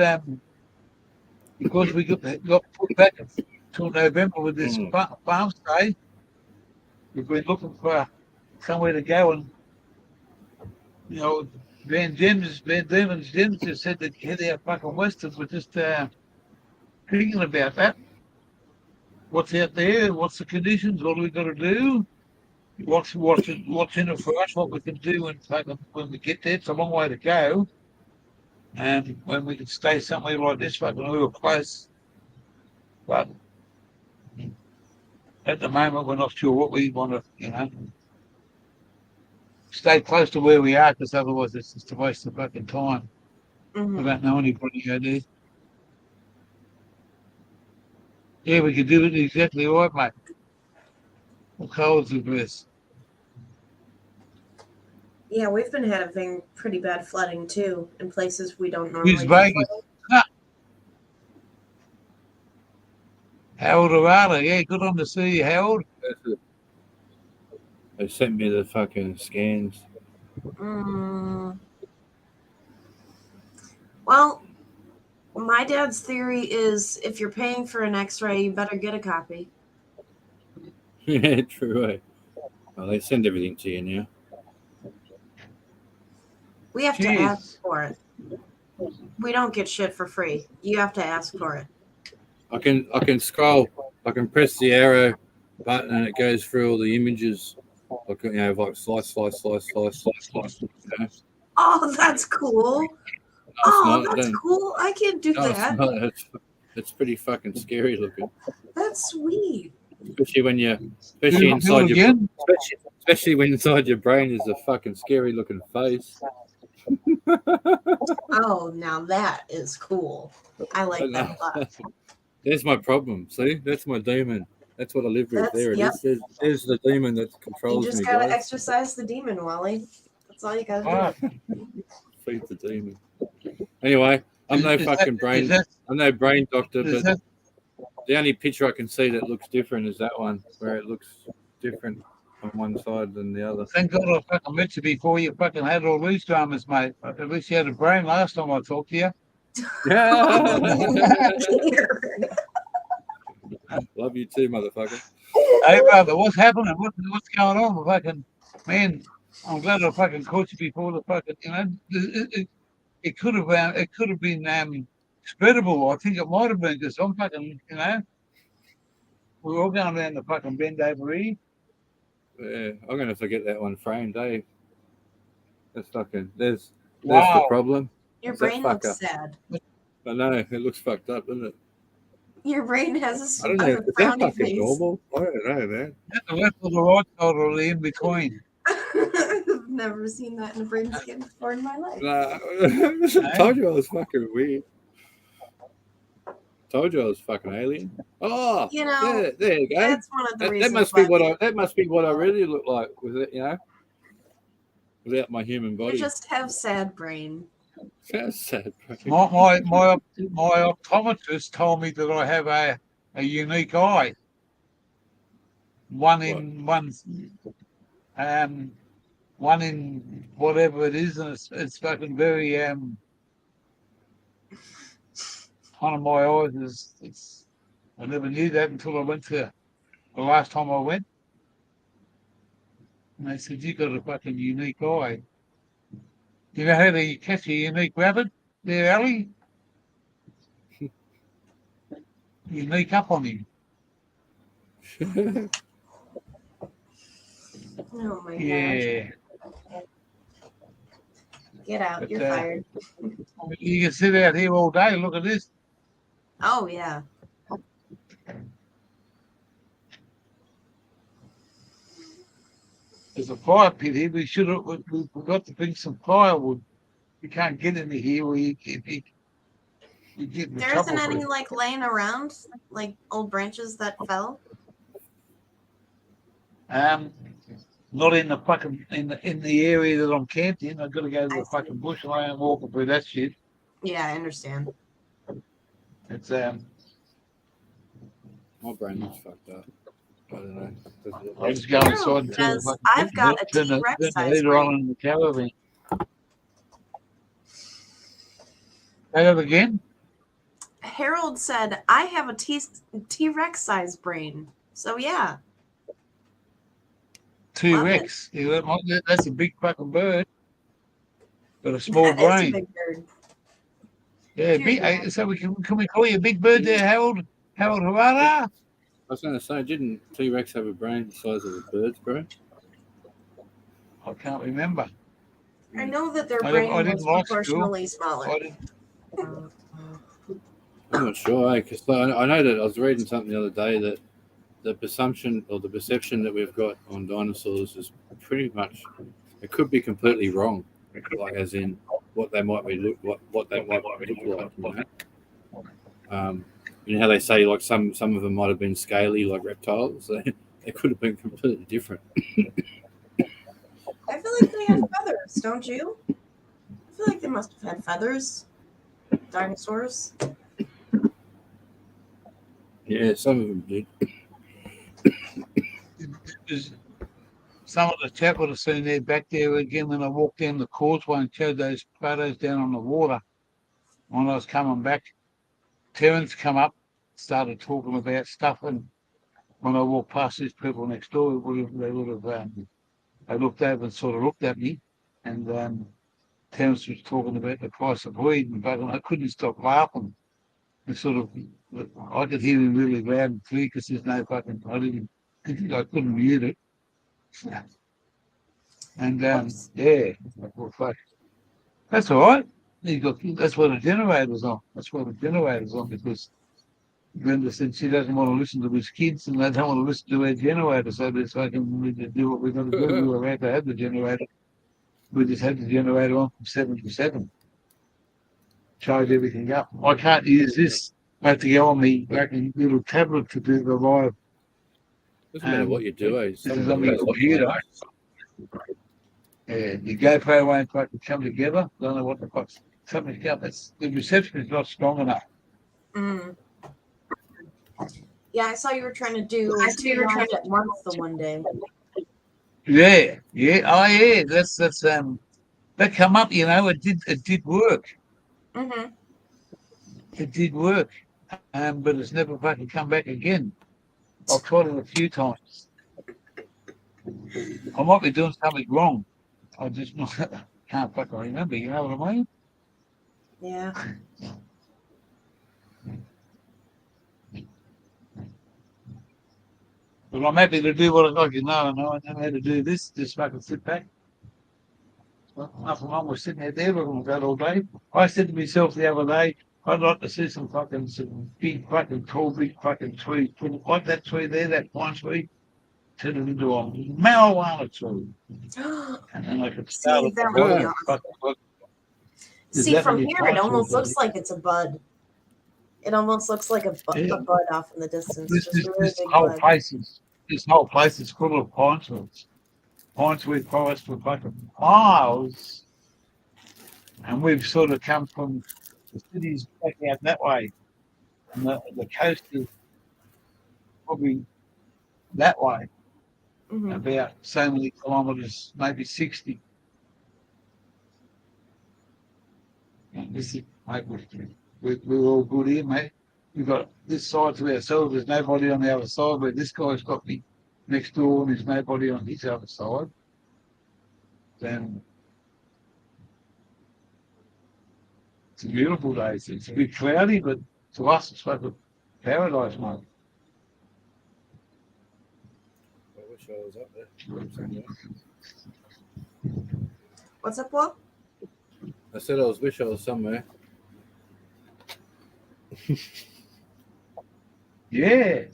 because we got put back until November with this farm stay. We've been looking for somewhere to go, and Van Diemen's just said that head out fucking west, and we're just thinking about that. What's out there? What's the conditions? What are we got to do? What's in it for us? What we can do when we get there? It's a long way to go, and when we can stay somewhere like this, fucking real close. But at the moment, we're not sure what we want to, stay close to where we are, because otherwise it's just a waste of fucking time. We don't know anybody out there. Yeah, we could do it exactly right, mate. What colours of this? Yeah, we've been having pretty bad flooding too in places we don't normally. Who's Vegas? Harold Arana, yeah, good on to see you, Harold. They sent me the fucking scans. Well, my dad's theory is if you're paying for an X-ray, you better get a copy. Yeah, true. Oh, they send everything to you now. We have to Jeez. ask for it. We don't get shit for free. You have to ask for it. I can scroll. I can press the arrow button and it goes through all the images. Like like slice. Oh, that's cool. No, that's cool. I can't do that. It's pretty fucking scary looking. That's sweet. Especially when you're Do inside it your again? especially when inside your brain is a fucking scary looking face. Oh, now that is cool. I like that a lot. There's my problem. See, that's my demon. That's what I live with. There it Yep. is. There's the demon that You controls just me, gotta guys. exercise the demon, Wally. That's all you gotta Ah, Feed the demon. Anyway, I'm no fucking brain. I'm no brain doctor, is but that, the only picture I can see that looks different is that one, where it looks different on one side than the other. thank God I fucking met you before you fucking had all these dramas, mate. At least you had a brain last time I talked to you. Love you too, motherfucker. Hey, brother, what's happening? What's going on? Fucking man, I'm glad I fucking caught you before the fucking. It could have been spreadable. I think it might have been because I'm fucking. We're all going down the fucking bend over here. Yeah, I'm gonna forget that one framed, eh? That's fucking. There's the Wow. problem. Your It's that brain looks fucker. sad. I know it looks fucked up, doesn't it? Your brain has I don't a know. Is that frowny fucking face. normal? I don't know, man. Is that the left or the right side or the in between? I've never seen that in a brain scan before in my life. I told you I was fucking weird. Told you I was fucking alien. Oh, You know, yeah, there you go. that's one of the That reasons must be why that must be what I really look like with it, without my human you body. just have sad brain. That's sad. My optometrist told me that I have a unique eye. One in whatever it is, and it's fucking very one of my eyes is it's. I never knew that until I went to the last time I went, and they said you got a fucking unique eye. You know how they catch a unique rabbit there, Ali? You sneak up on him. Oh my gosh. Yeah. Get out. But, You're fired. You can sit out here all day. Look at this. Oh, yeah. There's a fire pit here. We forgot to bring some firewood. You can't get into here where you get in There trouble isn't for any it. like laying around, like old branches that fell. Not in the fucking in the area that I'm camped in. I've got to go to I the see. fucking bush and I ain't walking through that shit. Yeah, I understand. It's My brain is fucked up. I don't know. I'll just go inside and turn the Because fucking I've got a turn the T-Rex size heater on brain. in the caravan. Say that again? Harold said I have a T-Rex size brain. So yeah. T-Rex. Yeah, that's a big fucking bird. But a small That is a brain. big bird. Yeah, Huge man. so can we call you a big bird there, Harold? Harold Harada? I was going to say, didn't T-Rex have a brain the size of a bird's brain? I can't remember. I know that their I brain didn't was like school. proportionally smaller. I'm not sure, because I know that I was reading something the other day that the perception that we've got on dinosaurs is pretty much, it could be completely wrong, like as in what they might look like. You know how they say like some of them might have been scaly like reptiles. They could have been completely different. I feel like they had feathers, don't you? I feel like they must have had feathers. Dinosaurs. Yeah, some of them did. Some of the chap would have seen there back there again when I walked down the causeway and showed those photos down on the water. When I was coming back, Terence come up, started talking about stuff, and when I walked past these people next door, they would have they looked over and sort of looked at me, and Terence was talking about the price of weed, and I couldn't stop laughing. And sort of, I could hear him really loud and clear because there's no fucking, I couldn't mute it. And yeah, well, fuck. That's all right. That's what the generator's on. That's what the generator's on because Brenda said she doesn't want to listen to his kids and they don't want to listen to our generator. So this fucking we need to do what we're going to do. We were allowed to have the generator. We just had the generator on from 7 to 7. Charge everything up. I can't use this. I have to go on the fucking little tablet to do the live. Doesn't matter what you do, eh? This is on my computer. Yeah, the GoPro won't fucking come together. Don't know what the fuck's something's up. The reception is not strong enough. Mm. Yeah, I saw you were trying to do two lives at once the one day. Yeah. Oh yeah. That's that come up, you know, it did work. Mm-hmm. It did work. But it's never fucking come back again. I've tried it a few times. I might be doing something wrong. I just can't fucking remember, you know what I mean? Yeah. But I'm happy to do what I got. I know how to do this. Just fucking sit back. Well, nothing wrong with sitting out there looking at that all day. I said to myself the other day, I'd like to see some big fucking tall, big fucking tree. Like that tree there, that pine tree, turn it into a marijuana tree. And then I could start See, that would be awesome. See, from here, it almost looks like it's a bud. It almost looks like a bud off in the distance. This whole place is full of pine trees. Pine tree forest for fucking miles. And we've sort of come from the cities back out that way. And the coast is probably that way. Mm-hmm. About so many kilometres, maybe 60. And this is, mate, we're all good here, mate. We've got this side to ourselves. There's nobody on the other side. Where this guy's got me next door, and there's nobody on his other side. Then it's a beautiful day. It's a bit cloudy, but to us, it's like a paradise, mate. I wish I was up there. What's up, Paul? I said I wish I was somewhere. Yeah.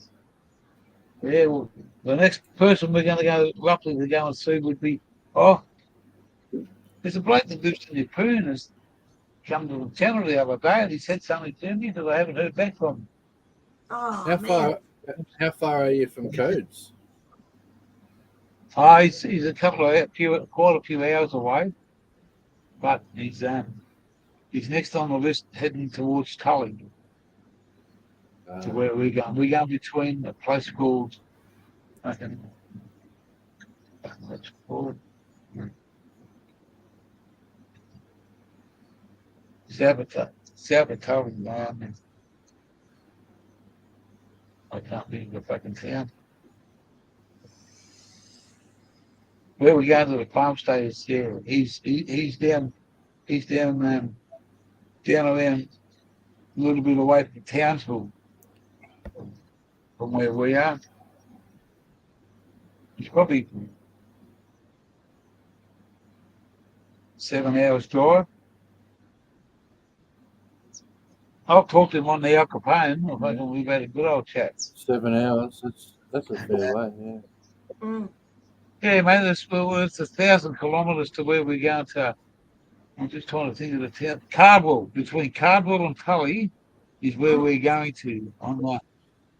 Yeah, well, the next person we're going to go roughly to go and see would be, there's a bloke that lives in Yeppoon has come to the channel the other day and he said something to me that I haven't heard back from him. Oh, How far are you from Codes? He's a couple of quite a few hours away, but he's next on the list heading towards Tully. To where we're going. We're going between a place called what's it called? Saboteur. I can't think of the fucking town. Where we go to the farm stage, yeah, he's down around a little bit away from Townsville. From where we are. It's probably 7 hours drive. I'll talk to him on the Al Capone. I think we've had a good old chat. 7 hours. That's a fair way, yeah. Mm. Yeah, mate, it's 1,000 kilometres to where we're going to. I'm just trying to think of the town. Cardwell. Between Cardwell and Tully is where we're going to on the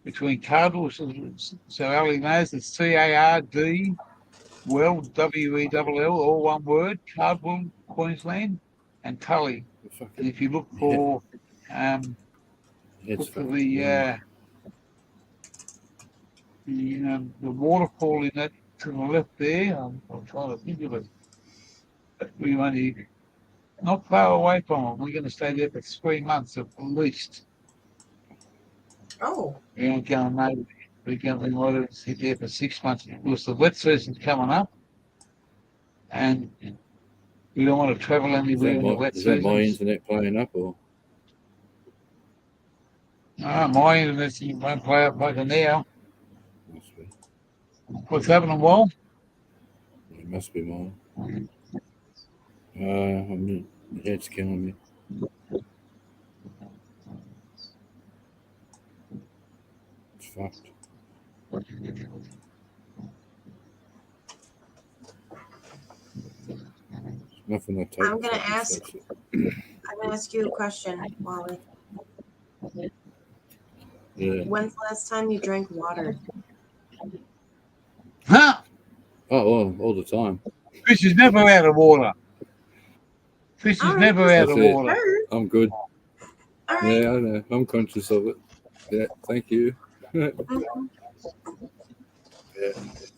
between Cardwell, so Ali knows it's CARD, well, WELL, all one word, Cardwell, Queensland, and Tully. And if you look for the waterfall in that to the left there, I'm trying to think of it. But we're only not far away from it. We're going to stay there for 3 months at least. Oh. We aren't going nowhere. we might have sit there for 6 months because the wet season's coming up, and we don't want to travel anywhere in the wet Is that my season. internet playing up or? My internet won't play up like now. Must be. What's happening, Wal? It must be mine. My head's killing me. It's fucked. Nothing I take. I'm gonna ask you a question, Wally. Yeah. When's the last time you drank water? Huh? Oh, all the time. Fish is never out of water. Fish is never out of water. I'm good. All right. Yeah, I know. I'm conscious of it. Yeah, thank you. Yeah,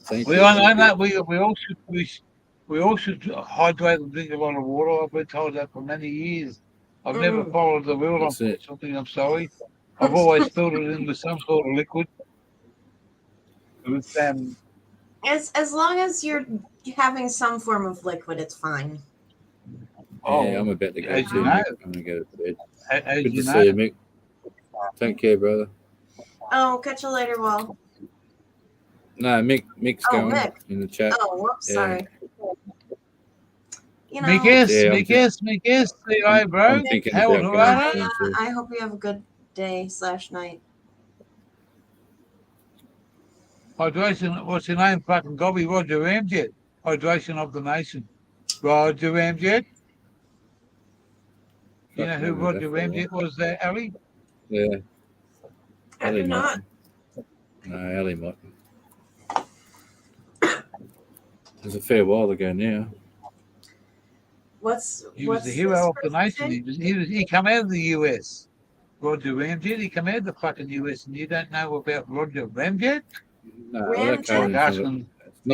thank you. I know we all should hydrate and drink a lot of water. I've been told that for many years. I've never followed the rule. That's it. I'm sorry. I've always filled it in with some sort of liquid. With As long as you're having some form of liquid, it's fine. Yeah, I'm about to go as too, you know. Mick. I'm gonna go to bed. As Good you to know. see you, Mick. Take care, brother. Oh, catch you later, Wal. No, Mick's going Mick. in the chat. Oh, whoops, Yeah. sorry. You know, Mick S, say hi, bro. I'm thinking How about are going you? soon too. I hope you have a good day / night. Hydration, what's your name? Fucking Gobby Roger Ramjet. Hydration of the nation. Roger Ramjet. You know who Roger Ramjet was there, Ali? Yeah. I do not. No, Ali might. It was a fair while ago now. He was the hero of the nation. He come out of the US. Roger Ramjet. He come out of the fucking US, and you don't know about Roger Ramjet? No, that card Not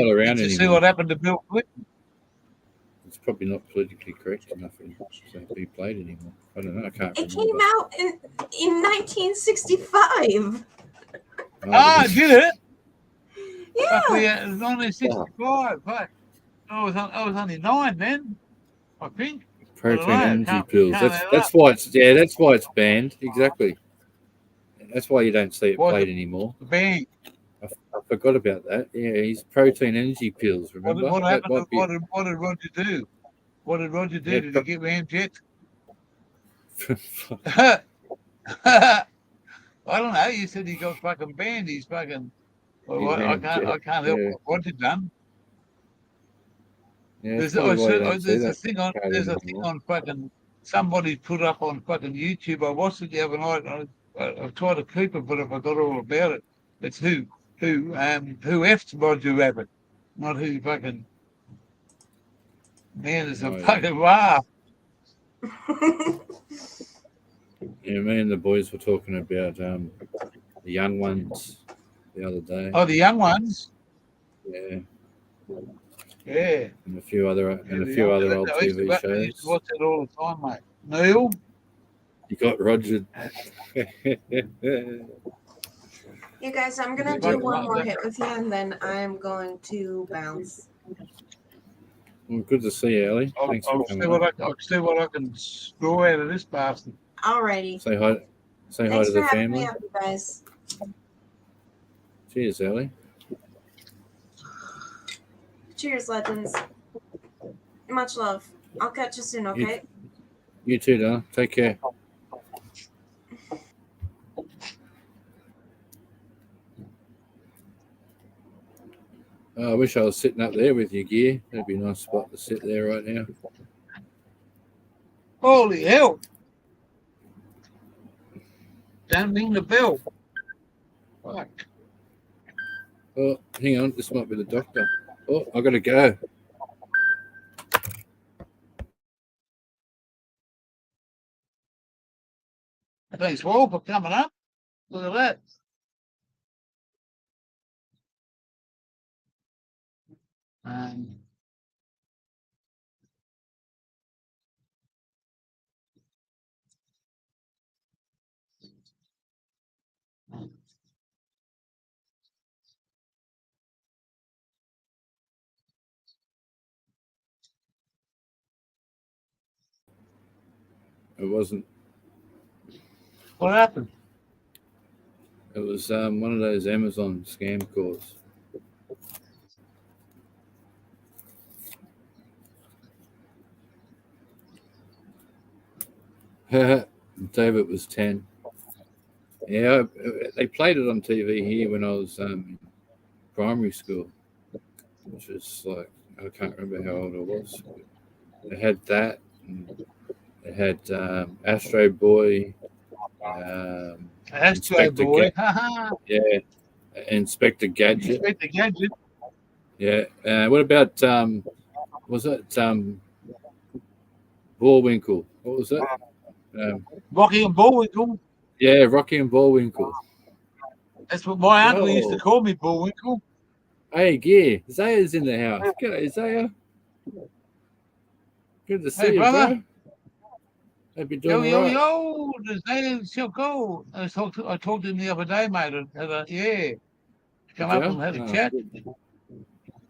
around to anymore. see what happened to Bill Clinton. It's probably not politically correct enough to be played anymore. I don't know. I can't It remember. came out in 1965. Did it? Yeah. Fuck, it was 1965. Fuck. I was only 9 then, I think. Protein energy pills. That's why it's banned. Exactly. That's why you don't see it played anymore. Banned. I forgot about that. Yeah, he's protein energy pills. Remember? What happened? What did Roger do? What did Roger do? Did he get Ramjet? I don't know. You said he got fucking banned. He's fucking. Well, I can't help what Roger done. Yeah, There's a thing on fucking somebody put up on fucking YouTube. I watched it the other night. I tried to keep it, but I forgot all about it. It's who effed Roger Rabbit, not who fucking. Man, it's a fucking laugh. Yeah, me and the boys were talking about the young ones the other day. Oh, the young ones. Yeah. Yeah. And a few other old TV shows. I used to watch it all the time, mate. Neil. You got Roger. You guys, I'm gonna do one more hit with you, and then I'm going to bounce. Well, good to see you, Ellie. Thanks for coming. I'll see what I can screw out of this bastard. Alrighty. Say hi. Say hi to the family. Me up, you guys. Cheers, Ellie. Cheers, legends. Much love. I'll catch you soon, okay? You too, darling. Take care. I wish I was sitting up there with your gear. That'd be a nice spot to sit there right now. Holy hell. Don't ring the bell. Fuck. Oh, hang on. This might be the doctor. Oh, I got to go. Thanks, Wal, for coming up. Look at that. It wasn't. What happened? It was one of those Amazon scam calls. David was 10. Yeah, they played it on TV here when I was in primary school, which is like, I can't remember how old I was. They had that. And they had Astro Boy. Astro Boy. Yeah, Inspector Gadget. Inspector Gadget. Yeah. What about was it Bullwinkle? What was it? Rocky and Bullwinkle. Yeah, Rocky and Bullwinkle. That's what my uncle used to call me, Bullwinkle. Hey, yeah, Zaya's in the house. G'day, Zaya. Good to see you, brother. bro. Hope you're doing all right. Yo, Zaya's so cool. I talked to him the other day, mate. Yeah. Come up and had a chat.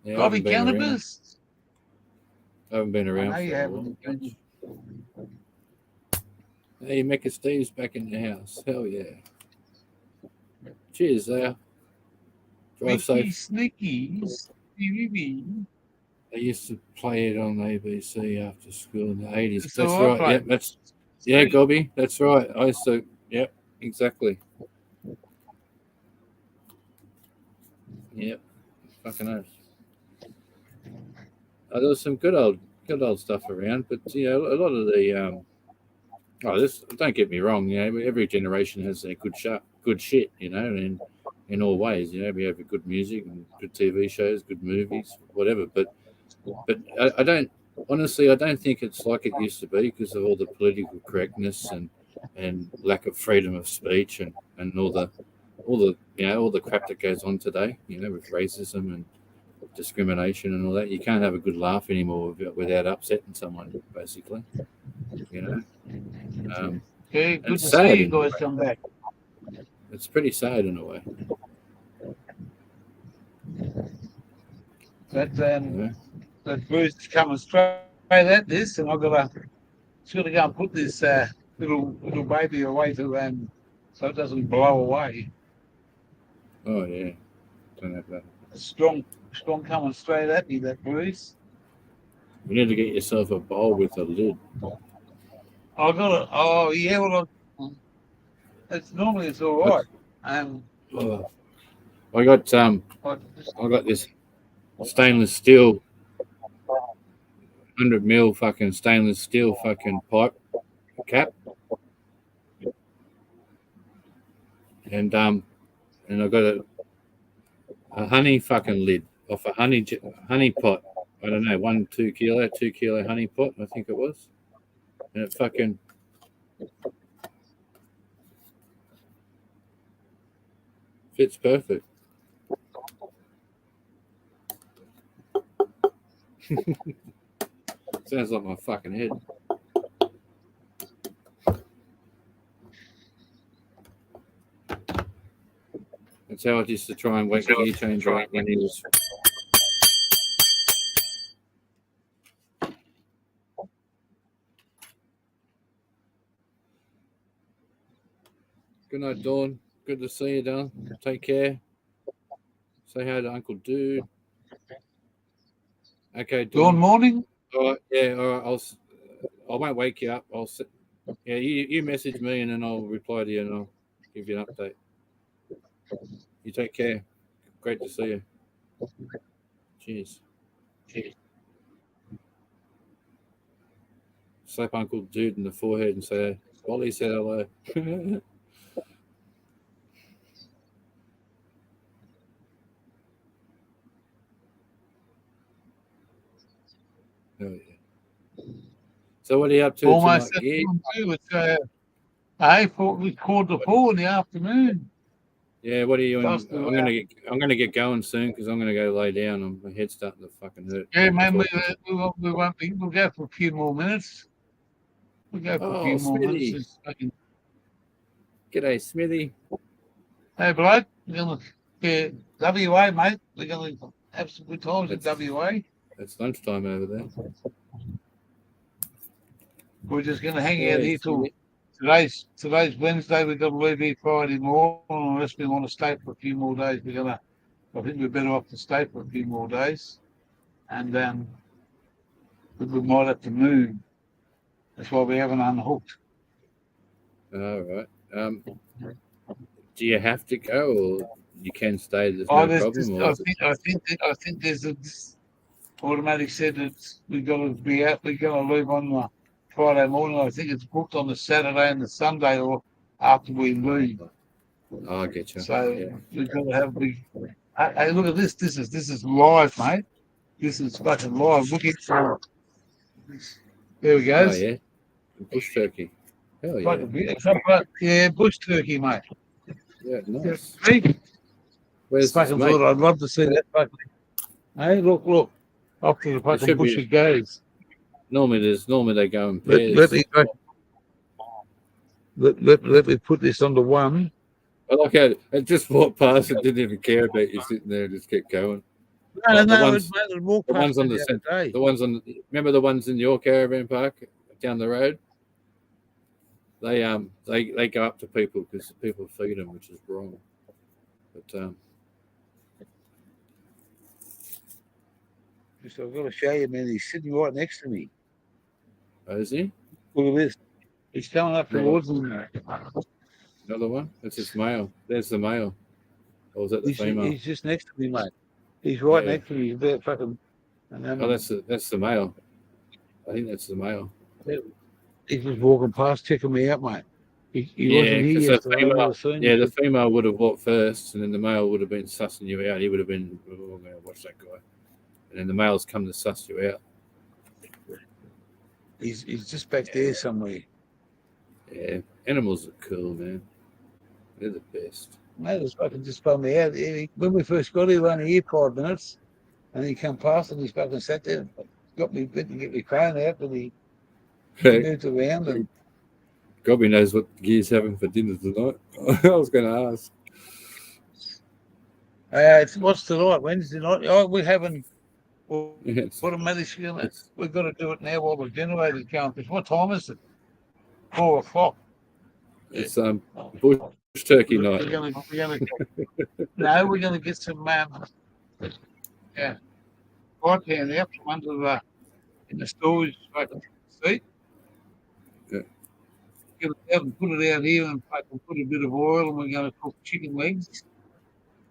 Yeah, Bobby Cannabis. I haven't been around. I know you haven't. Hey, Mecca Steve's back in the house. Hell yeah. Cheers, Zaya. Drive safe. Sneaky. I used to play it on ABC after school in the 80s. It's That's all right. Yeah, Gobby. That's right. I used to. Yep, exactly. Yep. Fucking oath. There was some good old stuff around, but a lot of the don't get me wrong, every generation has their good shit, in all ways. We have good music and good TV shows, good movies, whatever. But I don't think it's like it used to be because of all the political correctness and lack of freedom of speech and all the crap that goes on today, with racism and discrimination and all that. You can't have a good laugh anymore without upsetting someone, basically. Okay, good to sad see you guys come back. It's pretty sad in a way. That Bruce is coming straight at this, and I've got to go and put this little baby away to so it doesn't blow away. Oh yeah, don't have that. Strong coming straight at me, that Bruce. You need to get yourself a bowl with a lid. I got it. Oh yeah, well, it's all right. I got this stainless steel 100 mil fucking stainless steel fucking pipe cap, and I got a honey fucking lid off a honey pot. I don't know, 2 kilo honey pot, I think it was, and it fucking fits perfect. Sounds like my fucking head. That's how I used to try and wake the gear change right when he was. Good night, Dawn. Good to see you, Dawn. Take care. Say hi to Uncle Dude. Okay, Dawn morning. All right, yeah, all right. I won't wake you up. I'll sit. Yeah, you message me and then I'll reply to you and I'll give you an update. You take care. Great to see you. Cheers. Slap Uncle Dude in the forehead and say, Wally said hello. Oh, yeah. So what are you up to Almost tonight? We called the 4 in the afternoon. Yeah, what are you doing? I'm gonna get going soon because I'm gonna go lay down. My head's starting to fucking hurt. Yeah, man, we won't be. We'll go for a few more minutes. We'll go for a few more minutes. G'day, Smithy. Hey, bloke, we're gonna get WA, mate. We're gonna have some good times at WA. It's lunchtime over there. We're just going to hang Yeah, out here it's- till today's Wednesday. We've got to leave here Friday morning unless we want to stay for a few more days. I think we're better off to stay for a few more days, and we might have to move. That's why we haven't unhooked. all right. Do you have to go, or you can stay? There's Oh, no problem, or is it? I think there's a automatic said that we got to be out. We got to leave on the Friday morning. I think it's booked on the Saturday and the Sunday, or after we leave. Oh, I get you. So Yeah. we've got to have hey, look at this. This is live, mate. This is fucking live. Look at there we go. Oh yeah. Bush turkey. Hell yeah. Yeah, bush turkey, mate. Yeah, nice. See? Where's this, Fucking mate? thought I'd love to see that fucking. Hey, look. Up to the fucking should bush be- it goes. Normally they go in Let pairs. me put this onto one. I like how it just walked past and didn't even care about you sitting there, just kept going. No, the no, ones- it walked the past ones on me the other day. The ones on, remember the ones in your caravan park down the road? They go up to people because people feed them, which is wrong. But Just I've got to show you, man. He's sitting right next to me. oh, is he Look at this. He's coming up towards me. another one? That's his male. There's the male. Or was that the female? He's just next to me, mate. He's right Yeah. next to me. He's there fucking. And then Oh, that's the male. I think that's the male. he's just walking past, checking me out, mate. He Yeah, wasn't here 'cause the yesterday. I female- would have seen Yeah, him. the female would have walked first, and then the male would have been sussing you out. He would have been, oh, I'm going to watch that guy. And then the male's come to suss you out. He's just back there somewhere. Yeah, animals are cool, man. They're the best. Mate, it's fucking just spun me out. When we first got here, we were only here 5 minutes, and he come past and he's fucking sat there, got me bit to get me phone out, and he moved around and. Gobby knows what Gear's having for dinner tonight. I was going to ask. It's what's tonight? Wednesday night. Oh, we're having. Well, Yeah, it's- what a managed to it's- we've got to do it now while the generator's going. Because what time is it? 4 o'clock. It's bush turkey We're night. we're gonna get some yeah, right down there from under in the storage fucking seat. Yeah. Get it out and put it out here and fucking put a bit of oil, and we're gonna cook chicken legs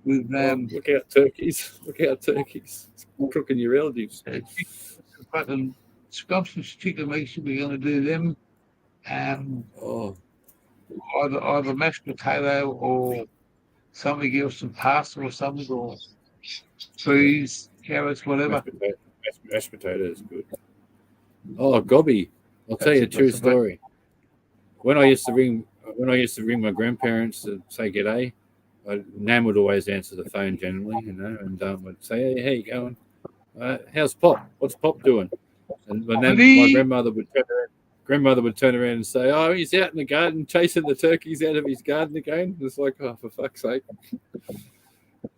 with Look out, turkeys. Look out, turkeys. It's cooking your relatives. fucking scrumptious chicken legs. We're gonna do them. Oh, Either mashed potato or something else, some pasta or something, or peas, carrots, whatever. mashed potato is good. Oh, Gobby. I'll tell you a true That's about- story. When I used to ring my grandparents to say g'day, Nan would always answer the phone generally, and would say, "Hey, how you going? How's Pop? What's Pop doing?" And my grandmother would turn around and say, "Oh, he's out in the garden chasing the turkeys out of his garden again." It's like, oh, for fuck's sake!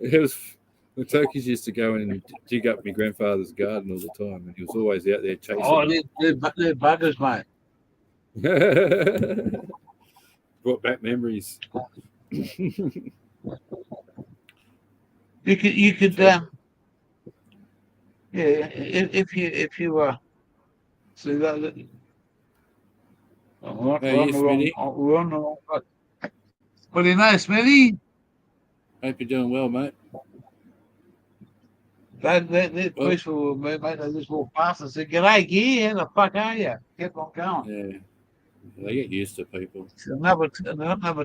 The turkeys used to go in and dig up my grandfather's garden all the time, and he was always out there chasing. Oh, they're buggers, mate. Brought back memories. You could if you see that. We're on the wrong. What do you know, Smithy? Hope you're doing well, mate. They're peaceful, mate. They just walked past and said, "G'day, Gear. How the fuck are you?" Kept on going. Yeah, they get used to people. It's another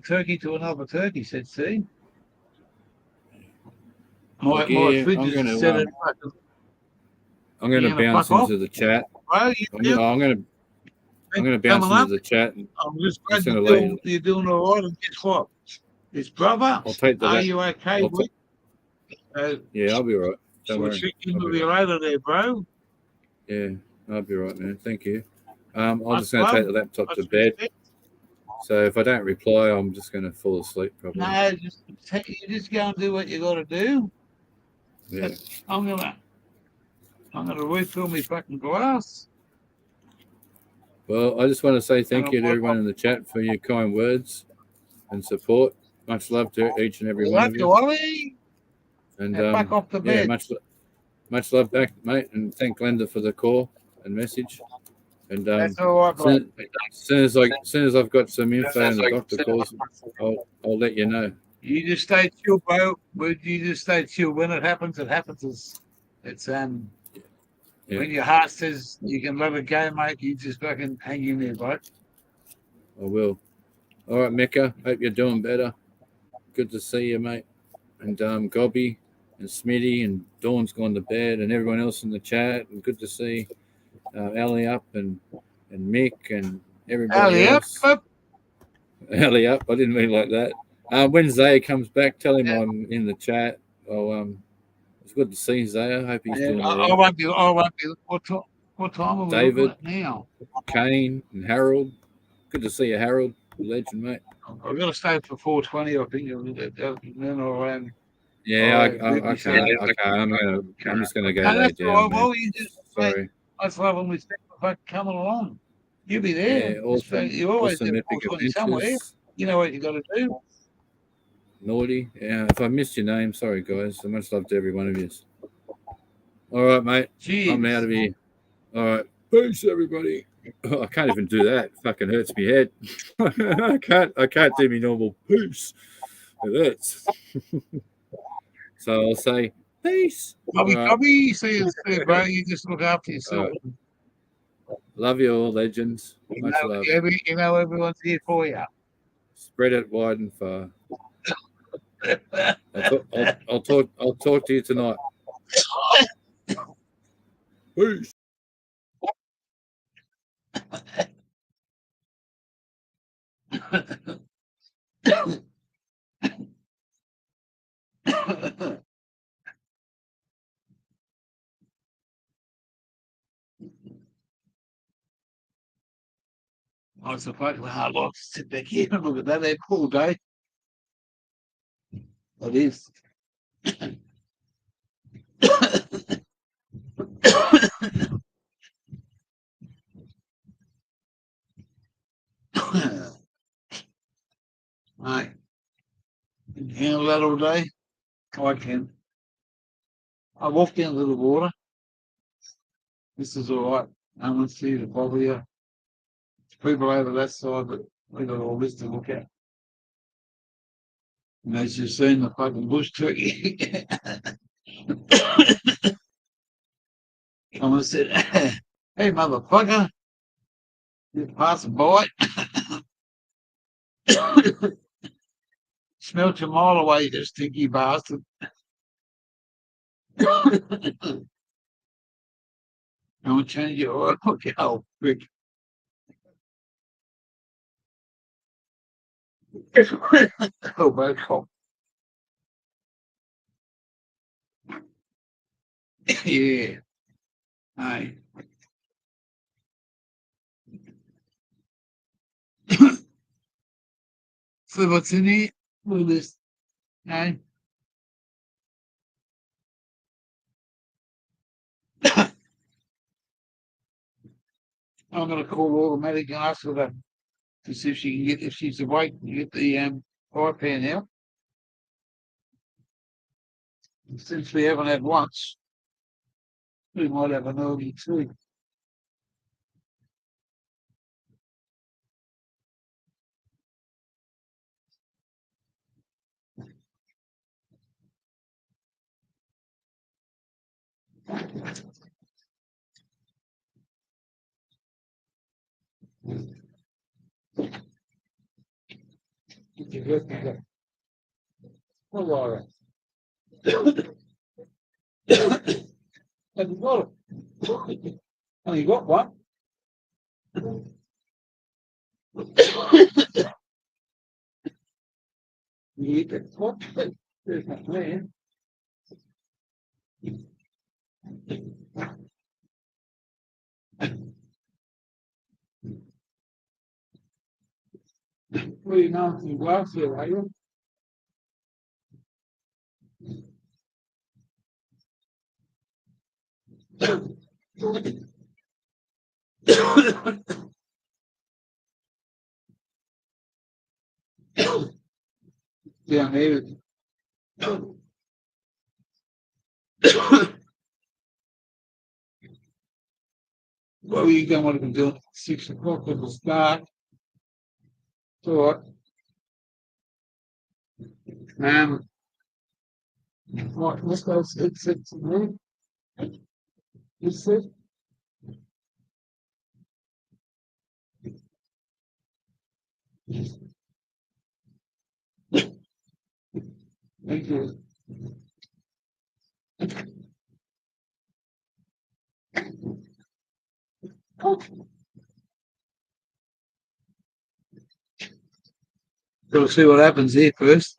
turkey to another turkey. Said, "See." My Gear, fridge I'm is gonna, set at I'm going to bounce fuck off? into the chat. Bro, I'm going to bounce coming up? into the chat. And I'm just glad Just gonna you're doing all right. And guess what? It's brother. I'll take the. Are lap- you okay? I'll Mate? Yeah, I'll be all right. Don't So we'll worry. check in I'll with be you right. later there, bro. Yeah, I'll be right, man. Thank you. I'm That's just going to fine. take the laptop to That's bed. good. So if I don't reply, I'm just going to fall asleep probably. No, you just go and do what you got to do. Yeah. I'm gonna refill my fucking glass. Well, I just want to say thank you to everyone in the chat for your kind words and support. Much love to each and every one of you. Ollie. And Back off the yeah, bed. much love back, mate. And thank Glenda for the call and message. And That's all right, mate. soon as I've got some info and the doctor calls, I'll let you know. You just stay chill, bro. You just stay chill. When it happens, it happens. It's Yeah. when your heart says you can let it go, mate, you just fucking hang in there, bro. I will. All right, Mecca. Hope you're doing better. Good to see you, mate. And Gobby and Smitty and Dawn's gone to bed and everyone else in the chat. And good to see Ali up and Mick and everybody else. Ali up. I didn't mean like that. When Zaya comes back, tell him I'm in the chat. It's good to see Zaya. Hope he's doing all right. I won't be. What time are we David, looking at now? Kane, and Harold. Good to see you, Harold. Legend, mate. I've got to stay for 4:20. I think. Then I'll Yeah, I can't. I'm just gonna go lay down, man. Sorry. That's why when we start coming along, you'll be there. Yeah, awesome. You always Awesome get epic 4:20 somewhere. adventures. You know what you got to do. Naughty. Yeah, if I missed your name, sorry, guys. So much love to every one of you. All right, mate. Jeez. I'm out of here. All right. Peace, everybody. Oh, I can't even do that. It fucking hurts me head. I can't do me normal peace. It hurts. So I'll say peace. Copy. See you, bro. You just look after yourself. Love you all, legends. Much love. You know everyone's here for you. Spread it wide and far. I'll talk to you tonight. Peace. Oh, it's a fucking hard life to sit back here and look at that all day. It is. Mate, can you handle that all day? I can. I walked down to the water. This is all right. I want to see the bother you. People over that side, but we got all this to look at. And as you've seen, the fucking bush turkey. Someone said, hey, motherfucker, you passing by. Smelt you a mile away, you stinky bastard. I want to change your oil. Okay, oh, quick. Oh, my God. Yeah. Hey. So what's in here? Look at this. Hey. I'm going to call automatic and ask her to see if she can get, if she's awake, get the fire pan out. And since we haven't had once, we might have an early tea. All right. Have you got it? Only got one. You eat the top. There's my plan. What are you now from glass here, are you? down there. What were you going to want to be doing? 6 o'clock at the start. It's all right. What? Let's go. It's there. It's it. Thank you. We'll see what happens here first.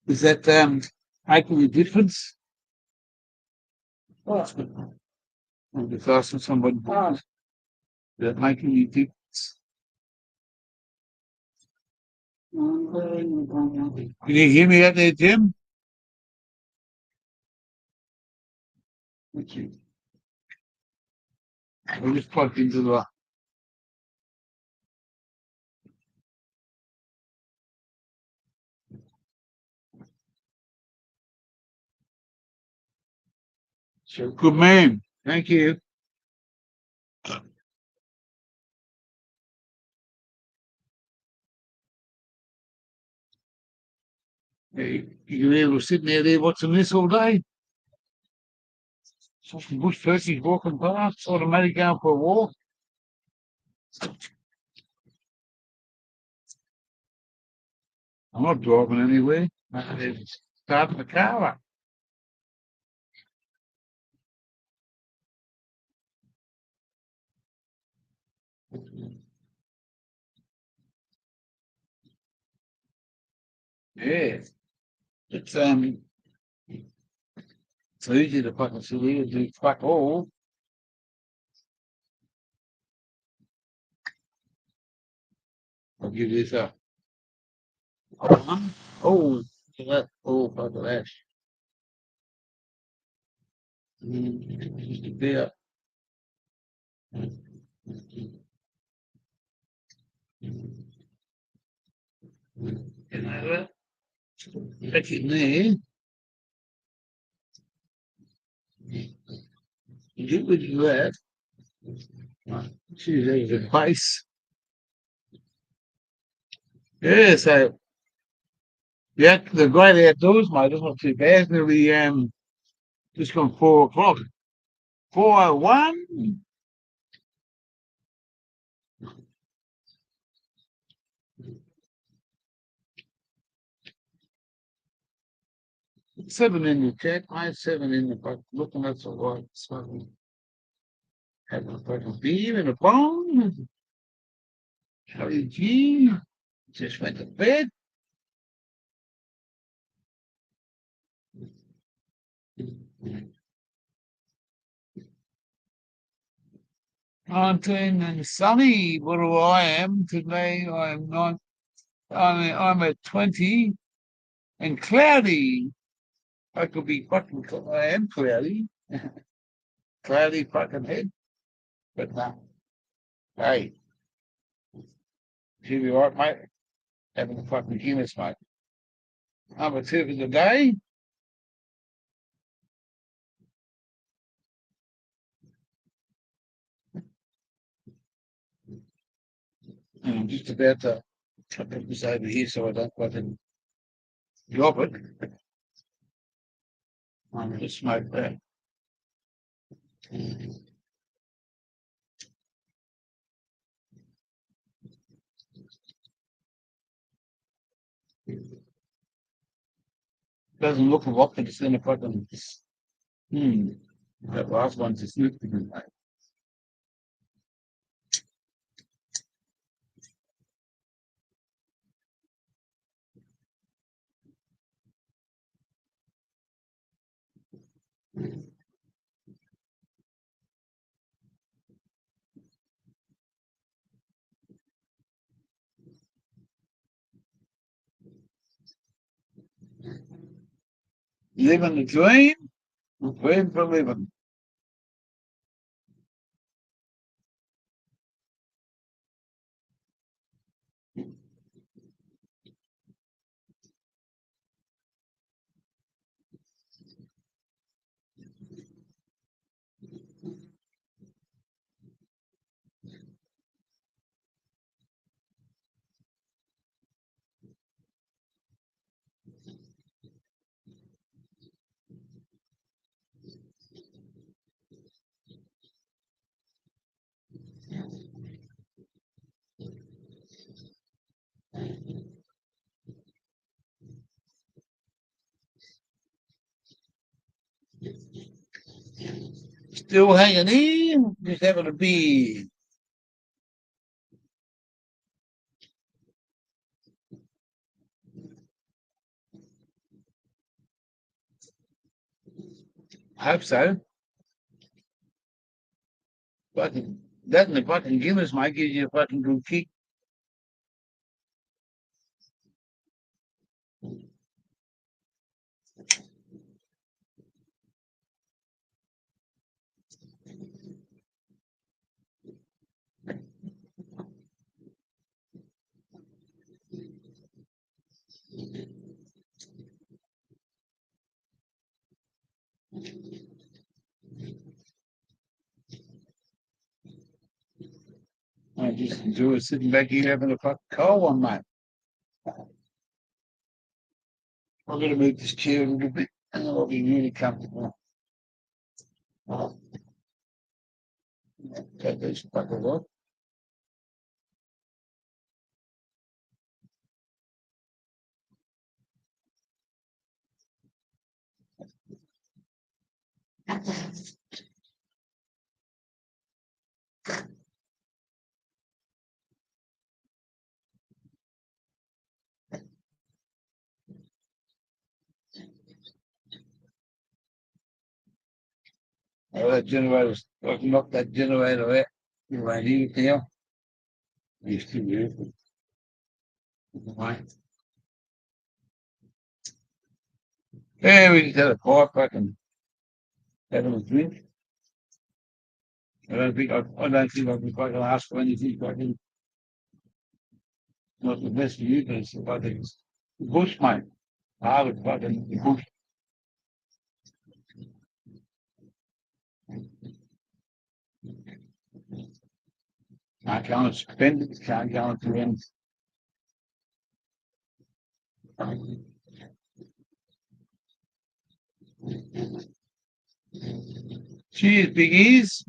Is that making a difference? Oh, I'm just asking somebody. Is that making a difference? Can you hear me out there, Jim? Thank you. We just plugged into the. Sure. Good man. Thank you. You're able to sit there watching this all day. Some bush turkeys walking past, automatic going for a walk. I'm not driving anywhere. They're starting the car up. Yeah. It's easy to fucking sit here and do fuck all. I'll give this up. Oh, that. Oh, fuck that. Just a bit. You know that? Back in there. You get rid of that. See, there's a base. Yeah, so yeah, the great outdoors, mate, it's not too bad. Nearly just gone 4 o'clock. 4:01. Seven in the chat, mate, 7 in the book. Looking that's all right. So having a fucking beer and a bong. How you G? Just went to bed. Nineteen and sunny. What do I am today? I am nine. I'm at 20 and cloudy. I could be fucking. I am cloudy. Cloudy fucking head. But no. Hey, she'll be all right, mate. Having a fucking Guinness, mate. Number 2 for the day. And I'm just about to put this over here so I don't fucking drop it. I'm going to smoke that. Doesn't look a lot, but it's going to fucking. That last one's a significant, mate. Living the dream, dream for living. Still hanging in, just having a beer. I hope so. Fucking that and the fucking Guinness might give you a fucking good kick. I just enjoy sitting back here having a fucking cold one, mate. I'm going to move this chair a little bit and then I'll be really comfortable. Take these fuckers off. Oh, that generator's, I can knock that generator out. You won't hear it now. You still hear it. Right. Yeah, we just had a pipe fucking having a drink. I don't think I can fucking ask for anything fucking not the best for you, but it's fucking the bush, mate. I would fucking the bush. I can't spend it, can't go into them. Cheers, big ears.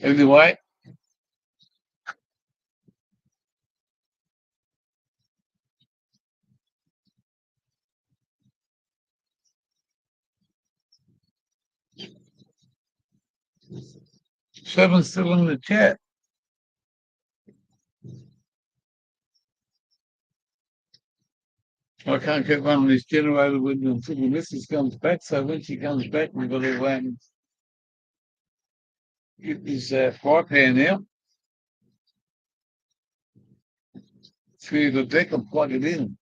Anyway, Seven's still in the chat. I can't keep running this generator with until the missus comes back. So when she comes back, we've got to get this fry pan out through the deck and plug it in.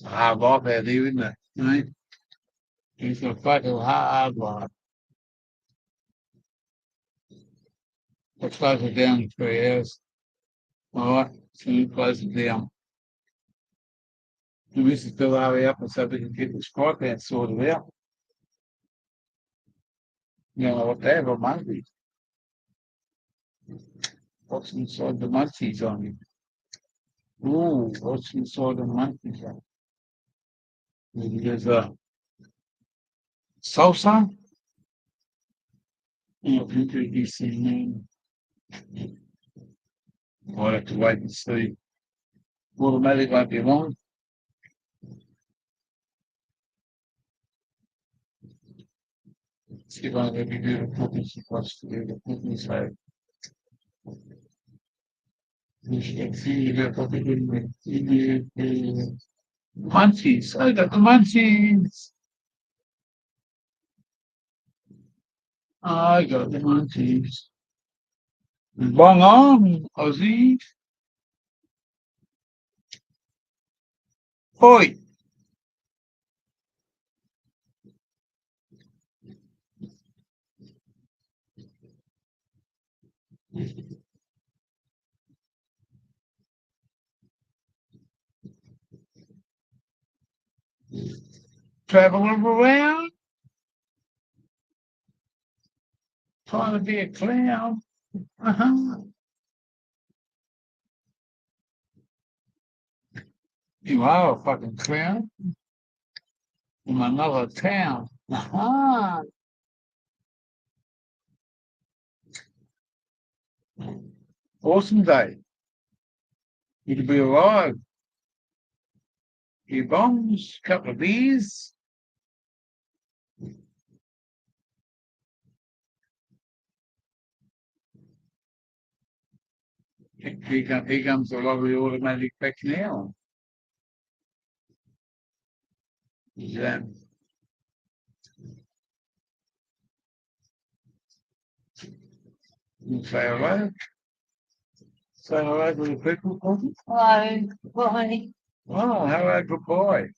Hard life out here, isn't it? Right? It's a fucking hard one. Let's close it down in 3 hours. All right, so we close it down. And we should still hurry up and so we can get this strike out sorted out. You know what they have on Monday. What's inside the munchies on you? Ooh, what's inside the munchies on you? There's a salsa. I'll introduce him. I'll have to wait and see. Automatic won't be long. See if I can do the cookies he wants to do the cookies like. You can see the cookies in the munchies. I got the munchies. I got the munchies. Bong on, Aussie. Oi. Traveling around, trying to be a clown. You are a fucking clown from another town. Awesome day. You could be alive. Few bombs, couple of beers. Here comes a lot of the automatic back now. Say hello. Say hello to the people, Coffee. Hello. Bye. Oh, hello, goodbye.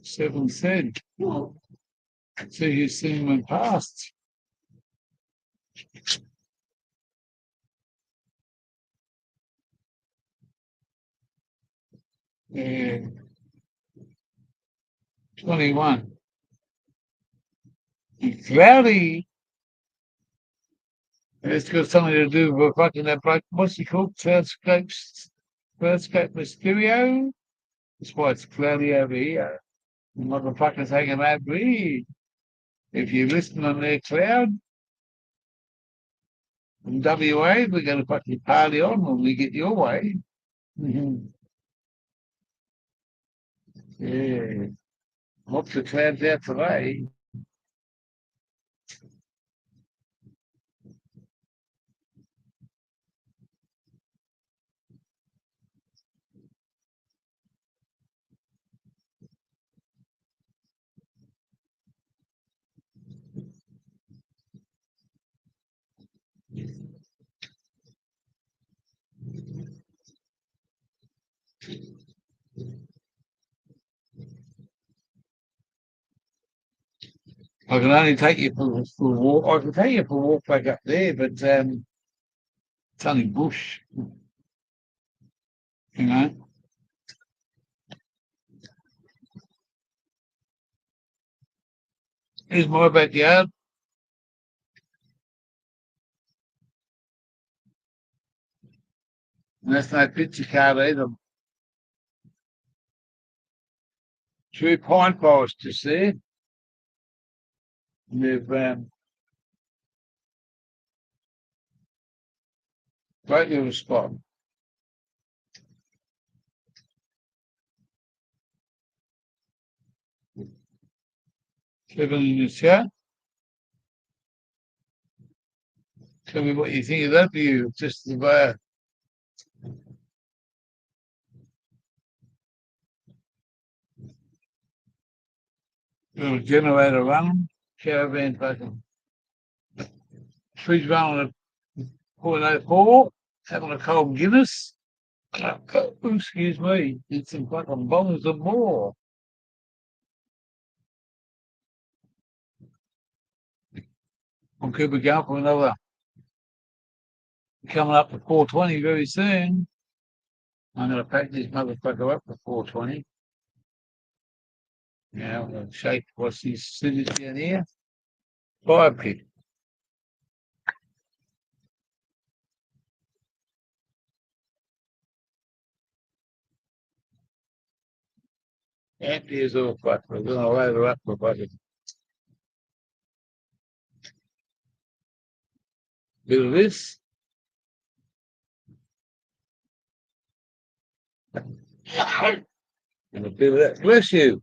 Seven said. So you seen when past. Yeah. 21. It's cloudy. It's got something to do with fucking that bloke. What's he called? Cloudscape Mysterio? That's why it's cloudy over here. The motherfuckers hanging out here. If you listen on their cloud, from WA, we're going to fucking party on when we get your way. Yeah. Lots of clouds out today. I can only take you for a walk. I can take you for a walk back up there, but it's only bush, you know. Here's my backyard. And that's no picture card either. 2 pine forests there. And they've great little spot. Living in the chat. Tell me what you think of that view. Just the little generator running. Caravan fucking. Trees running at 0.04. Having a cold Guinness. Excuse me. It's some fucking bombs and more. I'll keep it going for another. Coming up to 420 very soon. I'm going to pack this motherfucker up for 420. Now I'm going to shake what's these cities down here. Fire pit. Empty as all fuck. We're going to load her up for fucking bit of this. And a bit of that. Bless you.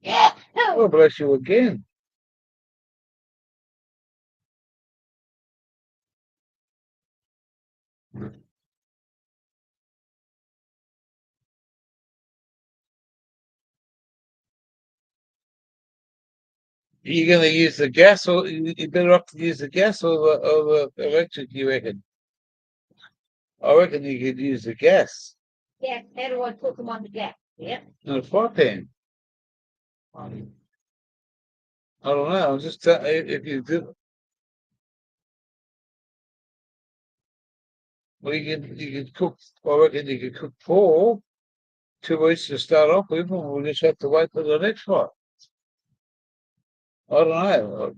Oh, bless you again. Are you going to use the gas, or you better off to use the gas or the electric, you reckon? I reckon you could use the gas. Yeah, how do I put them on the gas? Yeah. In a fry pan. I don't know. I'm just if you do. Well, you could cook. I reckon you could cook 2 weeks to start off with, and we'll just have to wait for the next one. I don't know.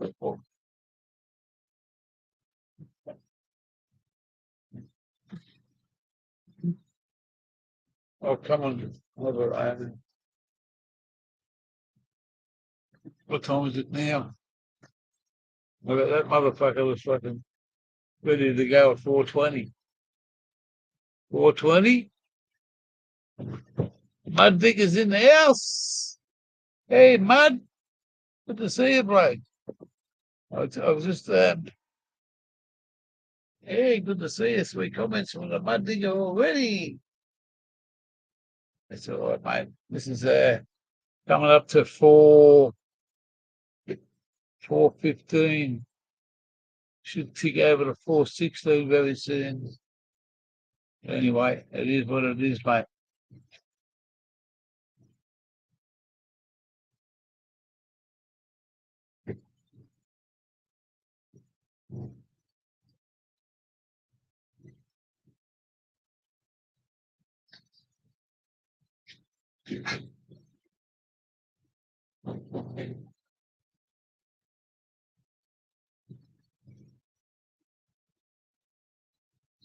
I'll come on. What time is it now? Well, that motherfucker was fucking ready to go at 420. 420? Mud Digger's in the house. Hey, Mud. Good to see you, bro. I was just, hey, good to see you. Sweet comments from the Mud Digger already. That's all right, mate. This is coming up to 4:15. Should tick over to 4:16 very soon. Anyway, it is what it is, mate.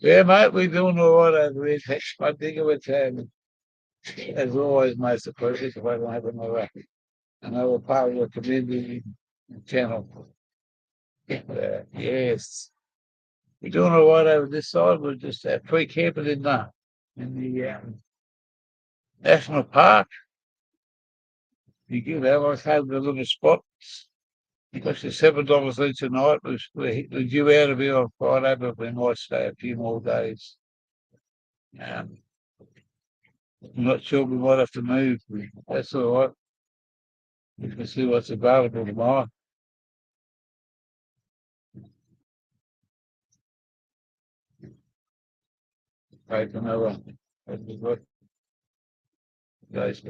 Yeah, mate, we're doing all right over here. I think it was, as always, mate, the process if I don't have another part of the community channel. Yes. We're doing all right over this side. We're just pre-camping in the national park. You give our have a little spot. It costs you $7 each a night. We're due out of here on Friday, but we might stay a few more days. I'm not sure we might have to move. That's all right. We can see what's available tomorrow. Right, another. Guys,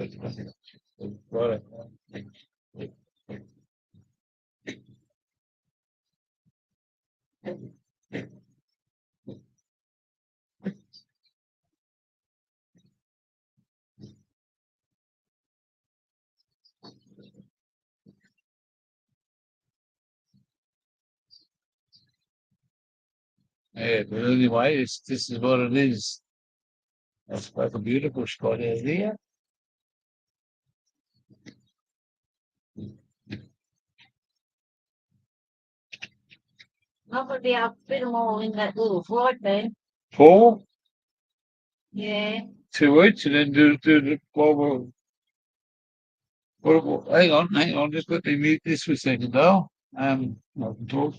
right. Yeah, but anyway, this is what it is. That's quite a beautiful spot out there. Not gonna be able to fit them all in that little flight van. 4, Yeah. 2 each, and then do the hang on, just let me mute this for a second, though. I can talk.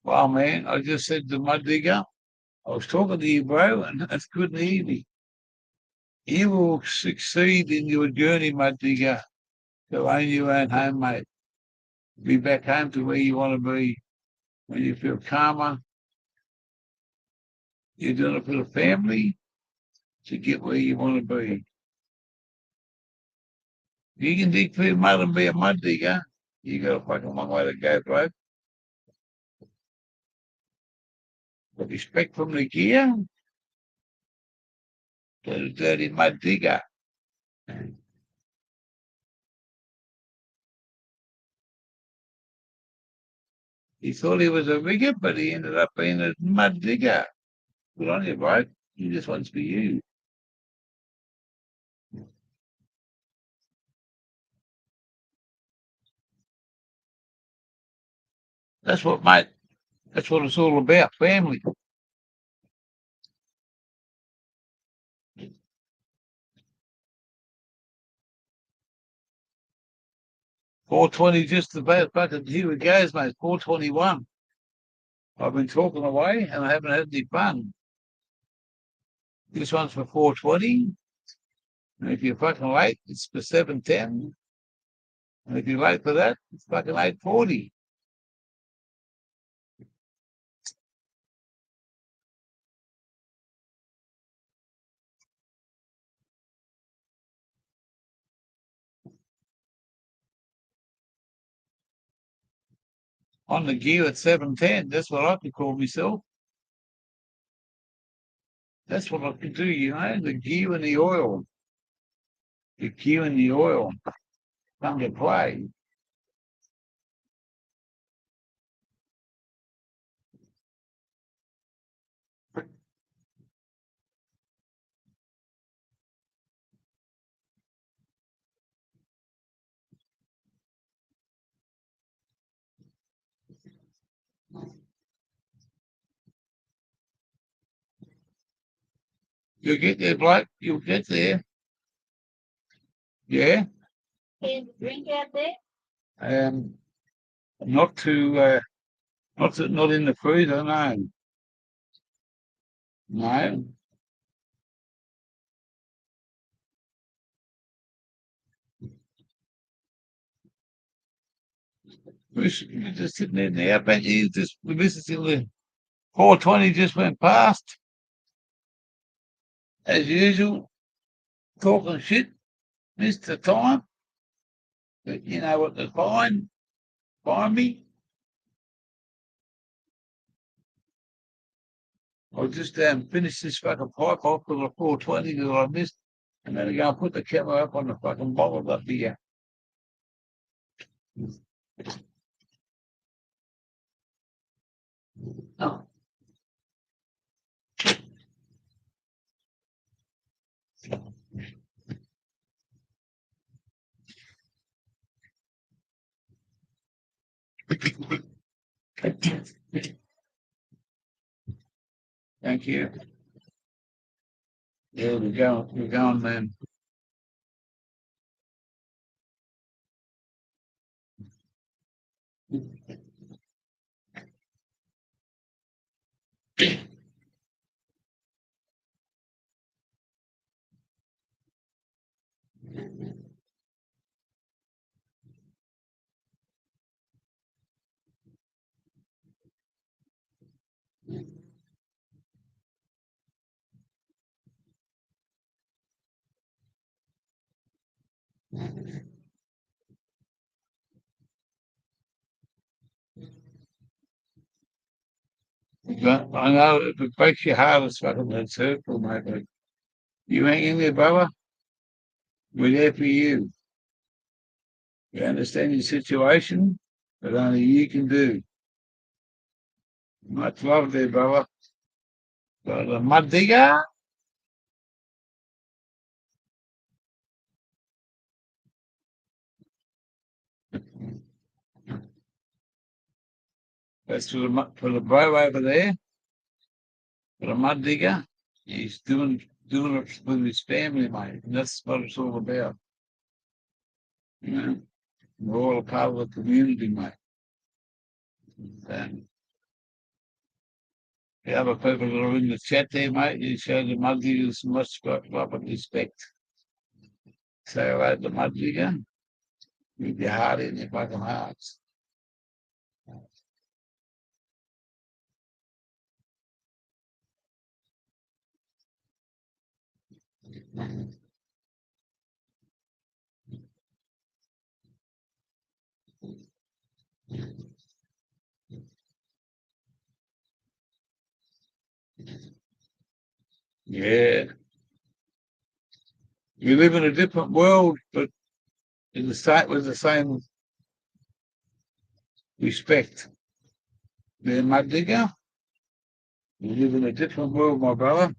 Well, man, I just said to Mud Digger, I was talking to you, bro, and that's good and easy. You will succeed in your journey, Mud Digger, to own your own home, mate. Be back home to where you want to be. When you feel calmer, you're doing it for the family to get where you want to be. You can dig through mud and be a mud digger. You got a fucking long way to go, bro. But respect from the gear to the dirty mud digger. He thought he was a rigger, but he ended up being a mud digger. Good on you, bro. This one's for you. That's what, mate. That's what it's all about, family. $4.20 just about fucking here it goes, mate. $4.21. I've been talking away and I haven't had any fun. This one's for $4.20. And if you're fucking late, it's for $7.10. And if you're late for that, it's fucking $8.40. On the gear at $7.10. That's what I could call myself. That's what I could do, you know, the gear and the oil. The gear and the oil come to play. You'll get there, bloke. You'll get there. Yeah. Can you drink out there? Not in the freezer, no. No. We're just sitting there now, but you just listening to the 420 just went past. As usual, talking shit, missed the time. But you know what to find me. I'll just finish this fucking pipe off with a 420 that I missed, and then I go and put the camera up on the fucking bottle up here. Oh. Thank you. There we go. We're going then. I know if it breaks your heart, it's fucking that circle, mate. But you hang in there, brother. We're there for you. We understand your situation, but only you can do. Much love there, brother. Got a mud digger. That's for the bro over there. For the mud digger. He's doing it with his family, mate. And that's what it's all about. You know, we're all a part of the community, mate. And the other people that are in the chat there, mate. You show the mud diggers much love and respect. Say hello to the mud digger with your heart in your fucking hearts. Yeah. We live in a different world, but in the state with the same respect. The mud digger. We live in a different world, my brother.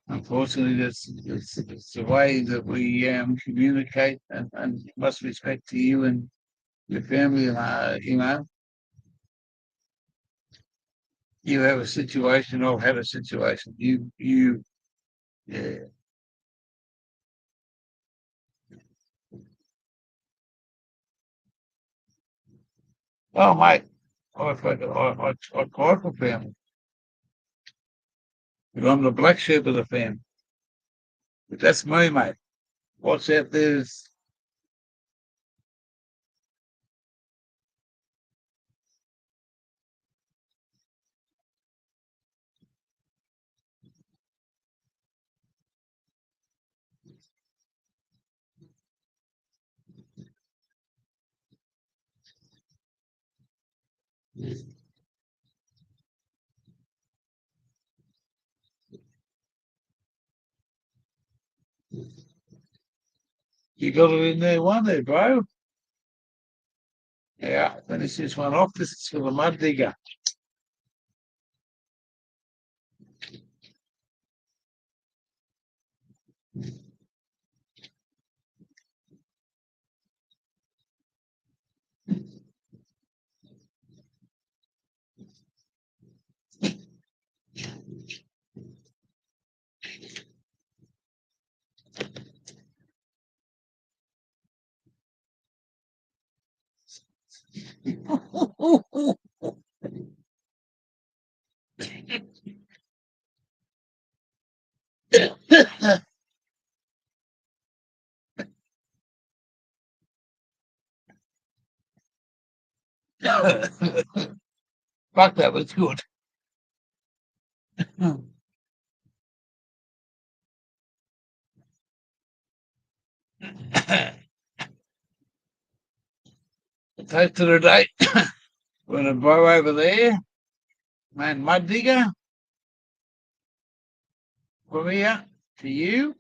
Unfortunately, it's the way that we communicate, and must respect to you and your family. And you have a situation, I've had a situation. Yeah. Oh, mate, I cry for family. But I'm the black sheep of the family. But that's me, mate. What's out there is you got it in there, one there, bro. Yeah, finish this one off. This is for the mud digger. Fuck, that was good. Toast of the day. We're going to blow over there. Man, mud digger. From here to you.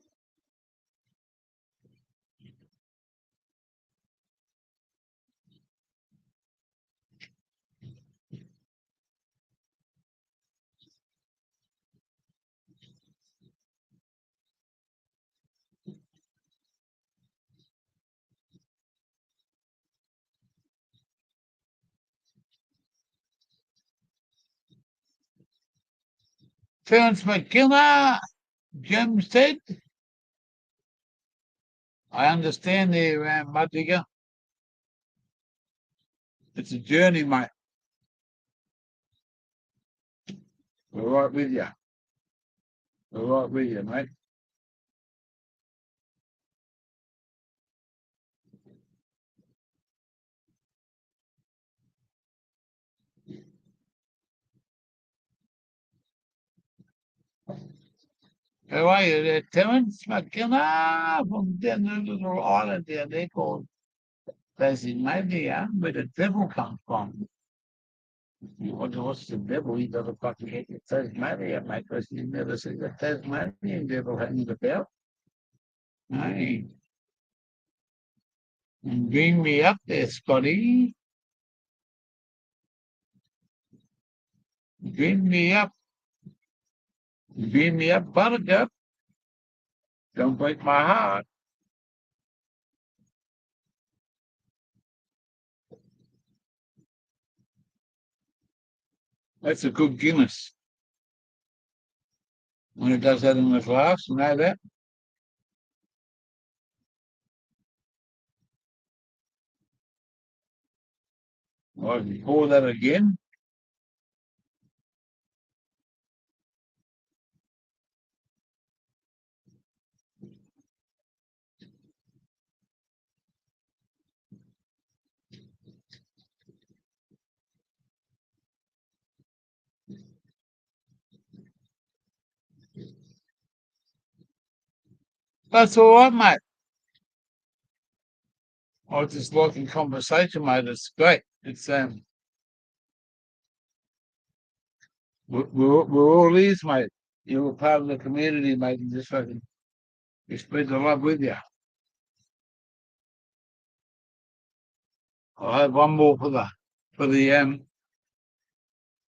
Terence McKenna, Jim said. I understand there, mud digger. It's a journey, mate. We're right with you. We're right with you, mate. How are you there, Terence McKenna? From down the little island down there called Tasmania, where the devil comes from. You wonder what's the devil? He doesn't fucking get to Tasmania, mate, because you never see the Tasmanian devil hanging about. Hey, bring me up there, Scotty. Bring me up. Bring me up, Buttercup. Don't break my heart. That's a good Guinness. When it does that in the glass, you know that? I can pour that again. That's all right, mate. I was just liking conversation, mate. It's great. It's we're all ears, mate. You're a part of the community, mate, and just fucking we spread the love with you. I have one more for the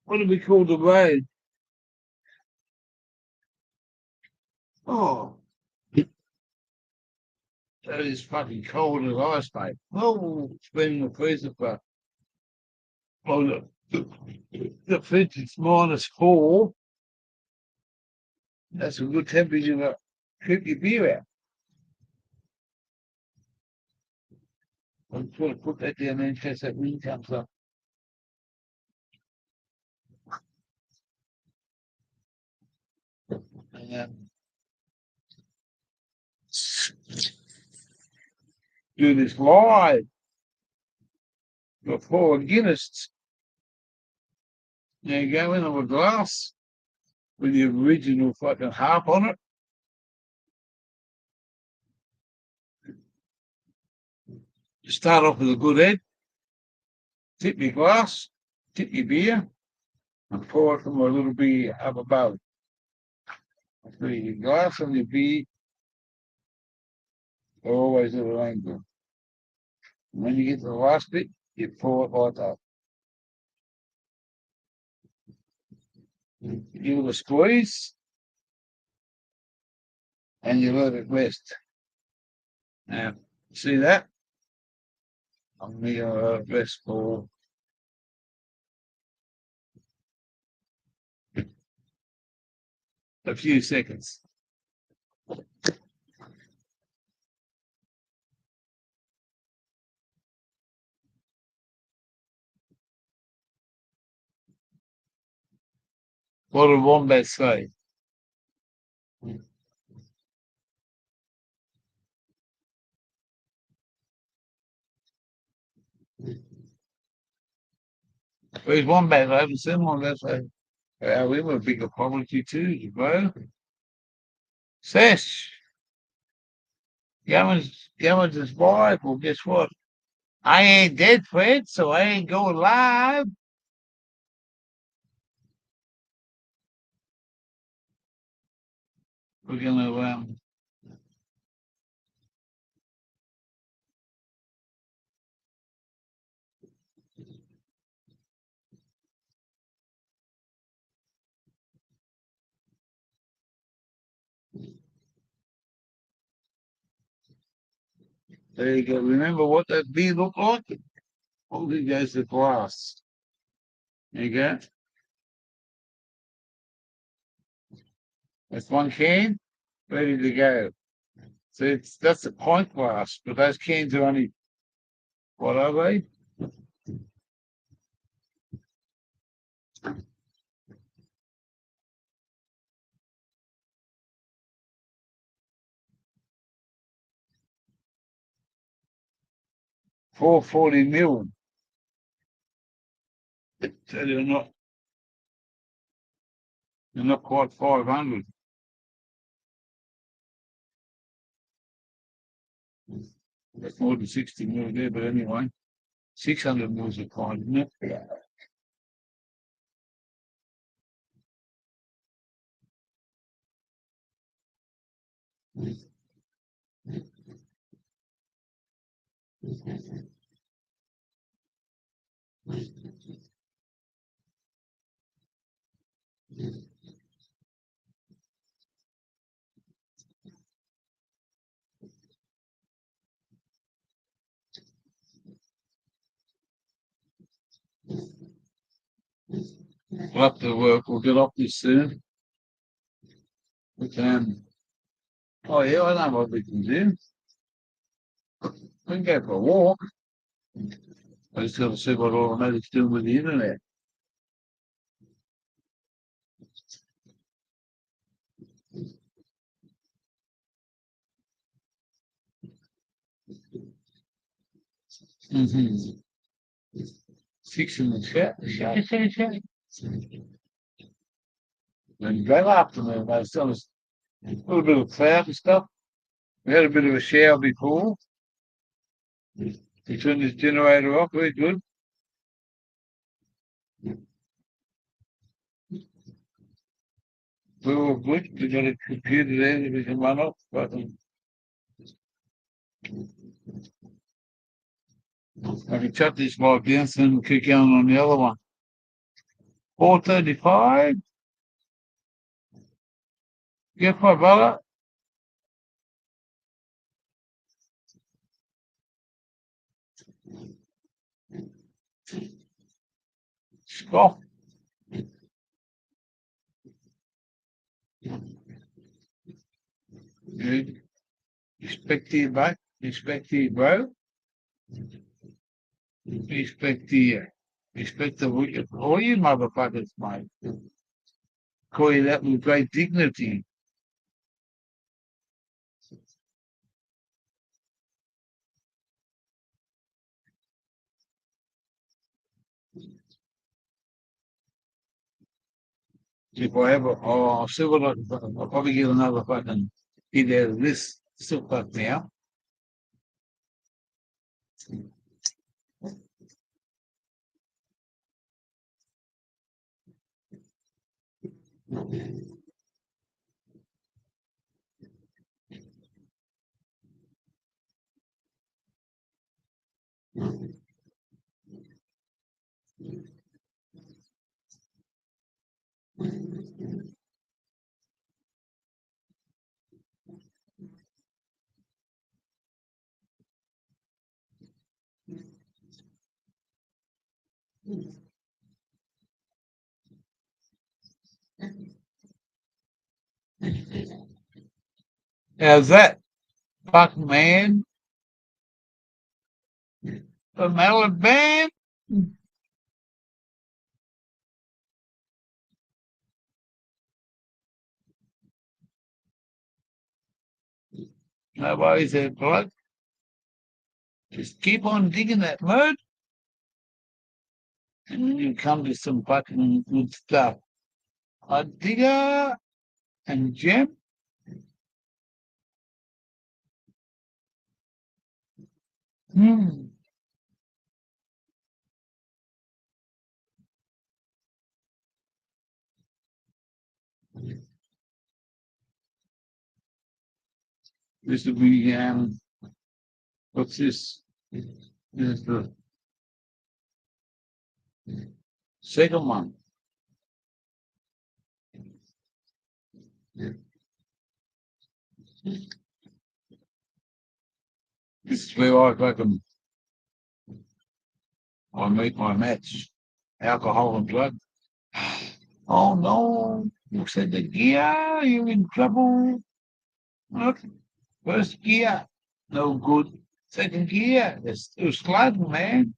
what do we call the road? Oh, that is fucking cold as ice, mate. Oh, it's been in the freezer for the fridge is -4. That's a good temperature to keep your beer out. I'm trying to put that down there in case that wind comes up. Do this live before Guinness. Now you go into a glass with the original fucking harp on it. You start off with a good head, tip your glass, tip your beer, and pour it from a little bit up above. So your glass and your beer are always at an angle. And when you get to the last bit, you pour it like that. Give it a squeeze, and you let it rest. Now, see that? I'm going to let it rest for a few seconds. What did Wombat say? Where's Wombat? I haven't seen Wombat. We were a big apology too, bro. Sesh, Gammons is live. Well, guess what? I ain't dead, Fred, so I ain't going live. We're gonna there you go. Remember what that bee looked like? Oh, there goes the glass. There you go. That's one can ready to go. So that's a pint glass, but those cans are only what are they? $440 ml. So they're not quite 500. That's more than 60 mil there, but anyway, 600 mils a pint, isn't it? We'll have to work. We'll get off this soon. We can. Oh yeah, I know what we can do. We can go for a walk. I just got to see what automatic's doing with the internet. Fixing the chat. And right after me, I was telling us a little bit of cloud and stuff. We had a bit of a shower before. We turned this generator off, very good. We're all good. We've got a computer there that we can run off. But I can shut this light down so we'll keep going on the other one. 4:35. Get my brother. Scott. Good. Respect to you, mate. Respect to you, bro. Respect to you. Respect to all you motherfuckers, mate. Call you that with great dignity. If I ever, I'll see what I'll probably get another fucking hit out of this still fuck now. How's that? Fuck man. The melon band. Nobody's there, blood. Just keep on digging that mud. And then you come to some fucking good stuff. A digger and gem. This will be what's this? This is the second one. This is where I make my match. Alcohol and drugs. Oh no, you said the gear, you're in trouble. Look, first gear, no good. Second gear, it's still sliding, man.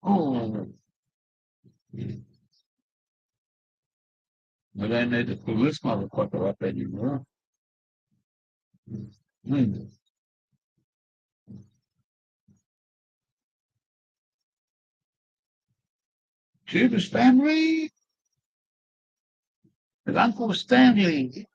Oh, we don't need to pull this motherfucker up anymore. Judas family, with Uncle Stanley.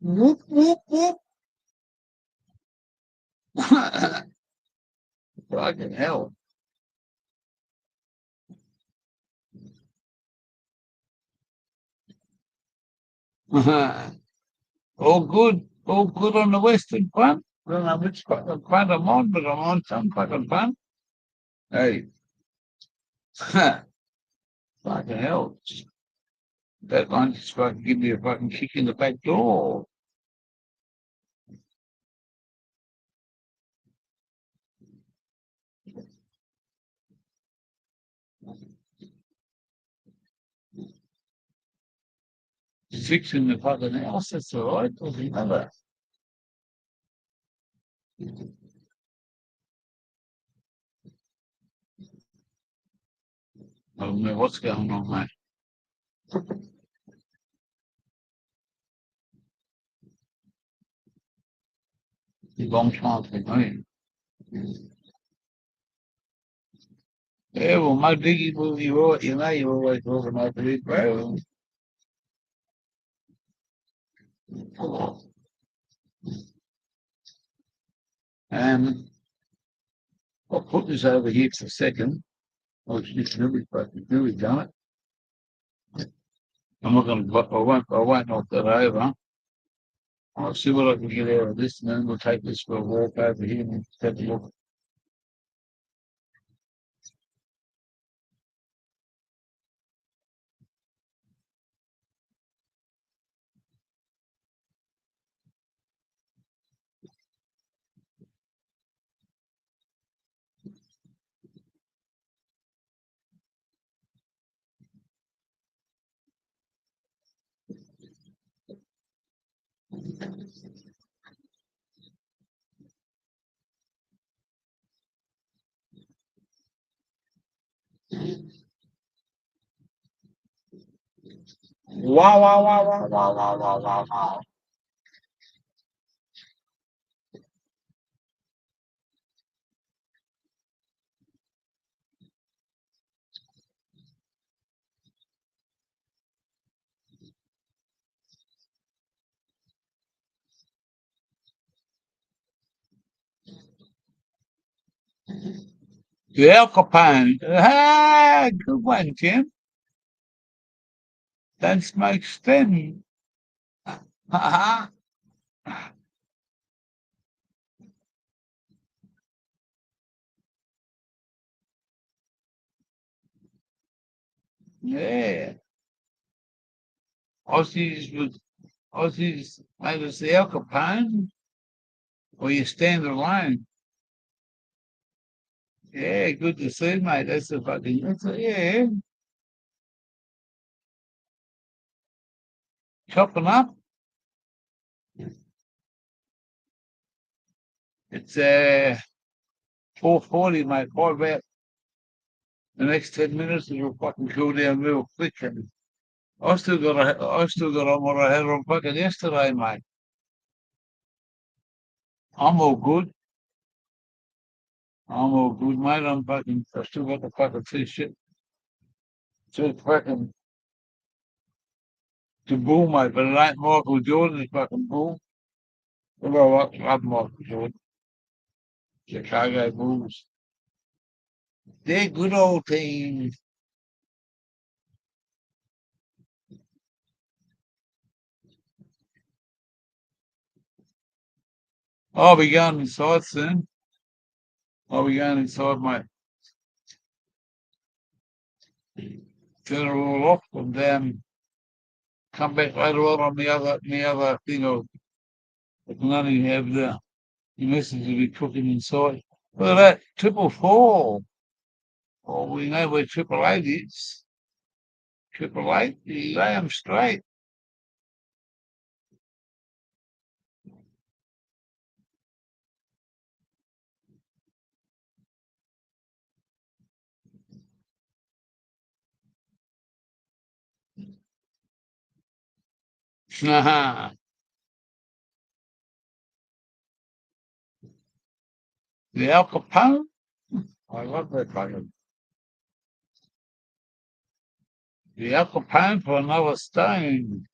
Whoop, whoop, whoop. Fucking hell. All good on the western front. I don't know which fucking front I'm on, but I'm on some fucking front. Hey, fucking hell. That one just fucking give me a fucking kick in the back door. Fixing the fucking house, that's all right. Doesn't matter. I don't know what's going on, mate. It's a long time for me. Yeah, well, my diggy will be right, you know, you're always talking about the big bro. I'll put this over here for a second. I'll just really fucking do it, done it. I'm not gonna, I won't knock that over. I'll see what I can get out of this, and then we'll take this for a walk over here and have a look. Wow, wow, wow, wow, wow, wow, wow, wow, wow. The Al Capone. Ah, good one, Jim. Don't smoke stem. Ha Yeah. Aussies made us the Al Capone, or you stand alone. Yeah, good to see, mate. That's the fucking, yeah. Chopping up. It's 4:40, mate. By about the next 10 minutes, it'll fucking cool down real quick. And I still got on what I had on fucking yesterday, mate. I'm all good. I'm all good, mate. I still got the fucking t-shirt. So fucking to bull, mate, but it ain't Michael Jordan, it's fucking bull. Well, I love Michael Jordan. Chicago Bulls. They're good old teams. I'll be going inside soon. I'll be going inside, mate. Turn it all off and come back later on the other thing of I can only have the message will be cooking inside. Look at that, 444. Oh, we know where 888 is. 888, you lay 'em straight. The Al Capone. I love that fucking. The Al Capone for another stone.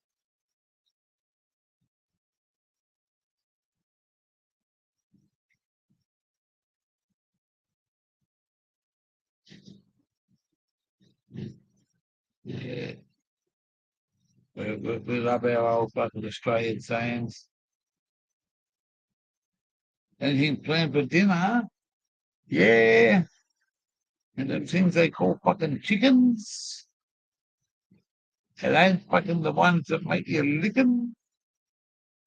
Yeah. We love our old fucking Australian sayings. Anything planned for dinner? Yeah. And them things they call fucking chickens. It ain't fucking the ones that make you licking.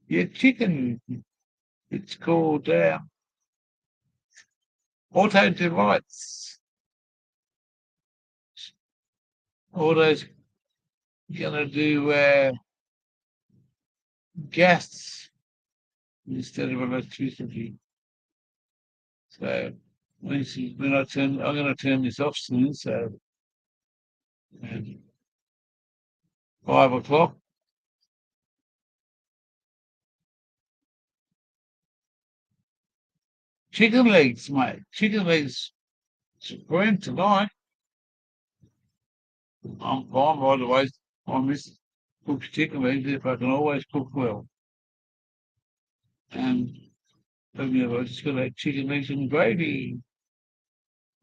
Yeah, chicken. It's called auto delights. Auto's gonna do gas instead of electricity. So when I'm gonna turn this off soon, so 5 o'clock. Chicken legs, mate. Chicken legs supreme tonight. I'm fine, by the way. I miss cooked chicken legs if I can always cook well. And I just got that chicken legs and gravy.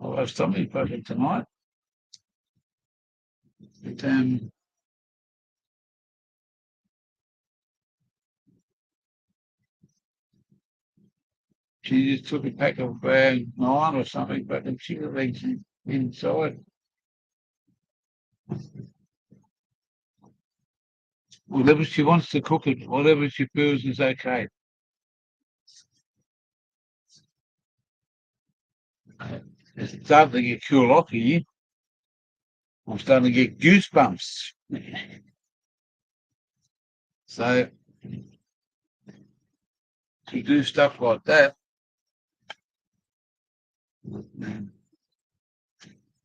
I'll have something fucking tonight. But, she just took a pack of 9 or something, fucking chicken legs inside. Whatever she wants to cook it, whatever she feels is okay. It's starting to get cool off here. I'm starting to get goosebumps. So to do stuff like that,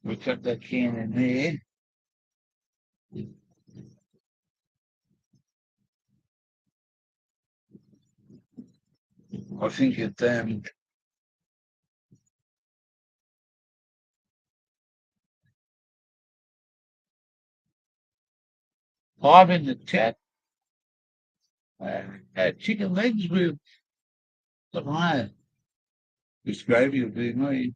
we cut that can in there. I think it live in the chat. Chicken legs with the this gravy will be me.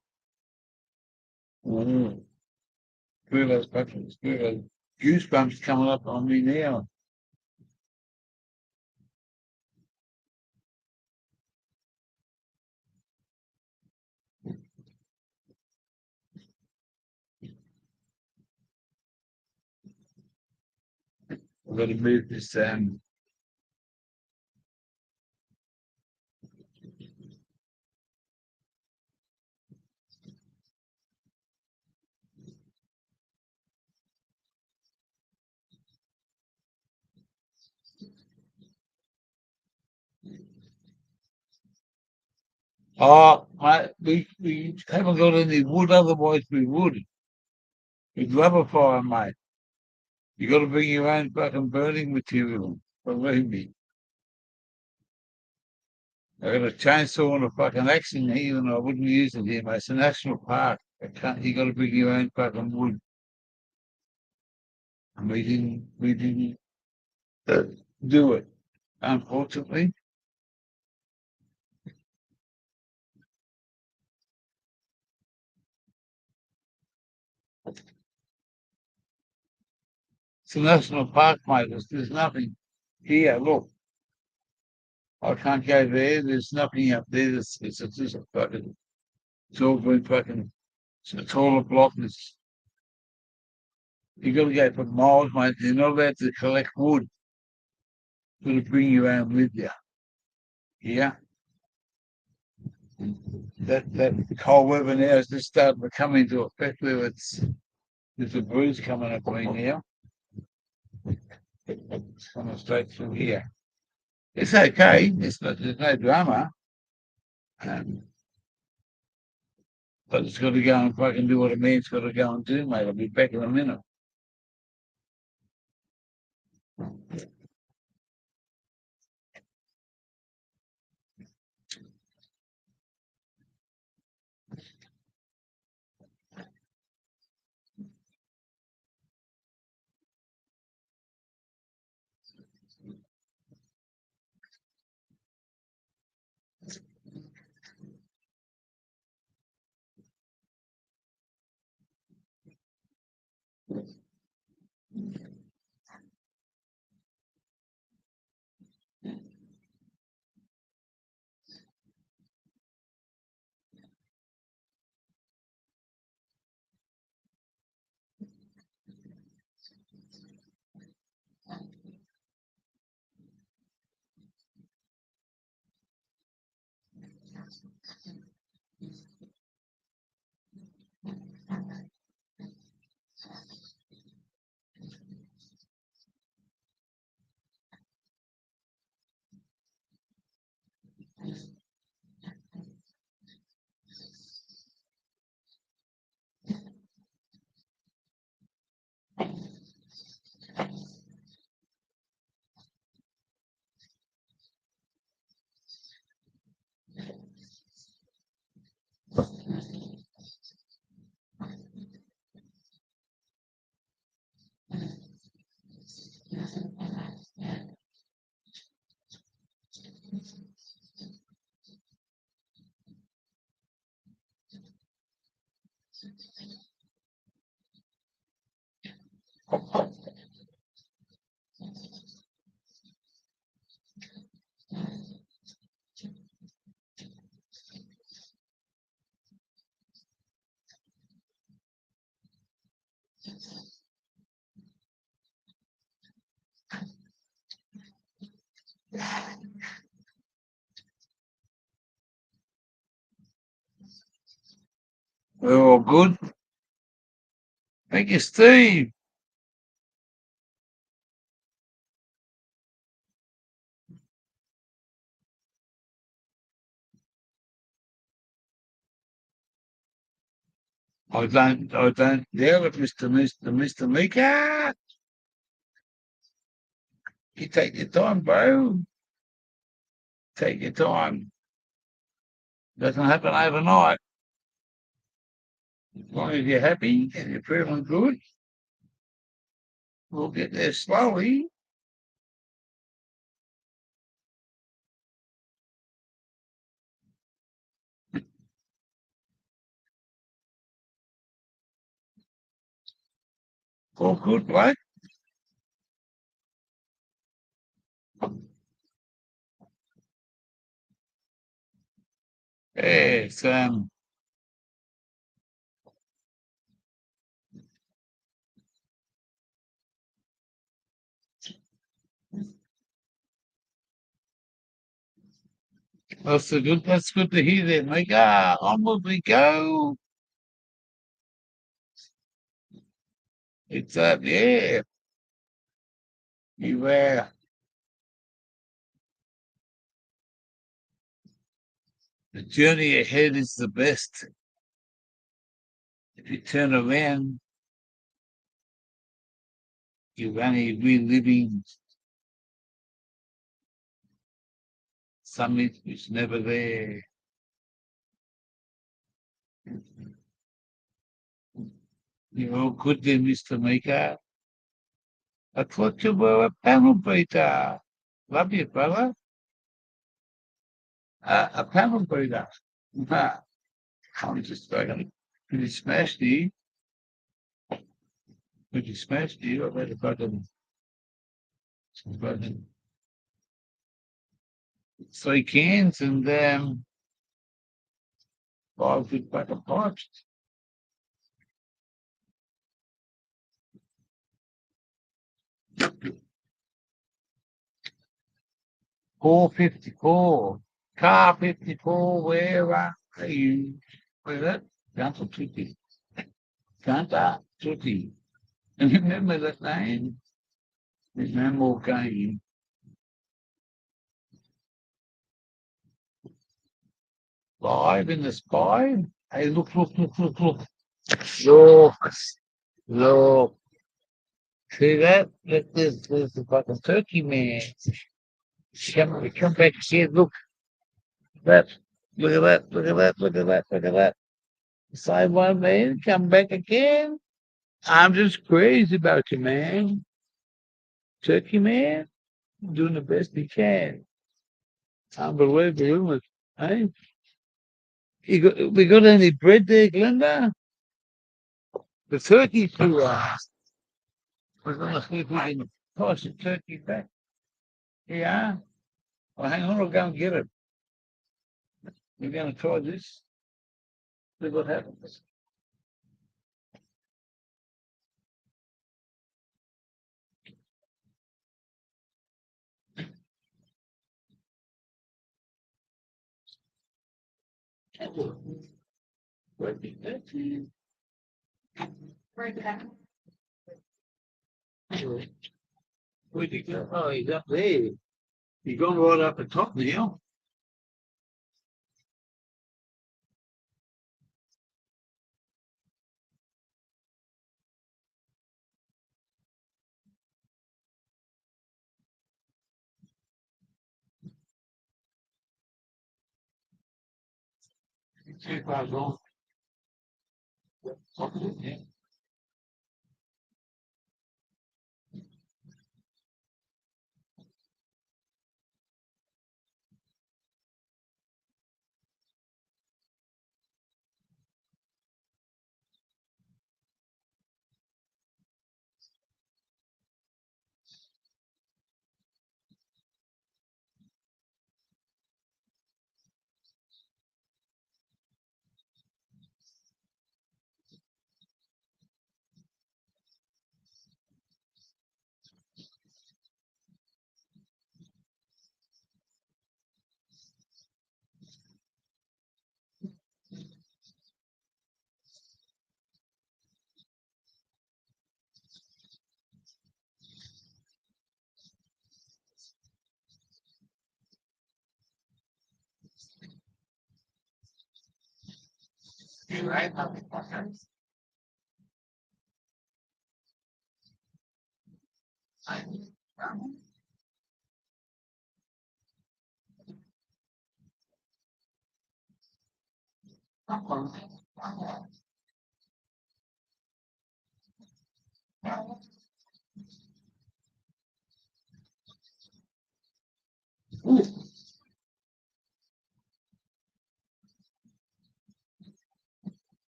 Feel those buttons, feel those goosebumps coming up on me now. I've got to move this oh, mate, we haven't got any wood, otherwise we would. We'd love a fire, mate. You got to bring your own fucking burning material. Believe me. I got a chainsaw and a fucking axe in here, and I wouldn't use it here, mate. It's a national park. You got to bring your own fucking wood. And we didn't do it, unfortunately. It's a national park, mate. There's nothing here. Look, I can't go there. There's nothing up there. It's just a fucking. It's all been fucking. It's a taller block. You got to go for miles, mate. You're not allowed to collect wood. Got to bring your own with you. Yeah. That cold weather now is just starting to come into effect. There's a breeze coming up right now. It's coming straight through here. It's okay. There's no drama. But it's got to go and fucking do what a man's got to go and do, mate. I'll be back in a minute. We're all good. Thank you, Steve. I don't yell at Mr. Mika. You take your time, bro. Take your time. Doesn't happen overnight. As long as you're happy and you're feeling good, we'll get there slowly. All good, bloke. Yes, that's good to hear that, Mika. Onward we go. It's yeah. You the journey ahead is the best. If you turn around, you're only reliving something which never there. You're all good there, Mr. Mika. I thought you were a panel beater. Love you, brother. A panel beater. I'm just fucking pretty smashed you. Pretty smashed you. I've had a fucking 3 cans and 5 good fucking pipes. 454. Car 54, where are you? Where's that? Santa Tutti. Santa Tutti. And remember that name? There's no more game. Live in the sky. Hey, look. Look. Look. See that? There's the fucking turkey man. Come back here. Look. That. Look at that. Look at that. Side one man, come back again. I'm just crazy about you, man. Turkey man, doing the best he can. Unbelievable, isn't it? Hey? We got any bread there, Glenda? The turkey too. We're gonna see if we can toss the turkey back. Yeah. Well, hang on, I'll go and get it. We're gonna try this. See what happens. Where'd he go? Oh, he's up there. He's going right up the top now. Too far gone. Yeah.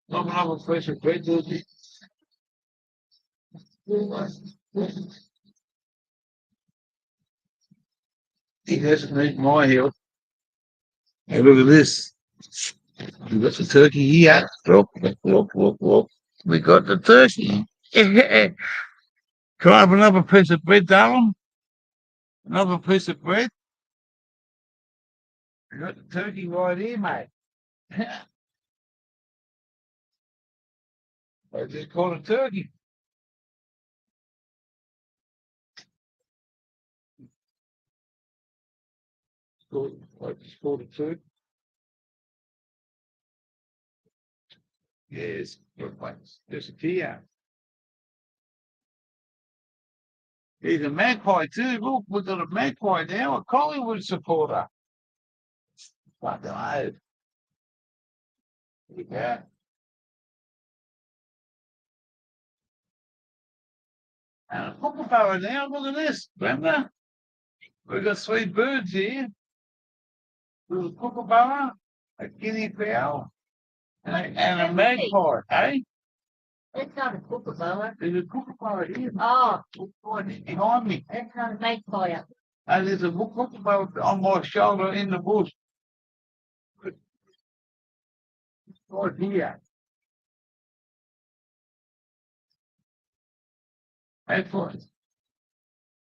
Another piece of bread, Georgie. He doesn't need my help. Hey, look at this. We've got the turkey here. Look, look, look, look, look. We got the turkey. Can I have another piece of bread, darling? Another piece of bread? We got the turkey right here, mate. I just caught a turkey. I just caught a turkey. Yes, good place. Disappear. He's a magpie too. Look, we've got a magpie now, a Collingwood supporter. Fucking hell. Yeah. And a kookaburra now. Look at this, Brenda. We've got 3 birds here. There's a kookaburra, a guinea fowl, and a magpie, eh? That's not a kookaburra. There's a kookaburra here. Oh, Behind me. that's not a magpie. And there's a kookaburra on my shoulder in the bush. Right here. That's what.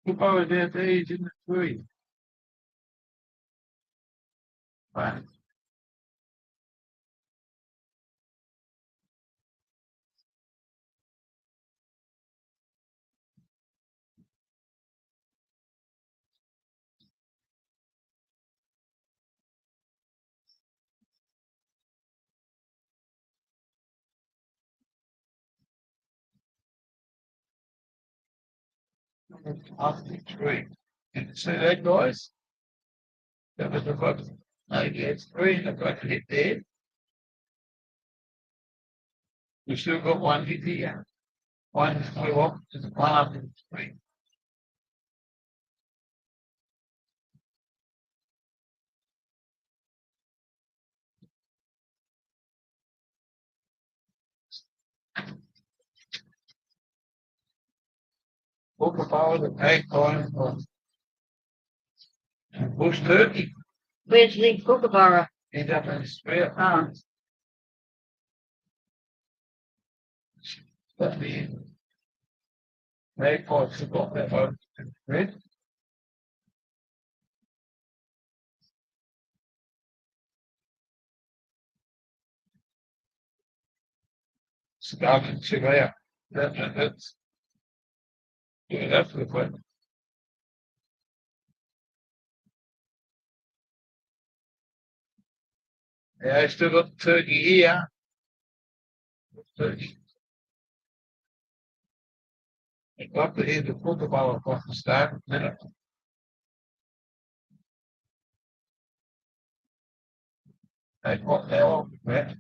Kookaburra's out there, he's in the tree. Right. Off the tree. Can you see that, guys? That was the fucking. Maybe it's 3 and I've got to hit there. We still got 1 hit here. 1 flew off to the 1 up in the tree. Kookaburra, the magpie, and bush turkey. Where's the kookaburra? He's up in the spirit. Oh. But the magpie forgot that one. Red. Started to out. That's yeah, that's the point. Yeah, I still got the turkey here. Turkey. I got to hear the kookaburra across the start. Minute. They got that off the bat.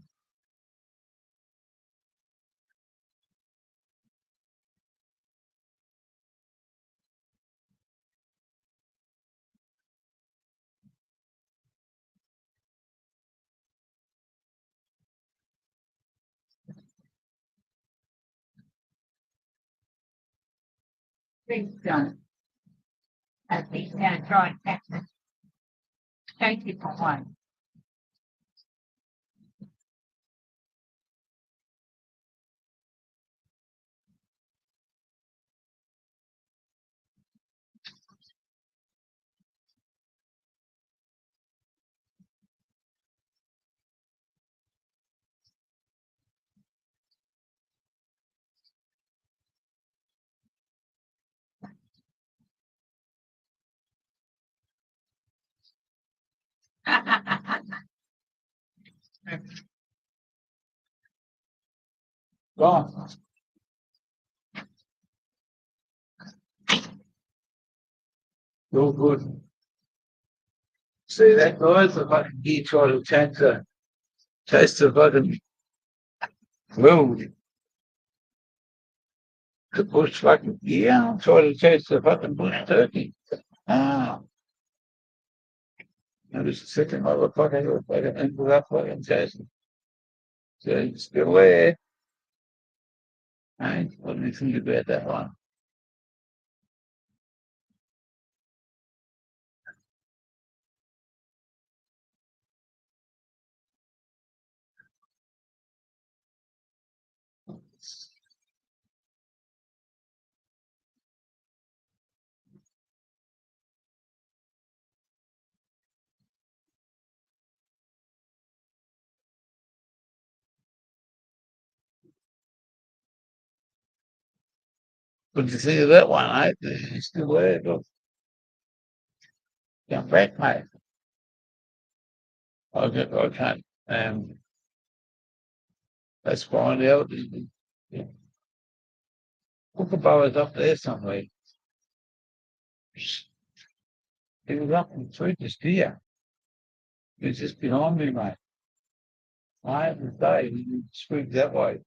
Things done. I think he's gonna try and catch it. Thank you for one. Gone. Real good. See that noise? The fucking gear trying to chase the fucking road. The bush fucking gear trying to chase the fucking bush turkey. Ah. And there's a second motherfucker who fucking ended up fucking chasing. So it's still there. I ain't got anything about that one. What did you think of that one, eh? It's still there, look. Come back, mate. I can't. Let's find out. Yeah. Kookaburra's up there somewhere. He was up and through this deer. He was just behind me, mate. I have to say, he screamed that way.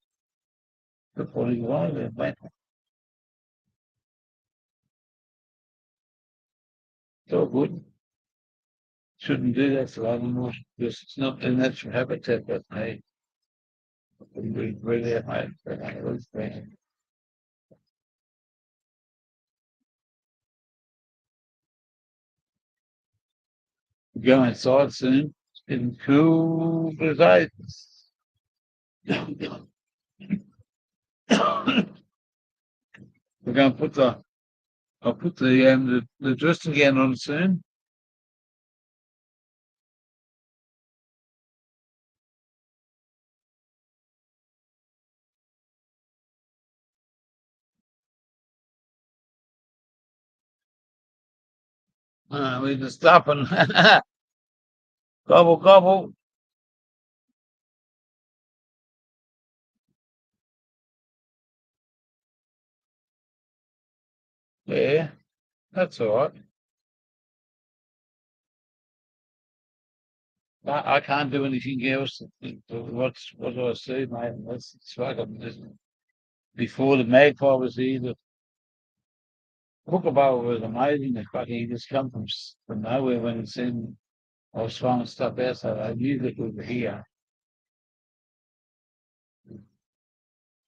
Before he wanted it, went. It's all good. Shouldn't do that to animals because it's not their natural habitat, but hey, we really have made it. Go inside soon. It's getting cool as ice. We're going to put I'll put the dressing gown on soon. We just stop and gobble gobble. Yeah, that's all right. I can't do anything else. What do I say, mate? That's it's fucking just before the magpie was here. The kookaburra was amazing. The fucking he just come from nowhere when it's in. I was throwing stuff outside. I knew that we were here.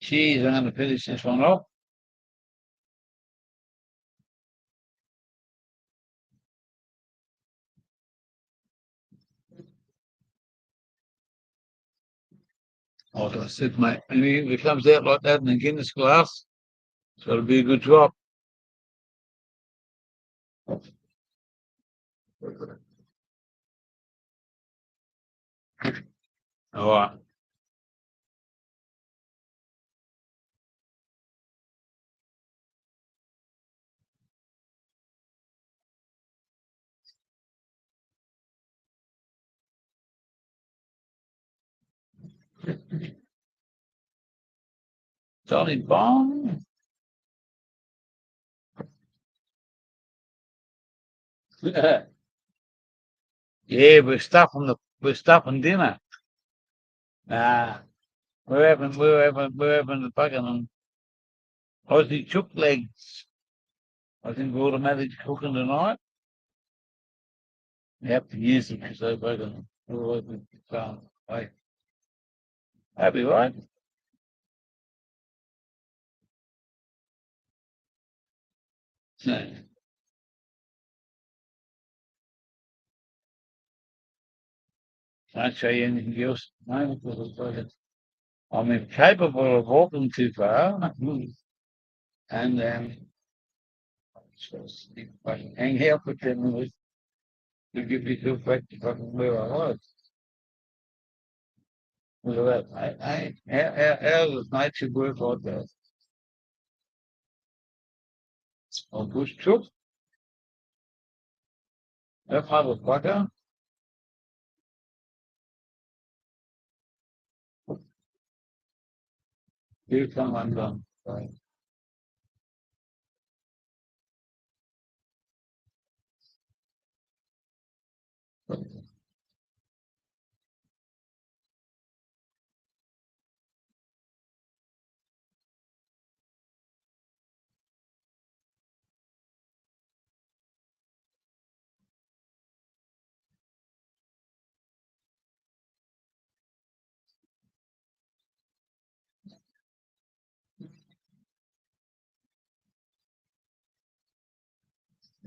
Jeez, I'm going to finish this one off. Like I said, mate, if it comes out like that in a Guinness glass, it's got to be a good drop. All right. Johnny Bond. Yeah, we're stuffing dinner. Ah, we're having the fucking Aussie chook legs. I think we're automatic cooking tonight. You have to use them because they're fucking like, happy, right? Can't show you anything else. No, because it's fucking, I'm incapable of walking too far. And just fucking hang out for 10 minutes to give me feel back to fucking where I was. Look at that. How does nature work like that? Oh, bush chook. That motherfucker. You come undone. Right.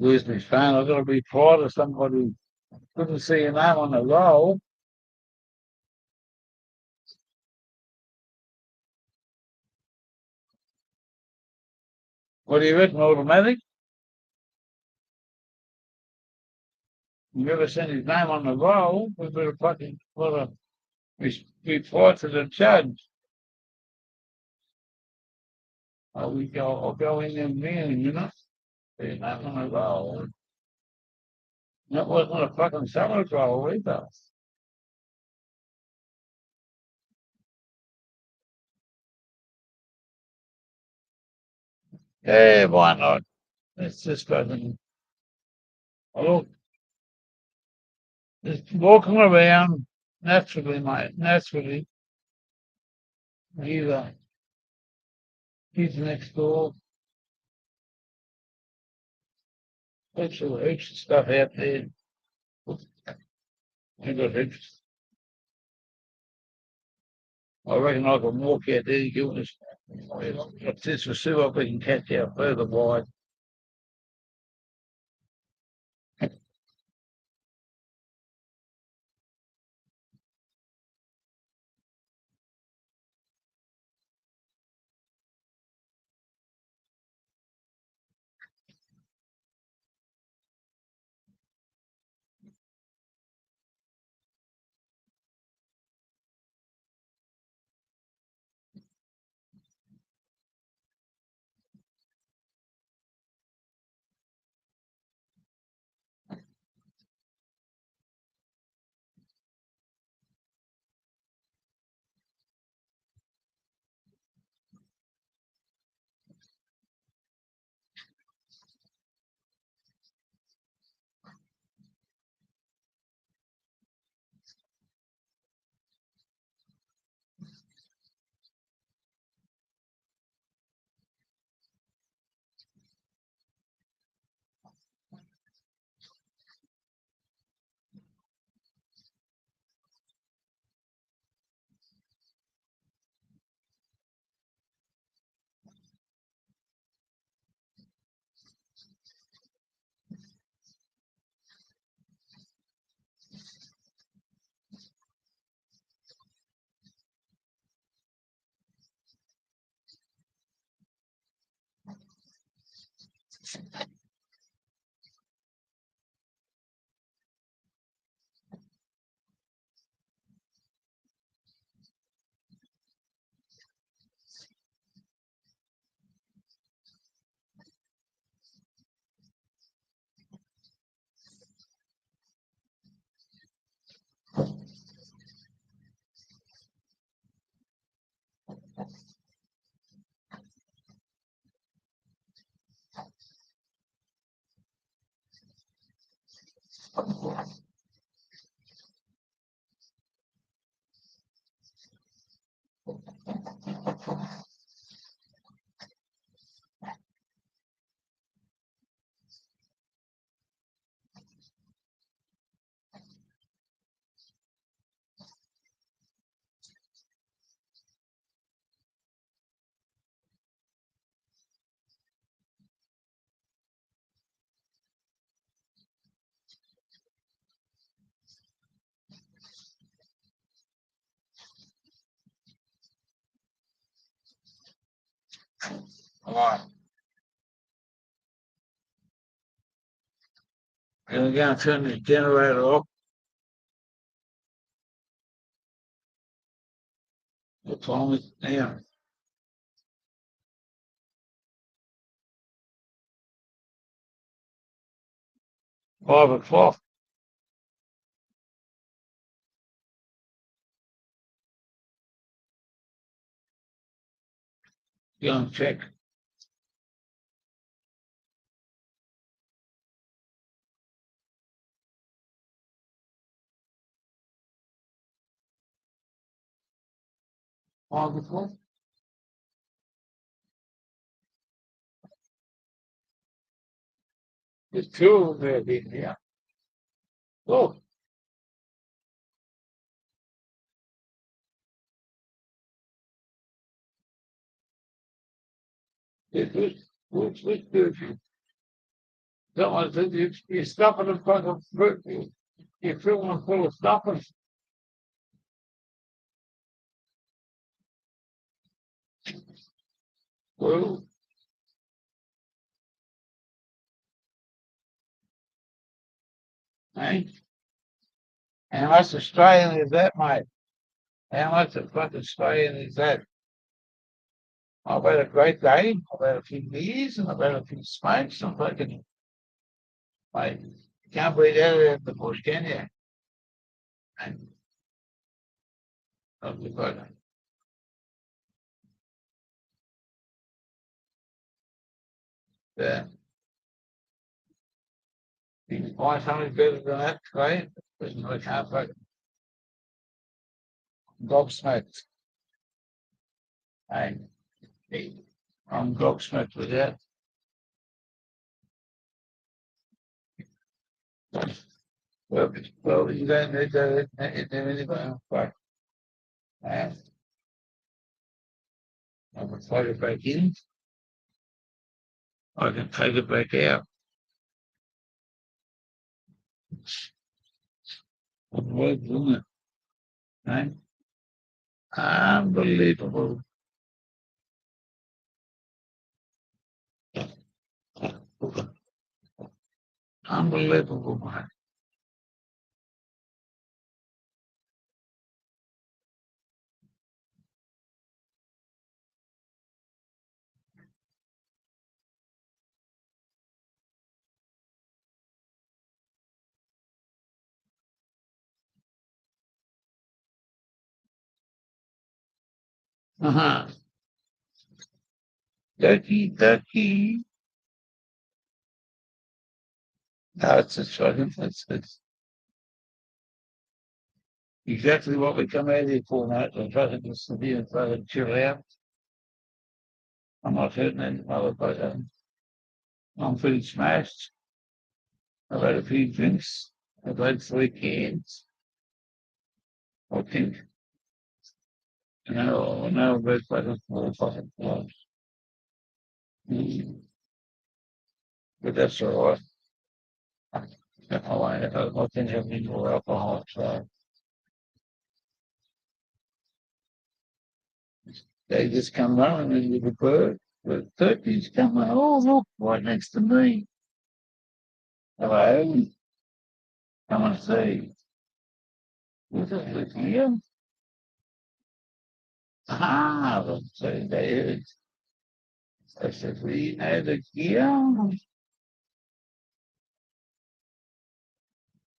Lose me fan. I've got to be proud of somebody who couldn't see a name on the roll. What do you reckon, automatic? You ever seen his name on the roll? We better fucking report to the judge. I'll go in there meeting, you know? See his name on the roll. That wasn't a fucking summer roll either. Yeah, why not? It's just fucking. Oh, just walking around naturally, mate. Naturally. Either he's next door. Heaps of stuff out there. I got heaps. I reckon I can walk out there and give us. If this was see what we can catch out further wide. All right. And again, turn the generator off. What time is it now? 5 o'clock. Go and check. Wonderful. There's two of them there, in here. Look. Which do you? Someone said you're stuffing in front of fruit. You're filling them full of stuffing. Well, hey, how much Australian is that, mate? How much of fucking Australian is that? I've had a great day. I've had a few beers and I've had a few smokes. I'm fucking, mate, you can't breathe out of the bush, can you? And I'm fucking, yeah. You can find something better than that, great. But I can't fucking gobsmacked. Hey, I'm gobsmacked with that. Well, you don't need that anyway. Fuck. And I'm going to plug it back in. I can take it back out. Words, isn't it? Hey? Unbelievable. Unbelievable, mate. Uh-huh. Ducky. No, it's it's exactly what we come out here for, mate. I'm trying to just sit here and try to chill out. I'm not hurting any motherfucker. I'm feeling smashed. I've had a few drinks. I've had 3 cans. I think. No, but fucking 4 clubs. But that's all right. I think I need more alcohol, so they just come running into the bird. The turkeys come, oh, look, right next to me. Hello, come and see. This is the here. Ah, so they said, we know the gear.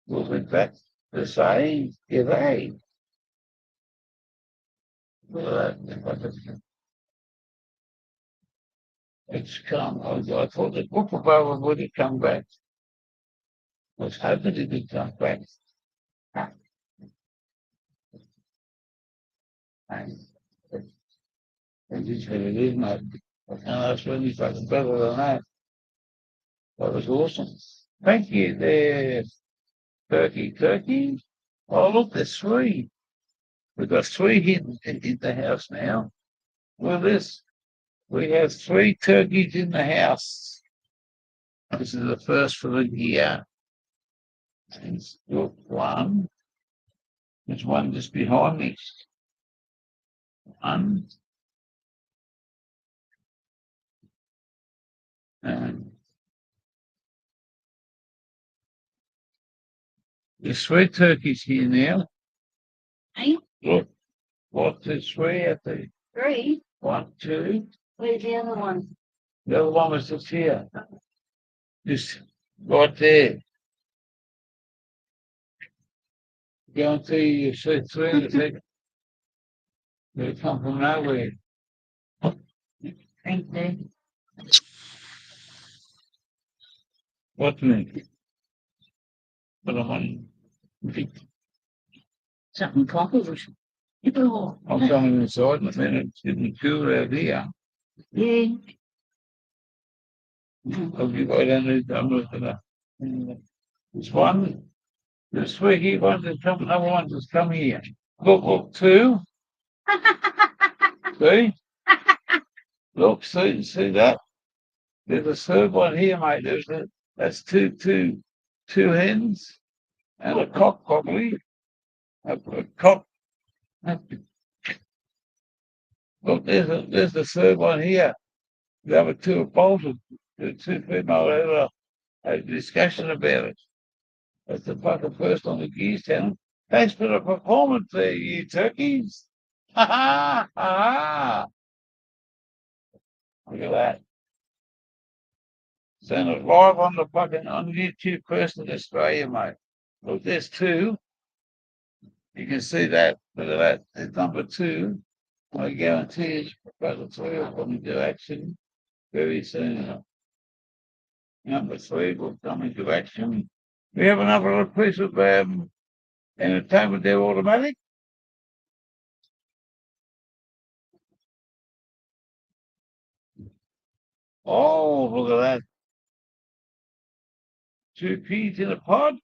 We'll be back to say, g'day. It's come. I thought the Kookaburra would have come back. I was hoping it would come back. And it is what it is, mate. And that's really fucking better than that. That was awesome. Thank you there, Turkey. Oh, look, there's 3. We've got 3 in the house now. Look at this. We have 3 turkeys in the house. This is the first for the year. And look, 1. There's 1 just behind me. 1. And there's 3 turkeys here now. Hey, Look, what? There's 3 out there. 3. 1, 2. Where's the other one? The other one was just here. Just right there. Go and see, you see 3 in a second. They come from nowhere. Thank you. What's me? But I'm on. Something cockles. I'm coming inside in a minute. It's getting cool out here. Yeah. I'll be right under the umbrella. There's one. There's three here. One that's coming. Another one that's coming here. Look, two. See? Look, see that? There's a third one here, mate. That's two hens and a cock, probably. A cock. Look, there's the third one here. The other two are bolted. The two female had a discussion about it. That's the fucking first on the geese channel. Thanks for the performance there, you turkeys. Ha ha ha. Look at that. Send it live on the fucking on YouTube first in Australia, mate. Look, there's two. You can see that. Look at that. There's number two. I guarantee you, number three will come into action very soon. Number three will come into action. We have another little piece of entertainment there, automatic. Oh, look at that. Two peas in a pod.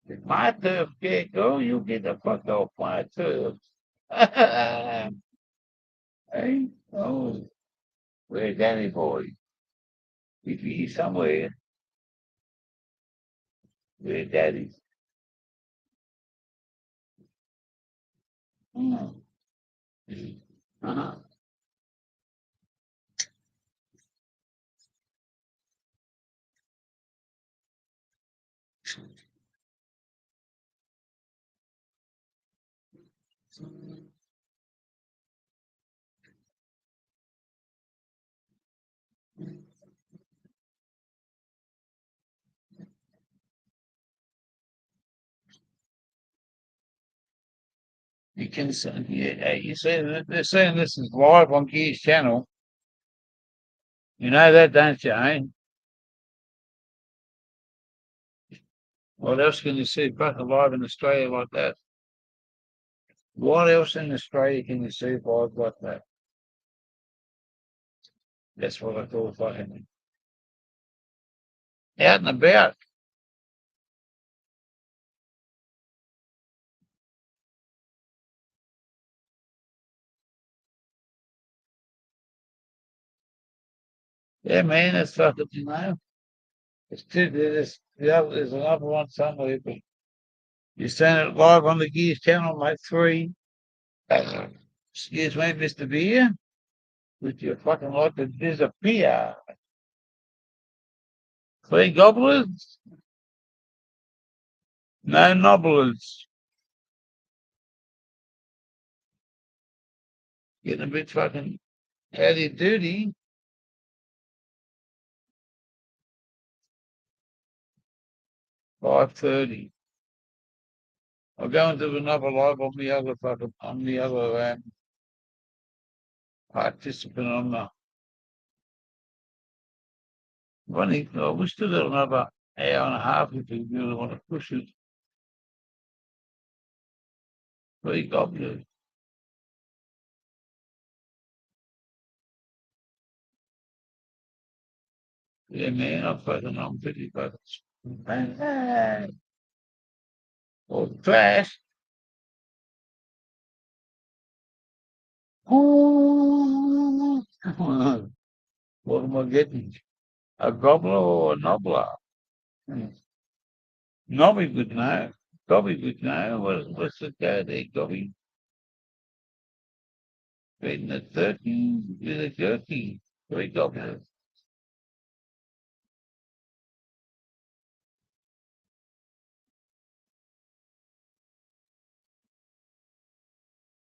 It's my turf, Gecko. You get the fuck off my turf. Hey, oh, where's Danny boy? He's here somewhere. Where's Daddy? Oh. Uh-huh. You can say, yeah, you say that they're saying this is live on Gear's channel. You know that, don't you, eh? What else can you see fucking live in Australia like that? What else in Australia can you see live like that? That's what I call fucking out and about. Yeah, man, that's fucking, you know. It's two, there's another one somewhere, but you're saying it live on the Gears channel, mate, 3. Excuse me, Mr. Beer. Would you fucking like to disappear? 3 gobblers? No nobblers. Getting a bit fucking howdy doody. $5:30. I'll go and do another live on the other fucking participant on the running. Oh, we still got another hour and a half if you really want to push it. 3 gobblers. Yeah, man, I'm pretty fucking or trash. Oh, what am I getting? A gobbler or a nobbler? Nobby would know. Gobby would know. What's the go there, Gobby? Feeding a turkey with a jerky. 3 gobblers.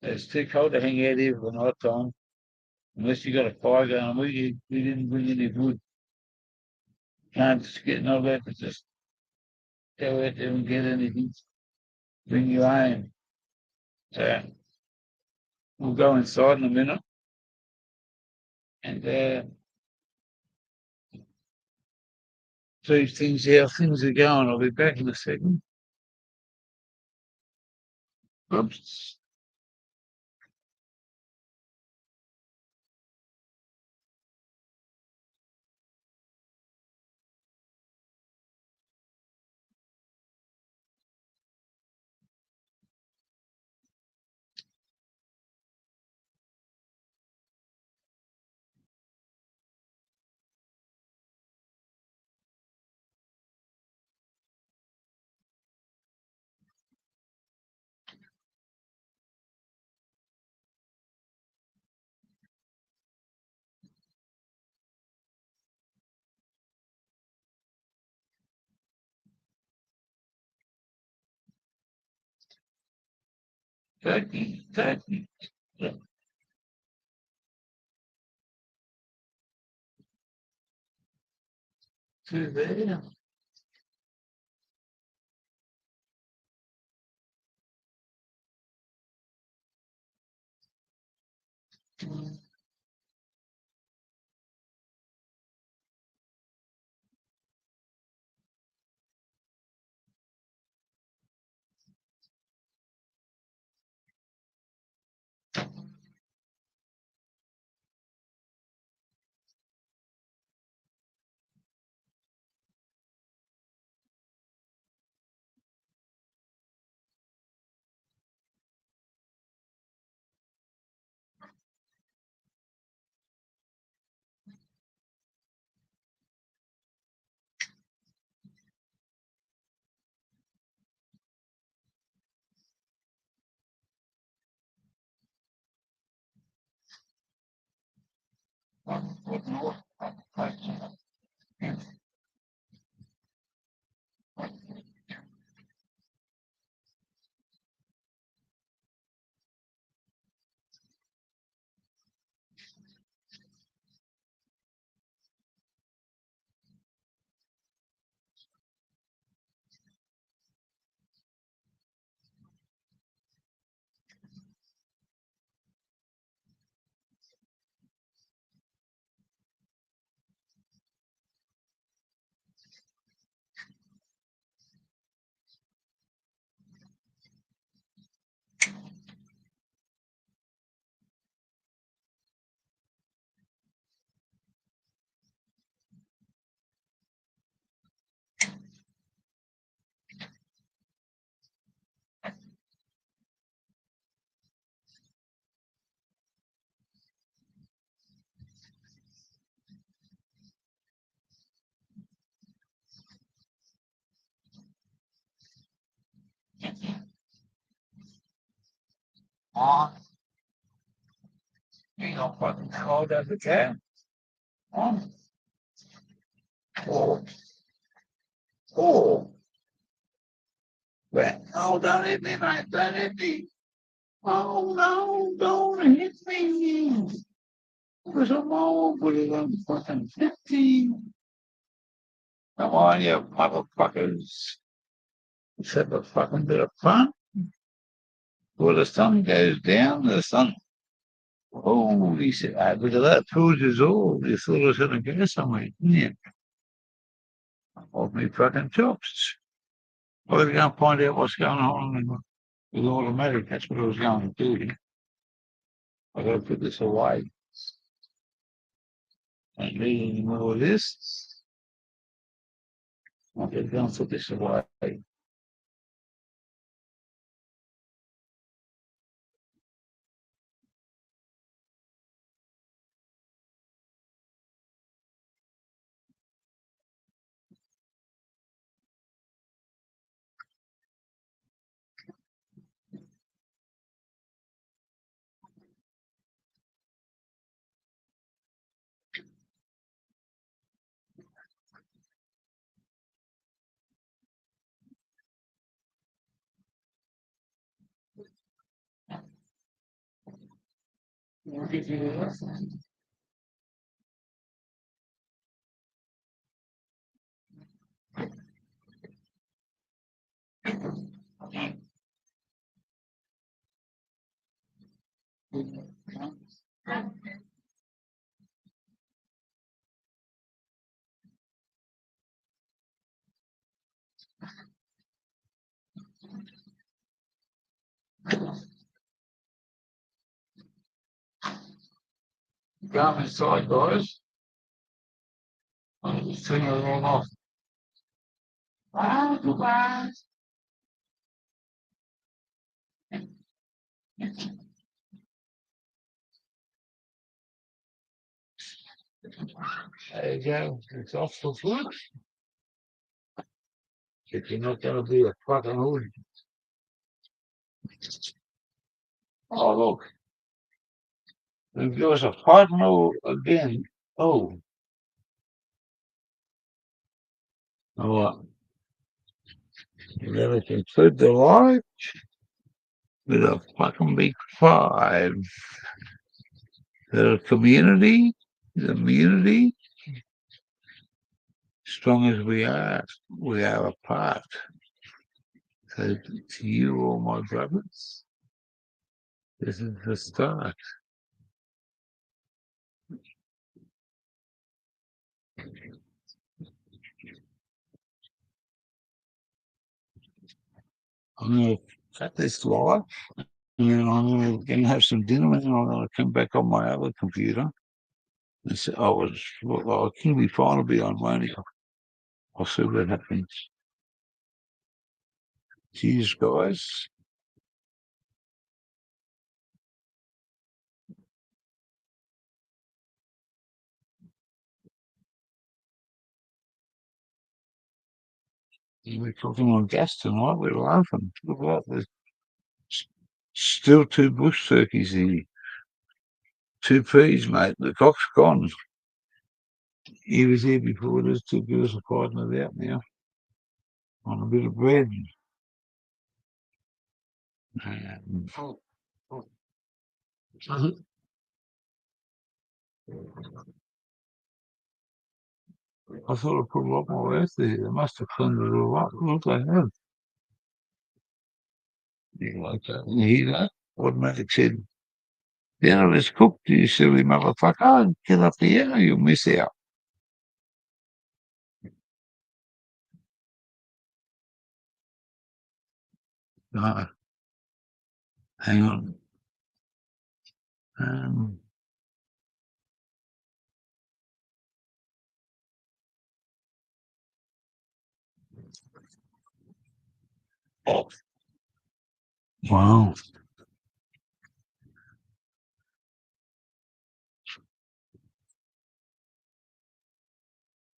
It's too cold to hang out here for the night time. Unless you got a fire going. We didn't bring any wood. Can't just get no that to just go out there and get anything. Bring your own. So we'll go inside in a minute. and see things how things are going. I'll be back in a second. Oops. Turkey. Yeah. To there. On. You know, fucking cold as a cat. On. Oh. Oh. Well, oh, don't hit me, mate. Don't hit me. Oh, no, don't hit me. Because I'm all put it on fucking 15. Come on, you motherfuckers. Let's have a fucking bit of fun. Well, the sun goes down, the sun. Holy shit. Look at that. 2 years old. You thought I was going to go somewhere, didn't you? Hold me fucking chops. Well, we're going to find out what's going on with automatic. That's what I was going to do. I got to put this away. Don't need any more of this. Okay, don't put this away. Go inside, guys. I'm just turning it all off. There you go. It's off for good. If you're not going to be a fucking hood. Oh, look. There was a partner again. Oh. Oh, then we conclude the live with a fucking big 5. The community, strong as we are apart. So to you, all my brothers, this is the start. I'm going to cut this live, and then I'm going to have some dinner, and then I'm going to come back on my other computer. And say, well, I can be fine to be on, won't it? I'll see what happens. Cheers, guys. We're talking on gas tonight. We're laughing. Look like there's still 2 bush turkeys here. 2 peas, mate. The cock's gone. He was here before. There's 2 girls are fighting it out now on a bit of bread. I thought I put a lot more earth there. They must have cleaned it all up. Look, they have. You like that? You hear that? Automatic said, dinner is cooked, you silly motherfucker. Oh, get up here, you'll miss out. No. Hang on. Wow.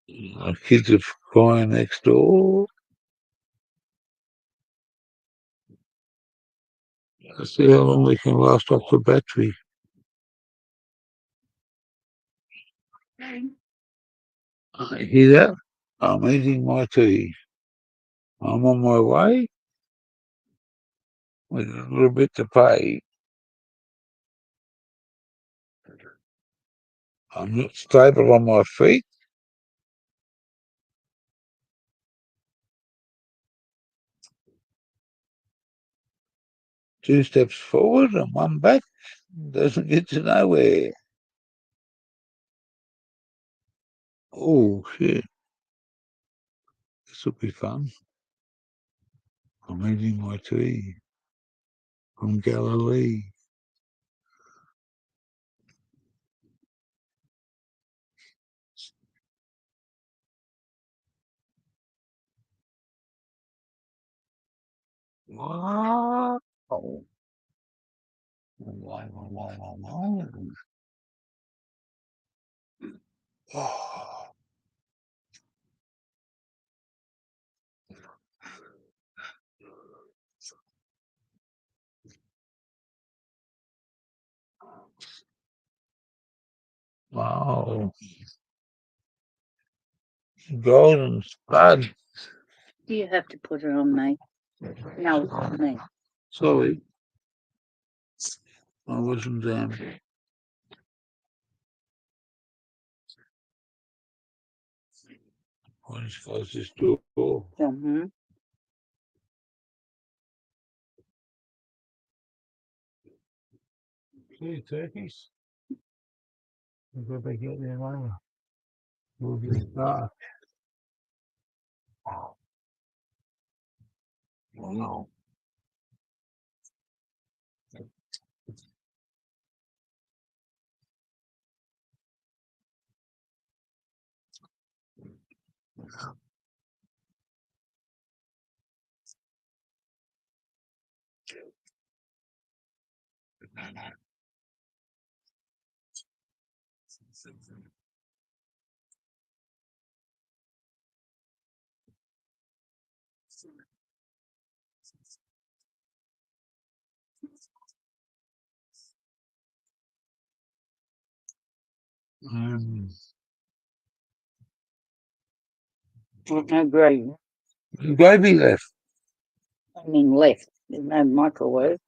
My kids are crying next door. Let's see how long we can last off the battery. I hear that? I'm eating my tea. I'm on my way with a little bit to pay. I'm not stable on my feet. Two steps forward and one back doesn't get to nowhere. Oh, shit. This will be fun. I'm eating my tea from Galilee. Wow. Wow. Golden spud. You have to put her on me. No, it's on me. Sorry. I wasn't I just close this door. Mm-hmm. 2 turkeys. We'll be getting there later. We'll get dark. Oh, no. There's no gravy. Gravy left. I mean left. There's no microwave.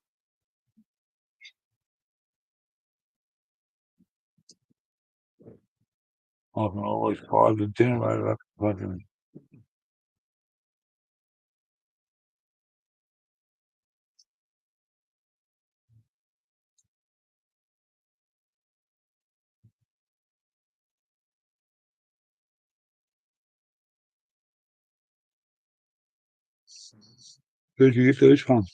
I can always fire the generator up. Fucking. Where'd you get those from?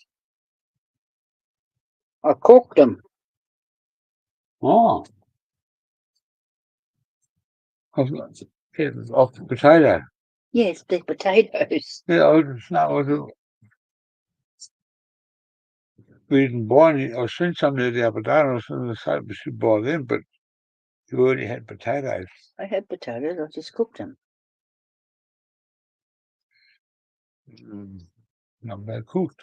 I cooked them. Oh, off the potato. Yes, they're potatoes. Yeah, I just know. We didn't buy any. I seen some there the other day, and I was going to say we should buy them, but you already had potatoes. I had potatoes. I just cooked them. Not bad cooked.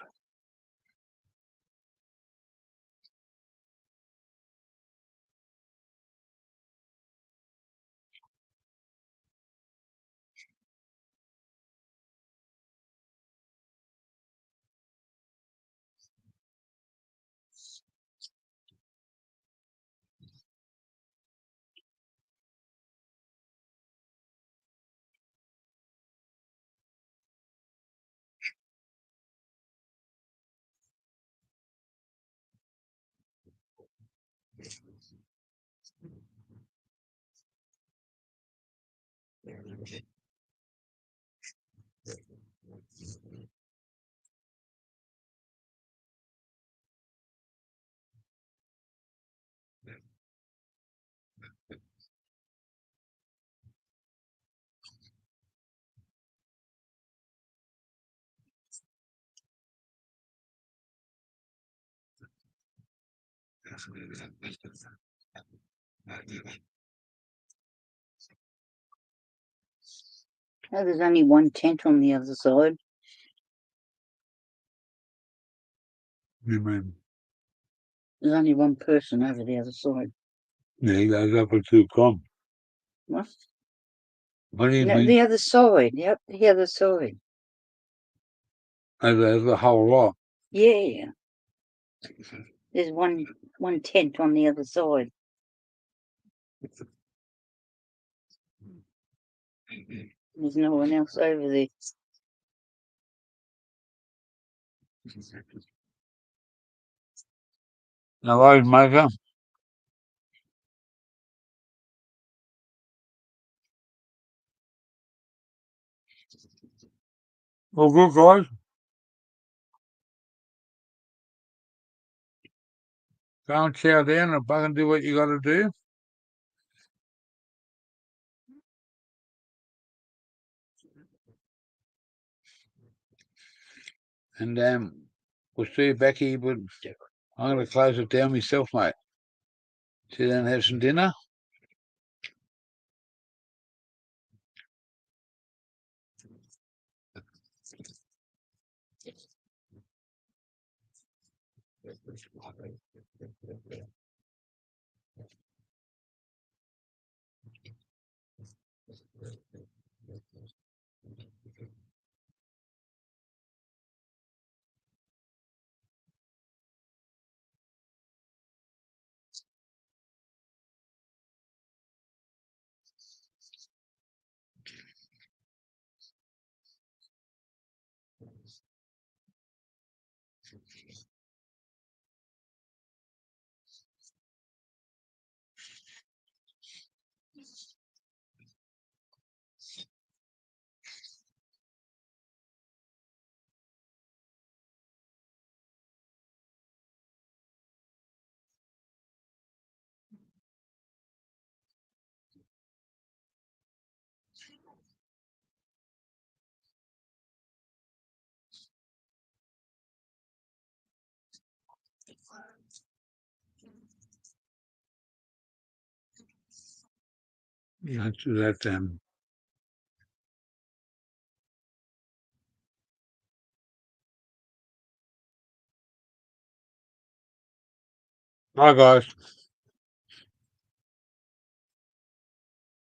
Oh, there's only one tent on the other side. You mean? There's only one person over the other side. Yeah, he goes up to come. What? What do you No, mean? the other side. Yep, the other side. Over the whole lot. Yeah. There's one tent on the other side. There's no one else over there. No worries, maker. Well, good, guys. Go and chow down and fucking do what you got to do. And we'll see you back here, but I'm going to close it down myself, mate. Sit down and have some dinner. Let's do that then. Bye, guys.